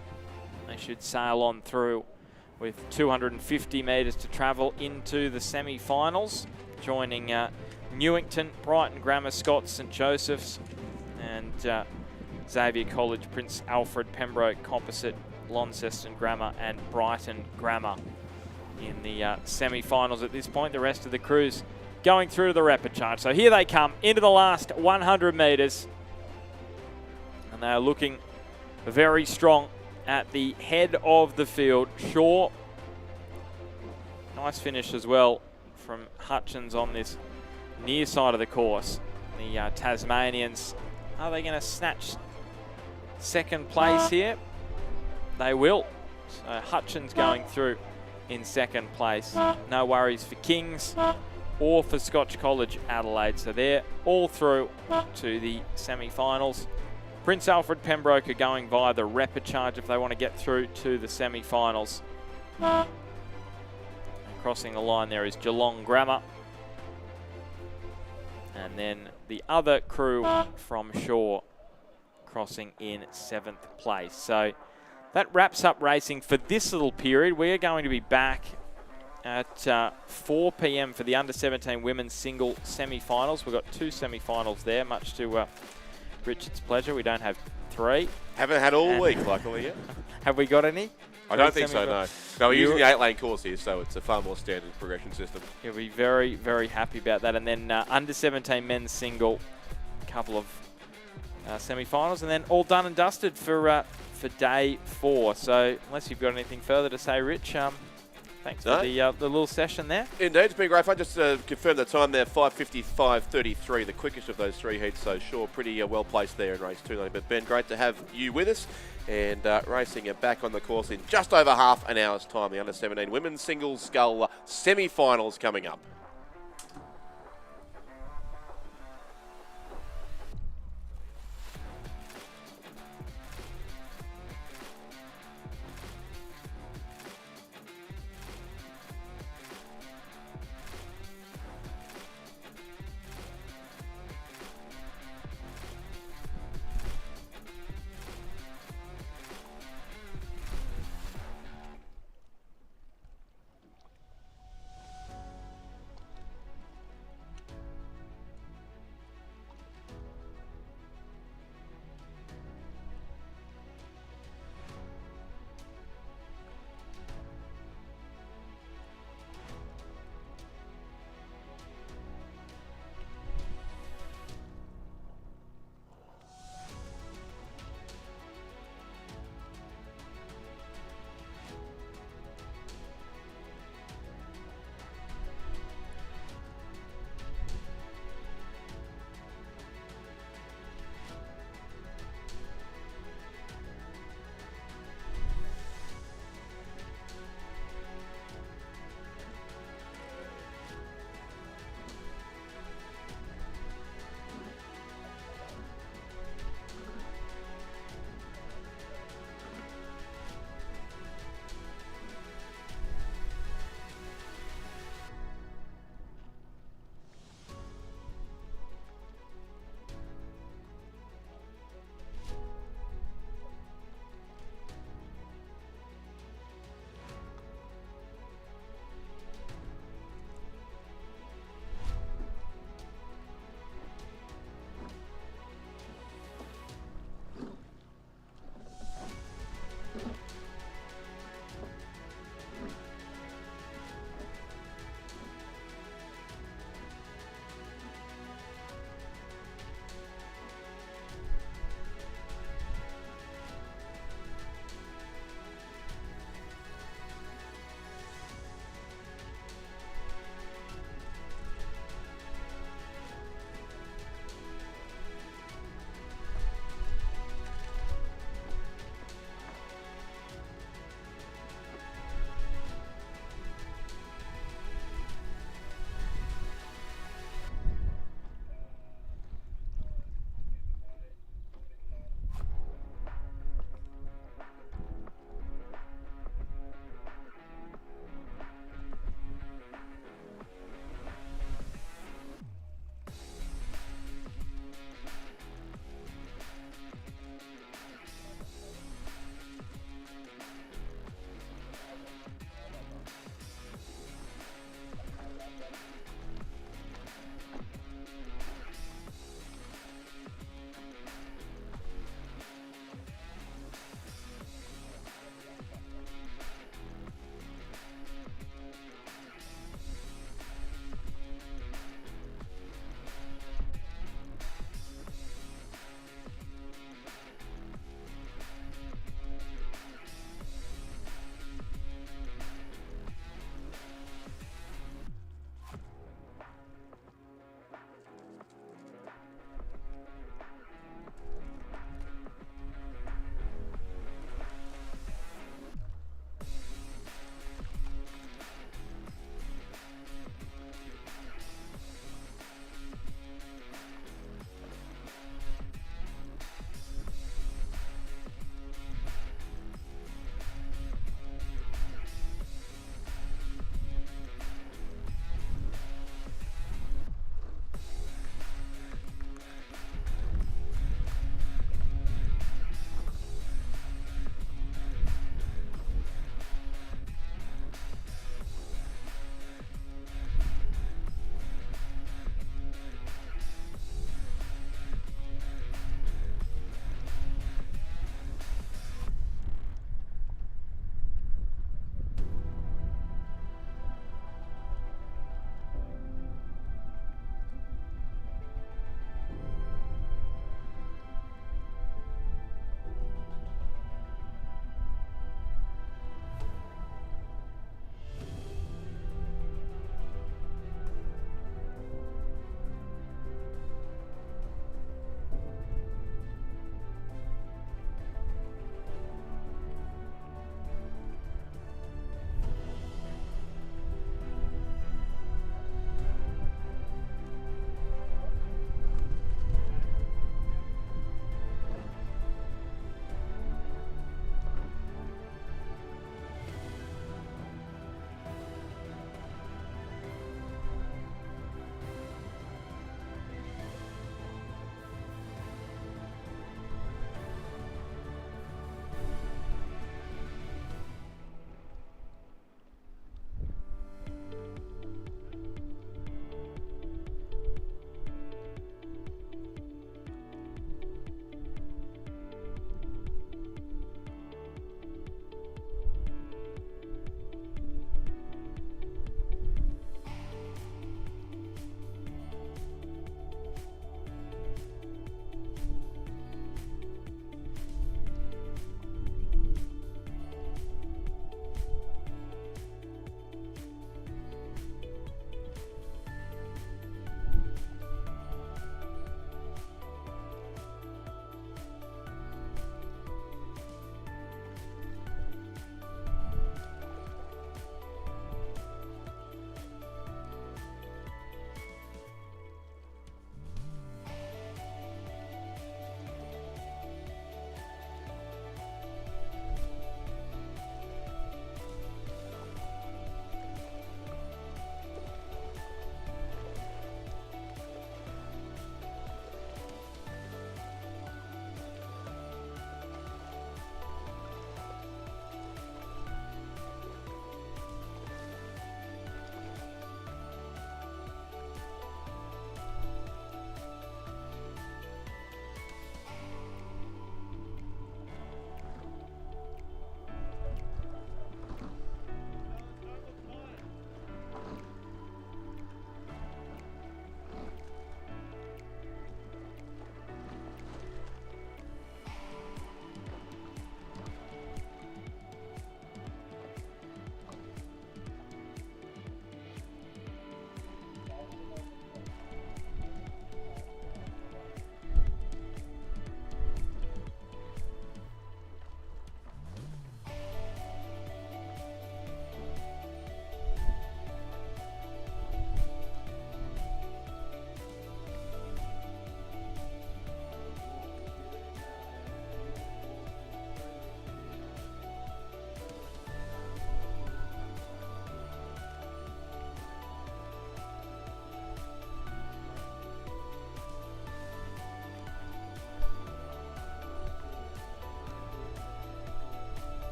they should sail on through with 250 metres to travel into the semi-finals, joining Newington, Brighton Grammar, Scots, St Joseph's, and Xavier College, Prince Alfred, Pembroke Composite, Launceston Grammar and Brighton Grammar in the semi-finals at this point. The rest of the crews going through to the repechage. So here they come into the last 100 metres, and they are looking very strong at the head of the field. Shaw, nice finish as well from Hutchins on this near side of the course. The Tasmanians, are they going to snatch second place here? They will. So Hutchins going through in second place. No worries for Kings or for Scotch College Adelaide. So they're all through to the semi-finals. Prince Alfred Pembroke are going via the repechage if they want to get through to the semi-finals. And crossing the line there is Geelong Grammar. And then the other crew from Shaw crossing in 7th place. So that wraps up racing for this little period. We are going to be back at 4 p.m. for the under-17 women's single semi-finals. We've got 2 semi-finals there, much to Richard's pleasure. We don't have 3. Haven't had all week, luckily, yet. Have we got any? I don't think so, no. No, we're using the 8-lane course here, so it's a far more standard progression system. You'll be very, very happy about that. And then under-17 men's single, a couple of semi-finals, and then all done and dusted for day 4. So unless you've got anything further to say, Rich, thanks for the little session there. Indeed, it's been great fun. Just to confirm the time there, 5:55.33, the quickest of those 3 heats. So sure, pretty well placed there in race 2. But Ben, great to have you with us. And racing it back on the course in just over half an hour's time. The under-17 women's singles scull semi-finals coming up.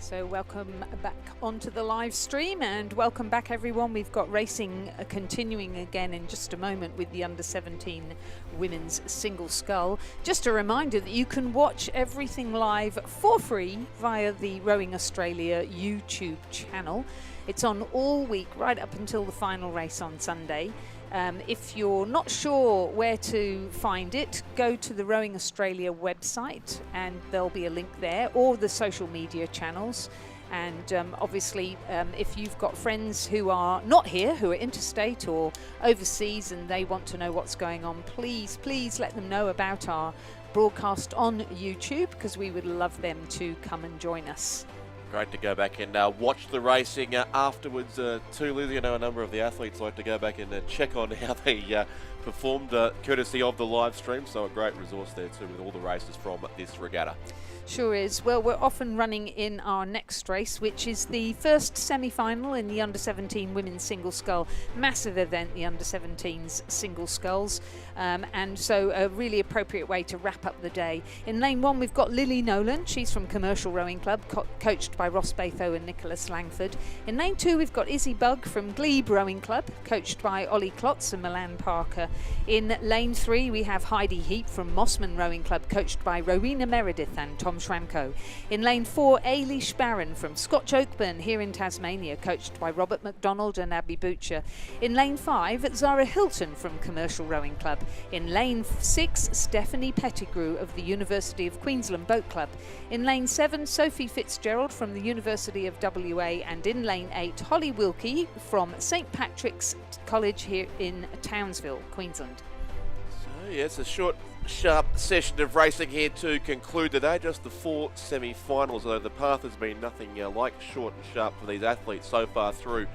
So welcome back onto the live stream, and welcome back everyone. We've got racing continuing again in just a moment with the under-17 women's single scull. Just a reminder that you can watch everything live for free via the Rowing Australia YouTube channel. It's on all week right up until the final race on Sunday. If you're not sure where to find it, go to the Rowing Australia website and there'll be a link there, or the social media channels. And obviously, if you've got friends who are not here, who are interstate or overseas, and they want to know what's going on, please let them know about our broadcast on YouTube, because we would love them to come and join us. Great to go back and watch the racing afterwards too, Lizzie. I know a number of the athletes like to go back and check on how they performed courtesy of the live stream, so a great resource there too with all the races from this regatta. Sure is. Well, we're off and running in our next race, which is the first semi-final in the under-17 women's single scull. Massive event, the under-17s single sculls. And so a really appropriate way to wrap up the day. In lane 1, we've got Lily Nolan. She's from Commercial Rowing Club, coached by Ross Batho and Nicholas Langford. In lane 2, we've got Izzy Bugg from Glebe Rowing Club, coached by Ollie Klotz and Milan Parker. In lane 3, we have Heidi Heap from Mossman Rowing Club, coached by Rowena Meredith and Tom Schramko. In lane 4, Ailish Barron from Scotch Oakburn here in Tasmania, coached by Robert McDonald and Abby Butcher. In lane 5, Zara Hilton from Commercial Rowing Club. In lane 6, Stephanie Pettigrew of the University of Queensland Boat Club. In lane 7, Sophie Fitzgerald from the University of WA. And in lane 8, Holly Wilkie from St Patrick's College here in Townsville, Queensland. So yes, a short, sharp session of racing here to conclude the day. Just the 4 semi-finals, although the path has been nothing like short and sharp for these athletes so far through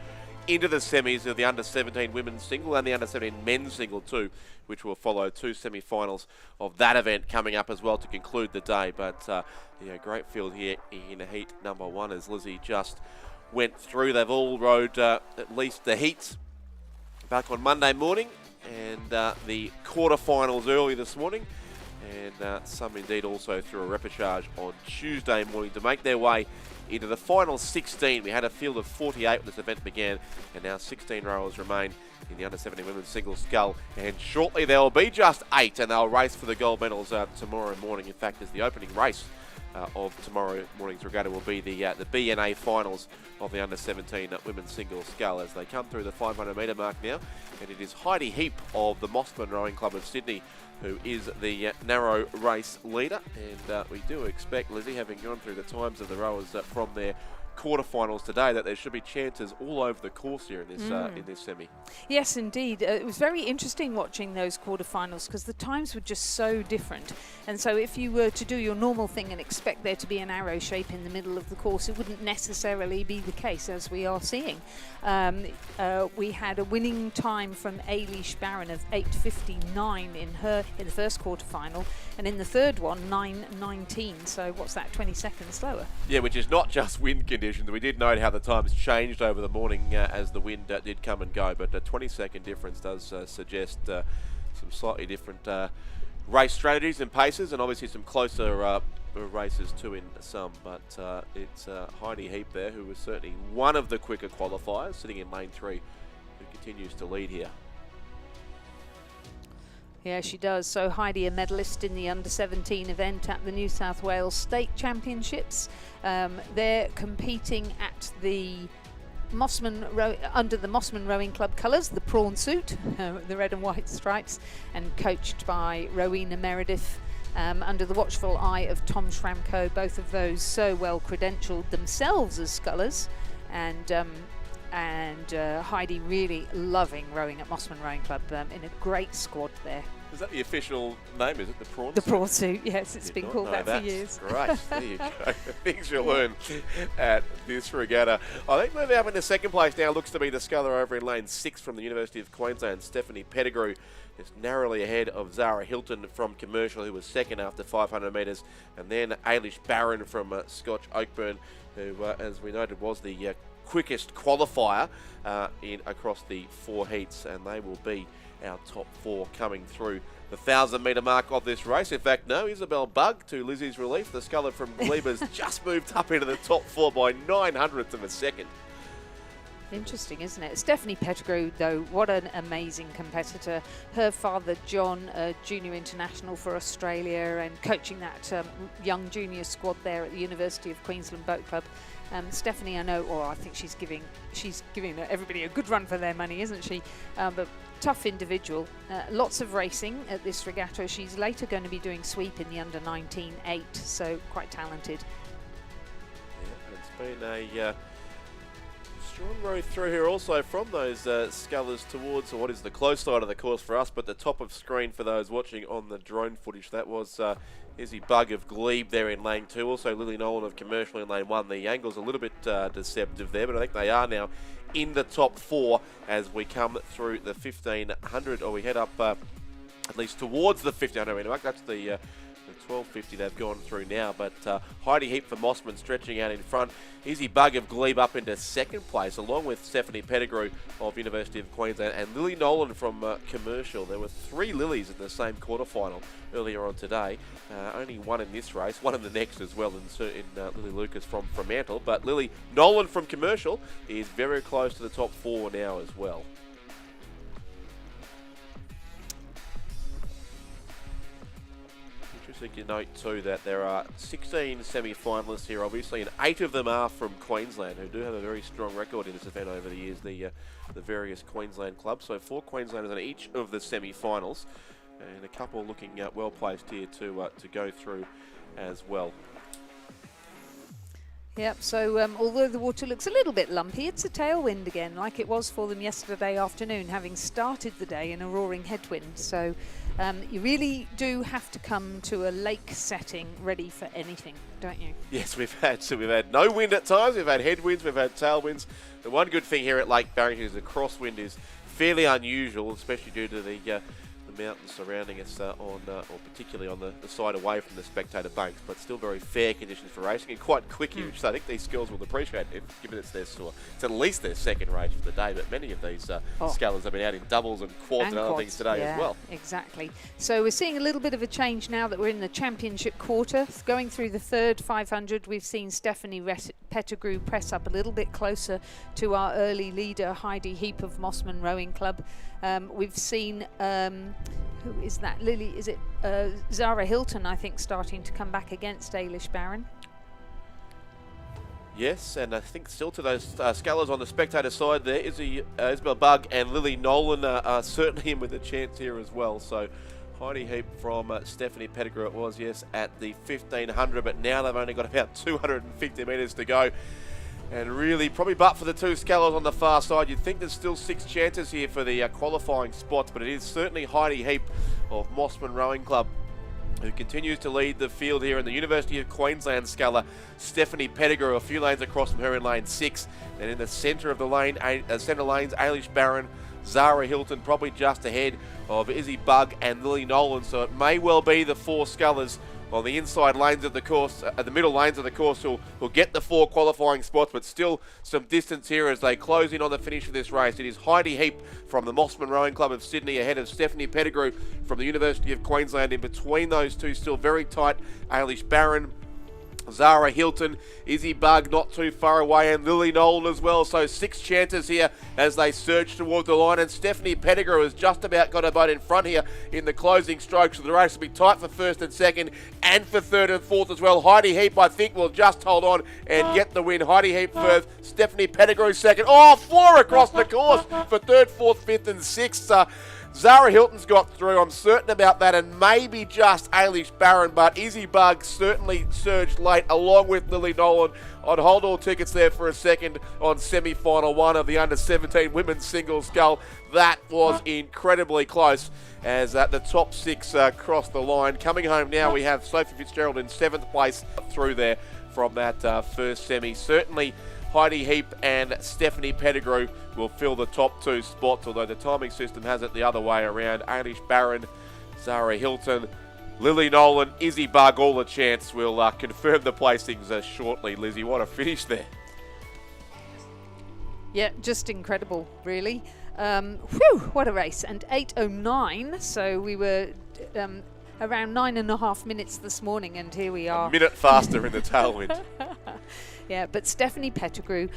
into the semis of the under-17 women's single and the under-17 men's single too, which will follow 2 semi-finals of that event coming up as well to conclude the day. But yeah, great field here in heat number 1 as Lizzie just went through. They've all rode at least the heats back on Monday morning, and the quarterfinals early this morning, and some indeed also through a repechage on Tuesday morning to make their way into the final 16. We had a field of 48 when this event began, and now 16 rowers remain in the under-17 women's single scull, and shortly there will be just 8, and they'll race for the gold medals tomorrow morning. In fact, as the opening race of tomorrow morning's regatta will be the BNA finals of the under-17 women's single scull as they come through the 500 metre mark now, and it is Heidi Heap of the Mossman Rowing Club of Sydney who is the narrow race leader, and we do expect, Lizzie, having gone through the times of the rowers from their quarterfinals today, that there should be chances all over the course here in this semi. Yes, indeed. It was very interesting watching those quarterfinals because the times were just so different. And so if you were to do your normal thing and expect there to be an arrow shape in the middle of the course, it wouldn't necessarily be the case, as we are seeing. We had a winning time from Ailish Barron of 8:59 in the first quarterfinal, and in the third one 9:19. So what's that, 20 seconds slower? Yeah, which is not just wind conditions. We did note how the times changed over the morning as the wind did come and go, but a 20-second difference does suggest some slightly different race strategies and paces, and obviously some closer races too in some. But it's Heidi Heap there, who was certainly one of the quicker qualifiers, sitting in lane 3, who continues to lead here. Yeah, she does. So Heidi, a medalist in the under-17 event at the New South Wales State Championships. They're competing at the under the Mossman Rowing Club colours, the prawn suit, the red and white stripes, and coached by Rowena Meredith, under the watchful eye of Tom Schramko. Both of those so well credentialed themselves as scullers, and Heidi really loving rowing at Mossman Rowing Club, in a great squad there. Is that the official name, is it? The prawn suit? The prawn suit, yes. It's been called that for years. Great. There you go. Things you'll learn at this regatta. I think moving up in the second place now looks to be the sculler over in lane 6 from the University of Queensland. Stephanie Pettigrew is narrowly ahead of Zara Hilton from Commercial, who was second after 500 metres. And then Ailish Barron from Scotch Oakburn, who, as we noted, was the quickest qualifier across the 4 heats, and they will be our top 4 coming through the 1,000-metre mark of this race. In fact, no, Isabel Bugg, to Lizzie's relief, the sculler from Gleber's just moved up into the top 4 by 900ths of a second. Interesting, isn't it? Stephanie Pettigrew, though, what an amazing competitor. Her father, John, a junior international for Australia and coaching that young junior squad there at the University of Queensland Boat Club. Stephanie, I know, or I think she's giving everybody a good run for their money, isn't she? But tough individual. Lots of racing at this regatta. She's later going to be doing sweep in the under-19 8, so quite talented. Yeah, it's been a strong row through here also from those scullers towards what is the close side of the course for us, but the top of screen for those watching on the drone footage. That was Izzy Bugg of Glebe there in lane 2, also Lily Nolan of Commercial in lane 1. The angle's a little bit deceptive there, but I think they are now in the top 4 as we come through the 1,500, or we head up at least towards the 1,500 metre mark. That's the 1250 they've gone through now, but Heidi Heap for Mossman stretching out in front. Izzy Bugg of Glebe up into 2nd place, along with Stephanie Pettigrew of University of Queensland and Lily Nolan from Commercial. There were 3 Lilies in the same quarterfinal earlier on today. Only one in this race, one in the next as well in Lily Lucas from Fremantle. But Lily Nolan from Commercial is very close to the top 4 now as well. You note too that there are 16 semi-finalists here, obviously, and 8 of them are from Queensland, who do have a very strong record in this event over the years, the various Queensland clubs. So 4 Queenslanders in each of the semi-finals, and a couple looking well placed here to go through as well. Yep, so although the water looks a little bit lumpy, it's a tailwind again, like it was for them yesterday afternoon, having started the day in a roaring headwind. So you really do have to come to a lake setting ready for anything, don't you? Yes, we've had no wind at times, we've had headwinds, we've had tailwinds. The one good thing here at Lake Barrington is the crosswind is fairly unusual, especially due to the mountains surrounding us or particularly on the side away from the spectator banks, but still very fair conditions for racing and quite quick here, which I think these girls will appreciate, given it's at least their 2nd race for the day, but many of these scullers have been out in doubles and quads and other things today as well. Exactly. So we're seeing a little bit of a change now that we're in the championship quarter. Going through the 3rd 500, we've seen Stephanie Pettigrew press up a little bit closer to our early leader, Heidi Heap of Mossman Rowing Club. We've seen, who is that? Lily, is it Zara Hilton, I think, starting to come back against Ailish Barron? Yes, and I think still to those scullers on the spectator side there, Isabel Bugg and Lily Nolan are certainly in with a chance here as well. So Heidi Heap from Stephanie Pettigrew it was, yes, at the 1,500, but now they've only got about 250 metres to go. And really, probably but for the 2 scullers on the far side, you'd think there's still 6 chances here for the qualifying spots, but it is certainly Heidi Heap of Mossman Rowing Club who continues to lead the field here in the University of Queensland sculler, Stephanie Pettigrew, a few lanes across from her in lane 6. And in the centre of the lane, centre lanes, Ailish Barron, Zara Hilton probably just ahead of Izzy Bugg and Lily Nolan. So it may well be the 4 scullers on the inside lanes of the course, the middle lanes of the course, will get the 4 qualifying spots, but still some distance here as they close in on the finish of this race. It is Heidi Heap from the Mossman Rowing Club of Sydney ahead of Stephanie Pettigrew from the University of Queensland. In between those two, still very tight, Ailish Barron, Zara Hilton, Izzy Bugg not too far away, and Lily Nolan as well. So 6 chances here as they surge towards the line, and Stephanie Pettigrew has just about got her boat in front here in the closing strokes. So the race will be tight for 1st and 2nd and for 3rd and 4th as well. Heidi Heap, I think, will just hold on and get the win. Heidi Heap 1st, Stephanie Pettigrew 2nd. Oh, 4 across the course for 3rd, 4th, 5th and 6th. Zara Hilton's got through, I'm certain about that, and maybe just Ailish Barron, but Izzy Bugg certainly surged late, along with Lily Nolan. I'd hold all tickets there for a second on semi-final 1 of the under-17 women's single scull. That was incredibly close as the top 6 crossed the line. Coming home now, we have Sophie Fitzgerald in 7th place through there from that first semi. Certainly Heidi Heap and Stephanie Pettigrew will fill the top 2 spots, although the timing system has it the other way around. Ailish Barron, Zara Hilton, Lily Nolan, Izzy Bugg, all a chance. We'll confirm the placings shortly. Lizzie, what a finish there. Yeah, just incredible, really. Whew, what a race. And 8:09, so we were around 9.5 minutes this morning, and here we are. A minute faster in the tailwind. Yeah, but Stephanie Pettigrew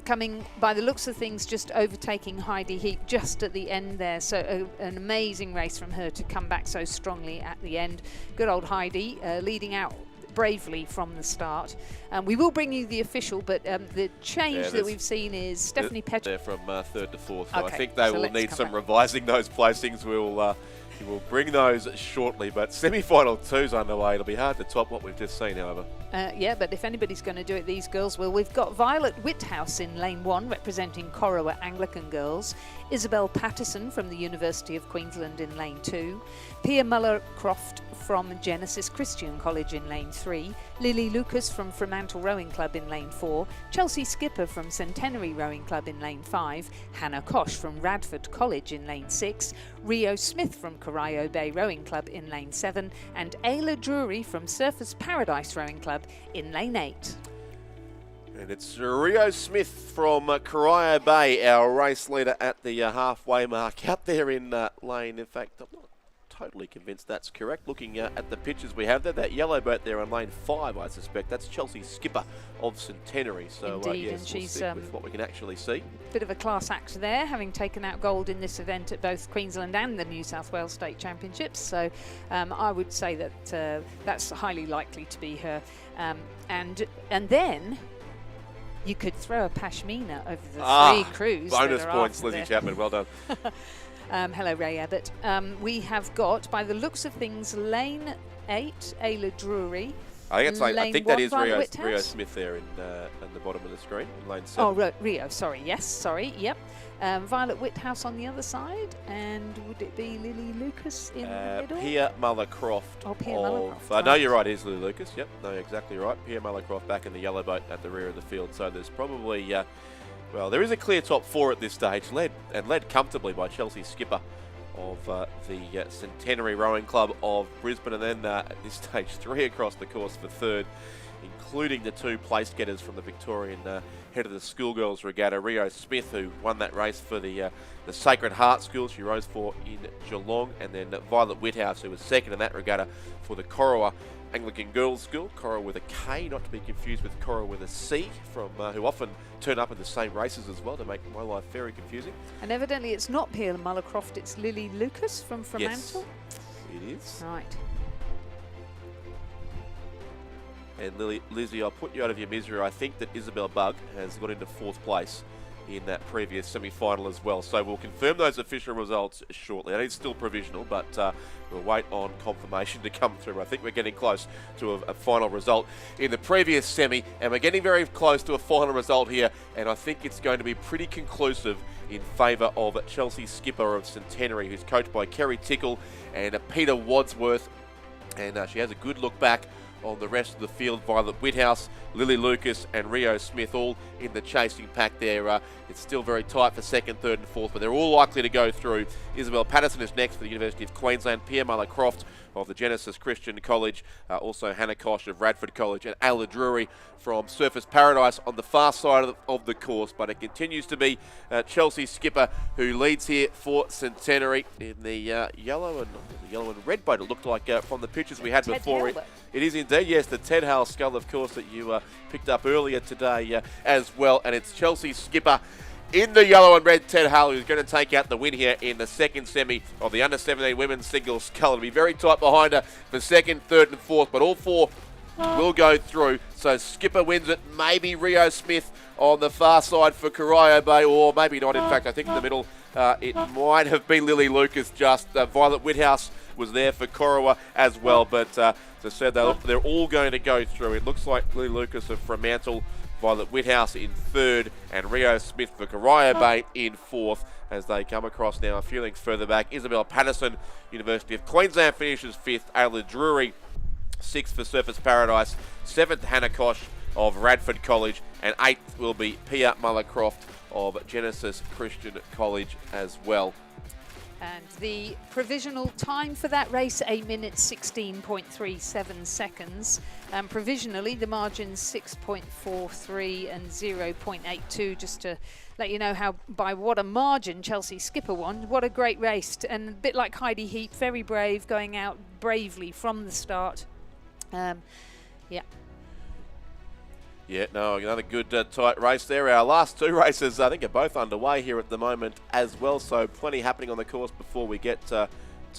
coming, by the looks of things, just overtaking Heidi Heap just at the end there. So an amazing race from her to come back so strongly at the end. Good old Heidi leading out bravely from the start. We will bring you the official, but the change that we've seen is Stephanie Pettigrew. They're from third to fourth, so Okay, I think they will need some revising those placings. We'll bring those shortly, but semi-final 2's underway. It'll be hard to top what we've just seen, however. Yeah, but if anybody's going to do it, these girls will. We've got Violet Whithouse in lane 1, representing Corowa Anglican girls. Isabel Patterson from the University of Queensland in lane 2. Pia Muller-Croft from Genesis Christian College in lane 3. Lily Lucas from Fremantle Rowing Club in lane 4. Chelsea Skipper from Centenary Rowing Club in lane 5. Hannah Kosh from Radford College in lane 6. Rio Smith from Corio Bay Rowing Club in lane 7. And Ayla Drury from Surfers Paradise Rowing Club in lane 8. And it's Rio Smith from Corio Bay, our race leader at the halfway mark, out there in lane. In fact, I'm not totally convinced that's correct. Looking at the pictures we have there, that yellow boat there on lane 5, I suspect that's Chelsea Skipper of Centenary. So Indeed, yes, and we'll she's stick with what we can actually see. Bit of a class act there, having taken out gold in this event at both Queensland and the New South Wales State Championships. So I would say that that's highly likely to be her. And then you could throw a pashmina over the 3 crews. Bonus points, Lizzie Chapman. Well done. Hello, Ray Abbott. We have got, by the looks of things, lane 8, Ayla Drury. I think that is Rio Whithouse. Smith there in the bottom of the screen, in lane 7. Oh, Rio, sorry. Yes, sorry. Yep. Violet Whithouse on the other side. And would it be Lily Lucas in the middle? Pia Muller-Croft. Oh, Pia Muller-Croft. I know you're right, it is Lily Lucas. Yep, no, exactly right. Pia Muller-Croft back in the yellow boat at the rear of the field. So there's probably, well, there is a clear top 4 at this stage, led comfortably by Chelsea Skipper of the Centenary Rowing Club of Brisbane, and then at this stage 3 across the course for third, including the 2 place getters from the Victorian head of the schoolgirls regatta, Rio Smith, who won that race for the Sacred Heart School she rose for in Geelong, and then Violet Whithouse, who was second in that regatta for the Corowa Anglican Girls School, Corowa with a K, not to be confused with Corowa with a C, from who often turn up in the same races as well to make my life very confusing. And evidently it's not Pia Muller-Croft, it's Lily Lucas from Fremantle. Yes, it is. Right. And Lizzie, I'll put you out of your misery. I think that Isabel Bugg has got into 4th place in that previous semi-final as well. So we'll confirm those official results shortly. It is still provisional, but we'll wait on confirmation to come through. I think we're getting close to a final result in the previous semi, and we're getting very close to a final result here, and I think it's going to be pretty conclusive in favour of Chelsea Skipper of Centenary, who's coached by Kerry Tickle and Peter Wadsworth, and she has a good look back on the rest of the field. Violet Whithouse, Lily Lucas and Rio Smith all in the chasing pack there. It's still very tight for 2nd, 3rd and 4th, but they're all likely to go through. Isabel Patterson is next for the University of Queensland. Pia Muller-Croft of the Genesis Christian College, also Hannah Kosh of Radford College, and Ayla Drury from Surfers Paradise on the far side of the course. But it continues to be Chelsea Skipper who leads here for Centenary in the yellow and red boat. It looked like from the pictures we had before it. It is indeed, yes, the Ted Hale Scull, of course, that you picked up earlier today as well. And it's Chelsea Skipper in the yellow and red Ted Hale who's going to take out the win here in the 2nd semi of the under-17 women's singles scull. It'll be very tight behind her for 2nd, 3rd and 4th, but all 4 will go through. So Skipper wins it. Maybe Rio Smith on the far side for Corio Bay, or maybe not. In fact, I think in the middle it might have been Lily Lucas. Just Violet Whithouse was there for Corowa as well, but as I said, they're all going to go through. It looks like Lily Lucas of Fremantle, Violet Whithouse in 3rd, and Rio Smith for Corio Bay in 4th as they come across now a few lengths further back. Isabel Patterson, University of Queensland, finishes 5th. Ayla Drury, 6th for Surfers Paradise. 7th, Hannah Kosh of Radford College, and 8th will be Pia Muller-Croft of Genesis Christian College as well. And the provisional time for that race, 8 minutes 16.37 seconds. And provisionally, the margins 6.43 and 0.82, just to let you know how, by what a margin Chelsea Skipper won. What a great race. And a bit like Heidi Heap, very brave, going out bravely from the start. Yeah. Yeah, no, another good tight race there. Our last two races, I think, are both underway here at the moment as well, so plenty happening on the course before we get to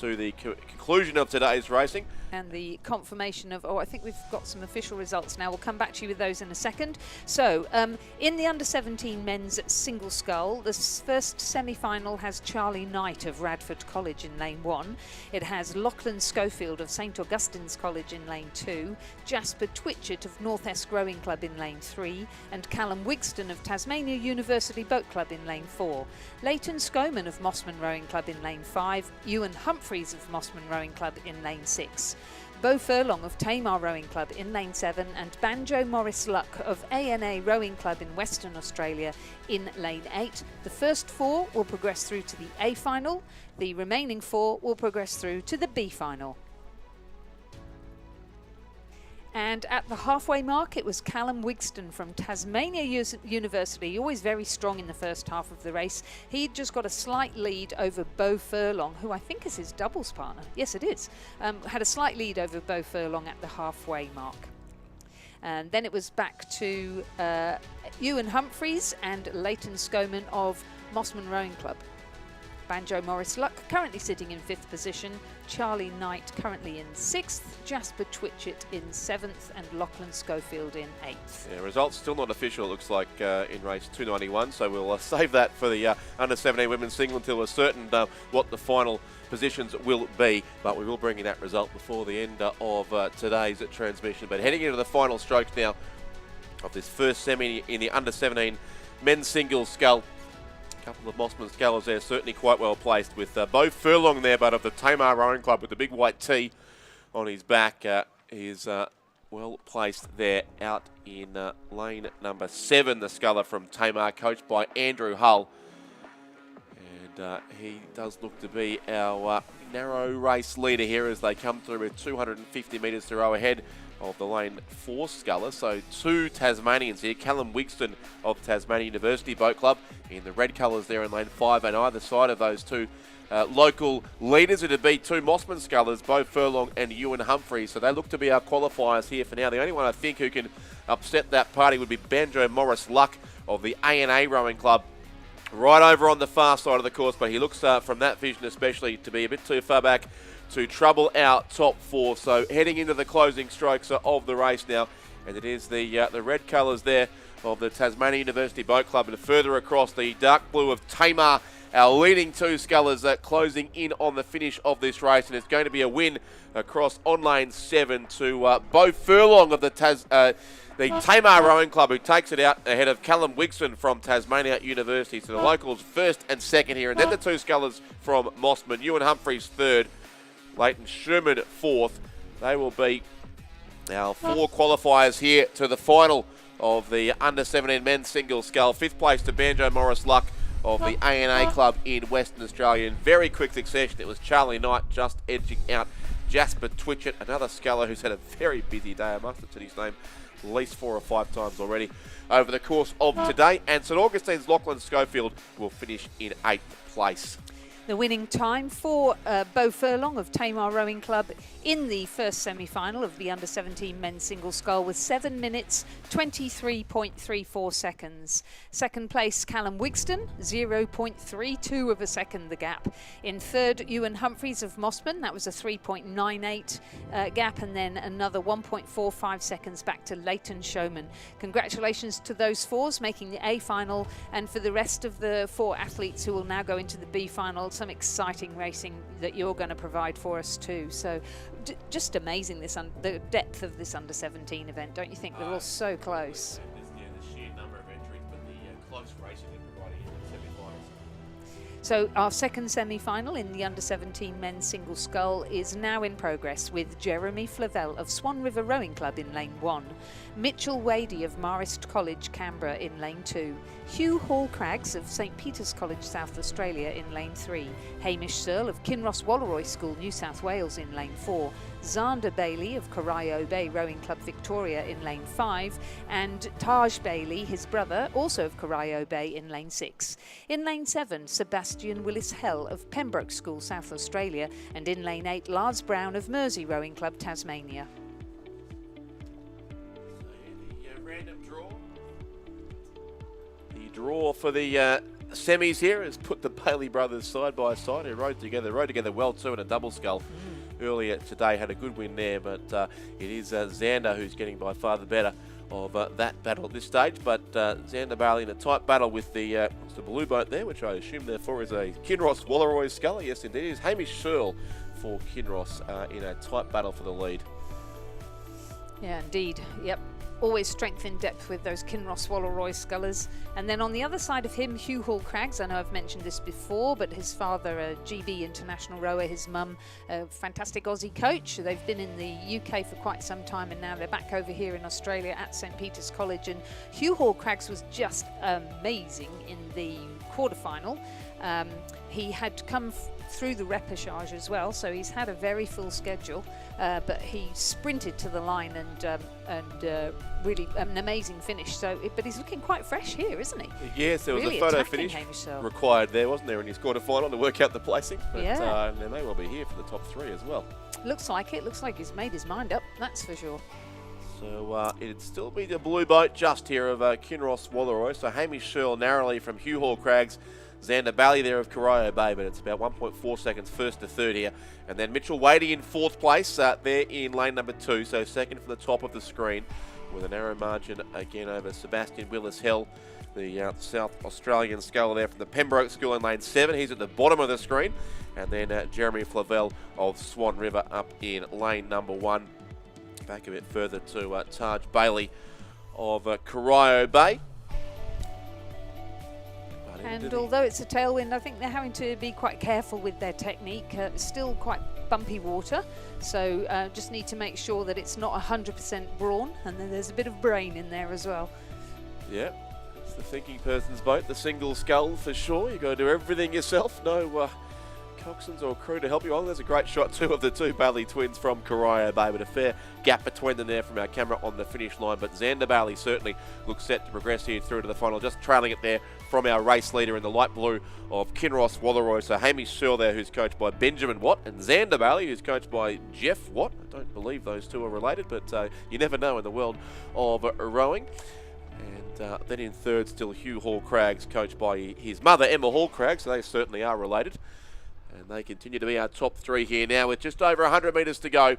the conclusion of today's racing. And the confirmation of, I think we've got some official results now. We'll come back to you with those in a second. So, in the under-17 men's single scull, the first semi-final has Charlie Knight of Radford College in lane 1. It has Lachlan Schofield of St Augustine's College in lane 2, Jasper Twitchett of North Esk Rowing Club in lane 3, and Callum Wigston of Tasmania University Boat Club in lane 4. Leighton Skoman of Mossman Rowing Club in lane 5, Ewan Humphreys of Mossman Rowing Club in lane 6. Beau Furlong of Tamar Rowing Club in lane 7 and Banjo Morris Luck of ANA Rowing Club in Western Australia in lane 8. The first 4 will progress through to the A final. The remaining 4 will progress through to the B final. And at the halfway mark, it was Callum Wigston from Tasmania University, always very strong in the first half of the race. He'd just got a slight lead over Beau Furlong, who I think is his doubles partner. Yes, it is. Had a slight lead over Beau Furlong at the halfway mark. And then it was back to Ewan Humphreys and Leighton Skoman of Mossman Rowing Club. Banjo Morris Luck currently sitting in 5th position, Charlie Knight currently in 6th, Jasper Twitchett in 7th and Lachlan Schofield in 8th. Yeah, results still not official, it looks like, in race 291, so we'll save that for the under-17 women's single until we're certain what the final positions will be, but we will bring you that result before the end of today's transmission. But heading into the final strokes now of this first semi in the under-17 men's single scull. A couple of Mossman scullers there, certainly quite well placed, with Beau Furlong there, but of the Tamar Rowing Club with the big white T on his back. Is well placed there out in lane number 7, the sculler from Tamar, coached by Andrew Hull. And he does look to be our narrow race leader here as they come through with 250 metres to row ahead of the lane 4 sculler. So 2 Tasmanians here. Callum Wigston of Tasmania University Boat Club in the red colours there in lane 5, and either side of those 2 local leaders. It'd be 2 Mossman scullers, Beau Furlong and Ewan Humphreys. So they look to be our qualifiers here for now. The only one I think who can upset that party would be Banjo Morris Luck of the ANA Rowing Club, right over on the far side of the course, but he looks from that vision especially to be a bit too far back to trouble our top 4. So heading into the closing strokes of the race now, and it is the red colours there of the Tasmania University Boat Club, and further across the dark blue of Tamar, our leading 2 scullers closing in on the finish of this race, and it's going to be a win across on lane 7 to Beau Furlong of the Tamar Rowing Club, who takes it out ahead of Callum Wigston from Tasmania University. So the locals first and second here, and then the 2 scullers from Mossman. Ewan Humphreys 3rd, Leighton Sherman 4th. They will be our 4 qualifiers here to the final of the under-17 men's single scull. 5th place to Banjo Morris Luck of the ANA Club in Western Australia. In very quick succession, it was Charlie Knight just edging out Jasper Twitchett, another sculler who's had a very busy day. I must have said his name at least 4 or 5 times already over the course of today. And St Augustine's Lachlan Schofield will finish in 8th place. The winning time for Beau Furlong of Tamar Rowing Club in the first semi-final of the under-17 men's single scull was 7 minutes 23.34 seconds. Second place Callum Wigston, 0.32 of a second the gap. In third, Ewan Humphreys of Mossman, that was a 3.98 gap, and then another 1.45 seconds back to Leighton Showman. Congratulations to those 4s making the A final, and for the rest of the 4 athletes who will now go into the B final, some exciting racing that you're going to provide for us too. So just amazing the depth of this under-17 event, don't you think? They're all so close. The sheer number of entries, but the close racing they're providing in the semi-finals. So our second semi-final in the under-17 men's single scull is now in progress, with Jeremy Flavelle of Swan River Rowing Club in lane 1, Mitchell Wadey of Marist College, Canberra in lane 2, Hugh Hall Craggs of St Peter's College, South Australia in lane 3, Hamish Searle of Kinross Walleroy School, New South Wales in lane 4, Xander Bailey of Corio Bay Rowing Club Victoria in lane 5, and Taj Bailey, his brother, also of Corio Bay in lane 6. In lane 7, Sebastian Willis Hell of Pembroke School, South Australia, and in lane 8, Lars Brown of Mersey Rowing Club, Tasmania. The draw for the semis here has put the Bailey brothers side by side, who rode together well too in a double scull. Earlier today, had a good win there, but it is Xander who's getting by far the better of that battle at this stage. But Xander Bailey in a tight battle with the blue boat there, which I assume therefore is a Kinross Walleroy sculler. Yes, indeed, it is Hamish Searle for Kinross in a tight battle for the lead. Yeah, indeed. Yep. Always strength in depth with those Kinross Walleroy scullers. And then on the other side of him, Hugh Hall Craggs. I know I've mentioned this before, but his father, a GB international rower, his mum, a fantastic Aussie coach. They've been in the UK for quite some time, and now they're back over here in Australia at St Peter's College. And Hugh Hall Craggs was just amazing in the quarterfinal. He had come through the repechage as well, so he's had a very full schedule, but he sprinted to the line and really an amazing finish. But he's looking quite fresh here, isn't he? Yes, there was really a photo finish required there, wasn't there, in his quarterfinal to work out the placing? But yeah. They may well be here for the top 3 as well. Looks like it. Looks like he's made his mind up, that's for sure. So it'd still be the blue boat just here of Kinross Walleroy. So Hamish Searle narrowly from Hugh Hall Craggs, Xander Bailey there of Corio Bay, but it's about 1.4 seconds first to third here. And then Mitchell Wadey in 4th place there in lane number 2, so second from the top of the screen with a narrow margin again over Sebastian Willis Hell, the South Australian sculler there from the Pembroke School in lane 7. He's at the bottom of the screen. And then Jeremy Flavelle of Swan River up in lane number 1. Back a bit further to Taj Bailey of Corio Bay. And although it's a tailwind, I think they're having to be quite careful with their technique. Still quite bumpy water, so just need to make sure that it's not 100% brawn, and then there's a bit of brain in there as well. Yeah, it's the thinking person's boat, the single scull for sure. You've got to do everything yourself. No coxswains or crew to help you on. There's a great shot too of the 2 Bailey twins from Corio Bay, but a fair gap between them there from our camera on the finish line. But Xander Bailey certainly looks set to progress here through to the final, just trailing it there from our race leader in the light blue of Kinross Walleroy. So Hamish Searle there, who's coached by Benjamin Watt, and Xander Bailey, who's coached by Jeff Watt. I don't believe those two are related, but you never know in the world of rowing. And then in third still Hugh Hall Craggs, coached by his mother Emma Hall Craggs, so they certainly are related. And they continue to be our top 3 here now with just over 100 metres to go.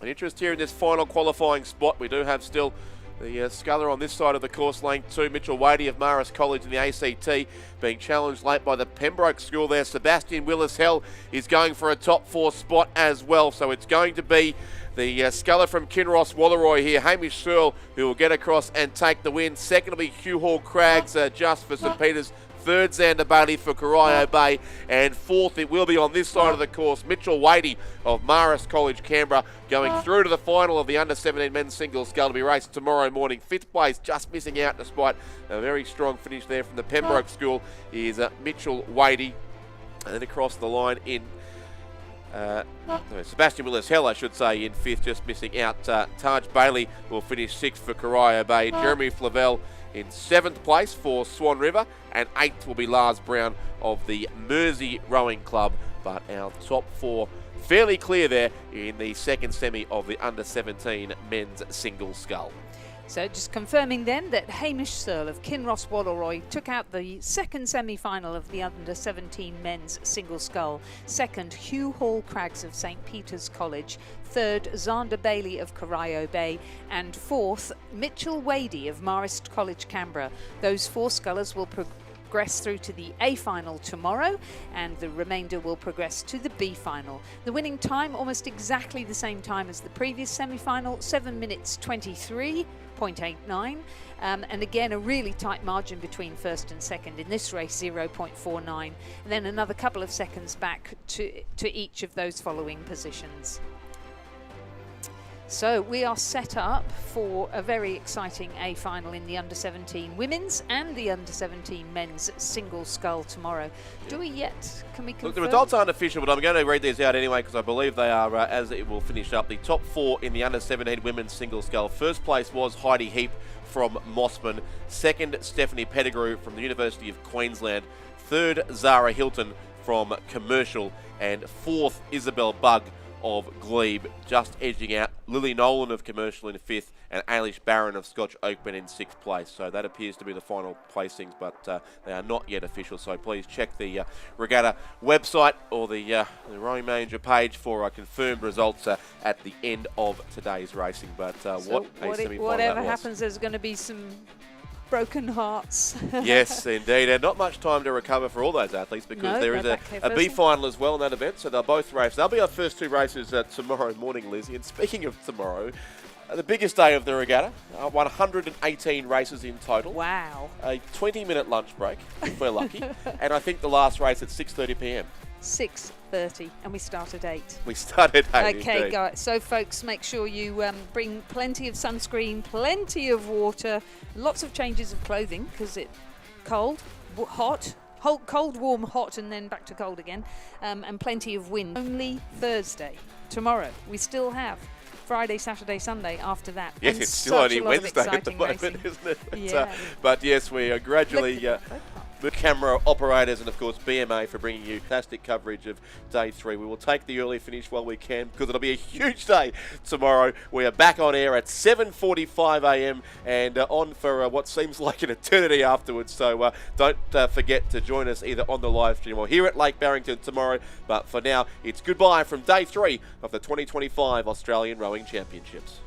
An interest here in this final qualifying spot. We do have still the sculler on this side of the course, lane 2, Mitchell Wadey of Marist College in the ACT, being challenged late by the Pembroke School there. Sebastian Willis Hell is going for a top 4 spot as well. So it's going to be the sculler from Kinross Walleroy here, Hamish Searle, who will get across and take the win. Second will be Hugh Hall Craggs just for St Peter's. Third, Xander Bailey for Corio Bay. And fourth, it will be on this side of the course, Mitchell Wadey of Marist College, Canberra, going through to the final of the under-17 men's single scull to be raced tomorrow morning. 5th place, just missing out despite a very strong finish there from the Pembroke School, is Mitchell Wadey. And then across the line in Sebastian Willis Hell, I should say, in 5th, just missing out. Taj Bailey will finish 6th for Corio Bay. Jeremy Flavelle in 7th place for Swan River, and 8th will be Lars Brown of the Mersey Rowing Club. But our top 4 fairly clear there in the second semi of the under-17 men's single scull. So just confirming then that Hamish Searle of Kinross Walleroy took out the second semi-final of the under-17 men's single scull. Second, Hugh Hall Craggs of St Peter's College. Third, Xander Bailey of Corio Bay. And fourth, Mitchell Wadey of Marist College, Canberra. Those 4 scullers will progress through to the A final tomorrow, and the remainder will progress to the B final. The winning time, almost exactly the same time as the previous semi-final, 7 minutes 23.89. And again, a really tight margin between first and second in this race, 0.49, and then another couple of seconds back to each of those following positions. So we are set up for a very exciting A final in the under-17 women's and the under-17 men's single scull tomorrow. Do we yet? Can we confirm? Look, the results aren't official, but I'm going to read these out anyway because I believe they are, as it will finish up, the top 4 in the under-17 women's single scull. First place was Heidi Heap from Mossman. Second, Stephanie Pettigrew from the University of Queensland. Third, Zara Hilton from Commercial. And fourth, Isabel Bugg of Glebe, just edging out Lily Nolan of Commercial in 5th and Ailish Barron of Scotch Oakman in 6th place. So that appears to be the final placings, but they are not yet official. So please check the Regatta website or the Rowing Manager page for confirmed results at the end of today's racing. But whatever happens, there's going to be some broken hearts. Yes, indeed. And not much time to recover for all those athletes because there is a B final as well in that event. So they'll both race. They'll be our first 2 races tomorrow morning, Lizzie. And speaking of tomorrow, the biggest day of the regatta, 118 races in total. Wow. A 20-minute lunch break, if we're lucky. And I think the last race at 6:30 p.m. 6:30, and we start at 8. We start at 8. Okay, indeed. guys. So, folks, make sure you bring plenty of sunscreen, plenty of water, lots of changes of clothing because it's cold, hot, cold, warm, hot, and then back to cold again, and plenty of wind. Only Thursday. Tomorrow, we still have Friday, Saturday, Sunday after that. Yes, and it's still only Wednesday at the moment, racing. isn't it? Yeah. But yes, we are gradually the camera operators and of course BMA for bringing you fantastic coverage of day 3. We will take the early finish while we can because it'll be a huge day tomorrow. We are back on air at 7:45 a.m. and on for what seems like an eternity afterwards. So don't forget to join us either on the live stream or here at Lake Barrington tomorrow. But for now, it's goodbye from day 3 of the 2025 Australian Rowing Championships.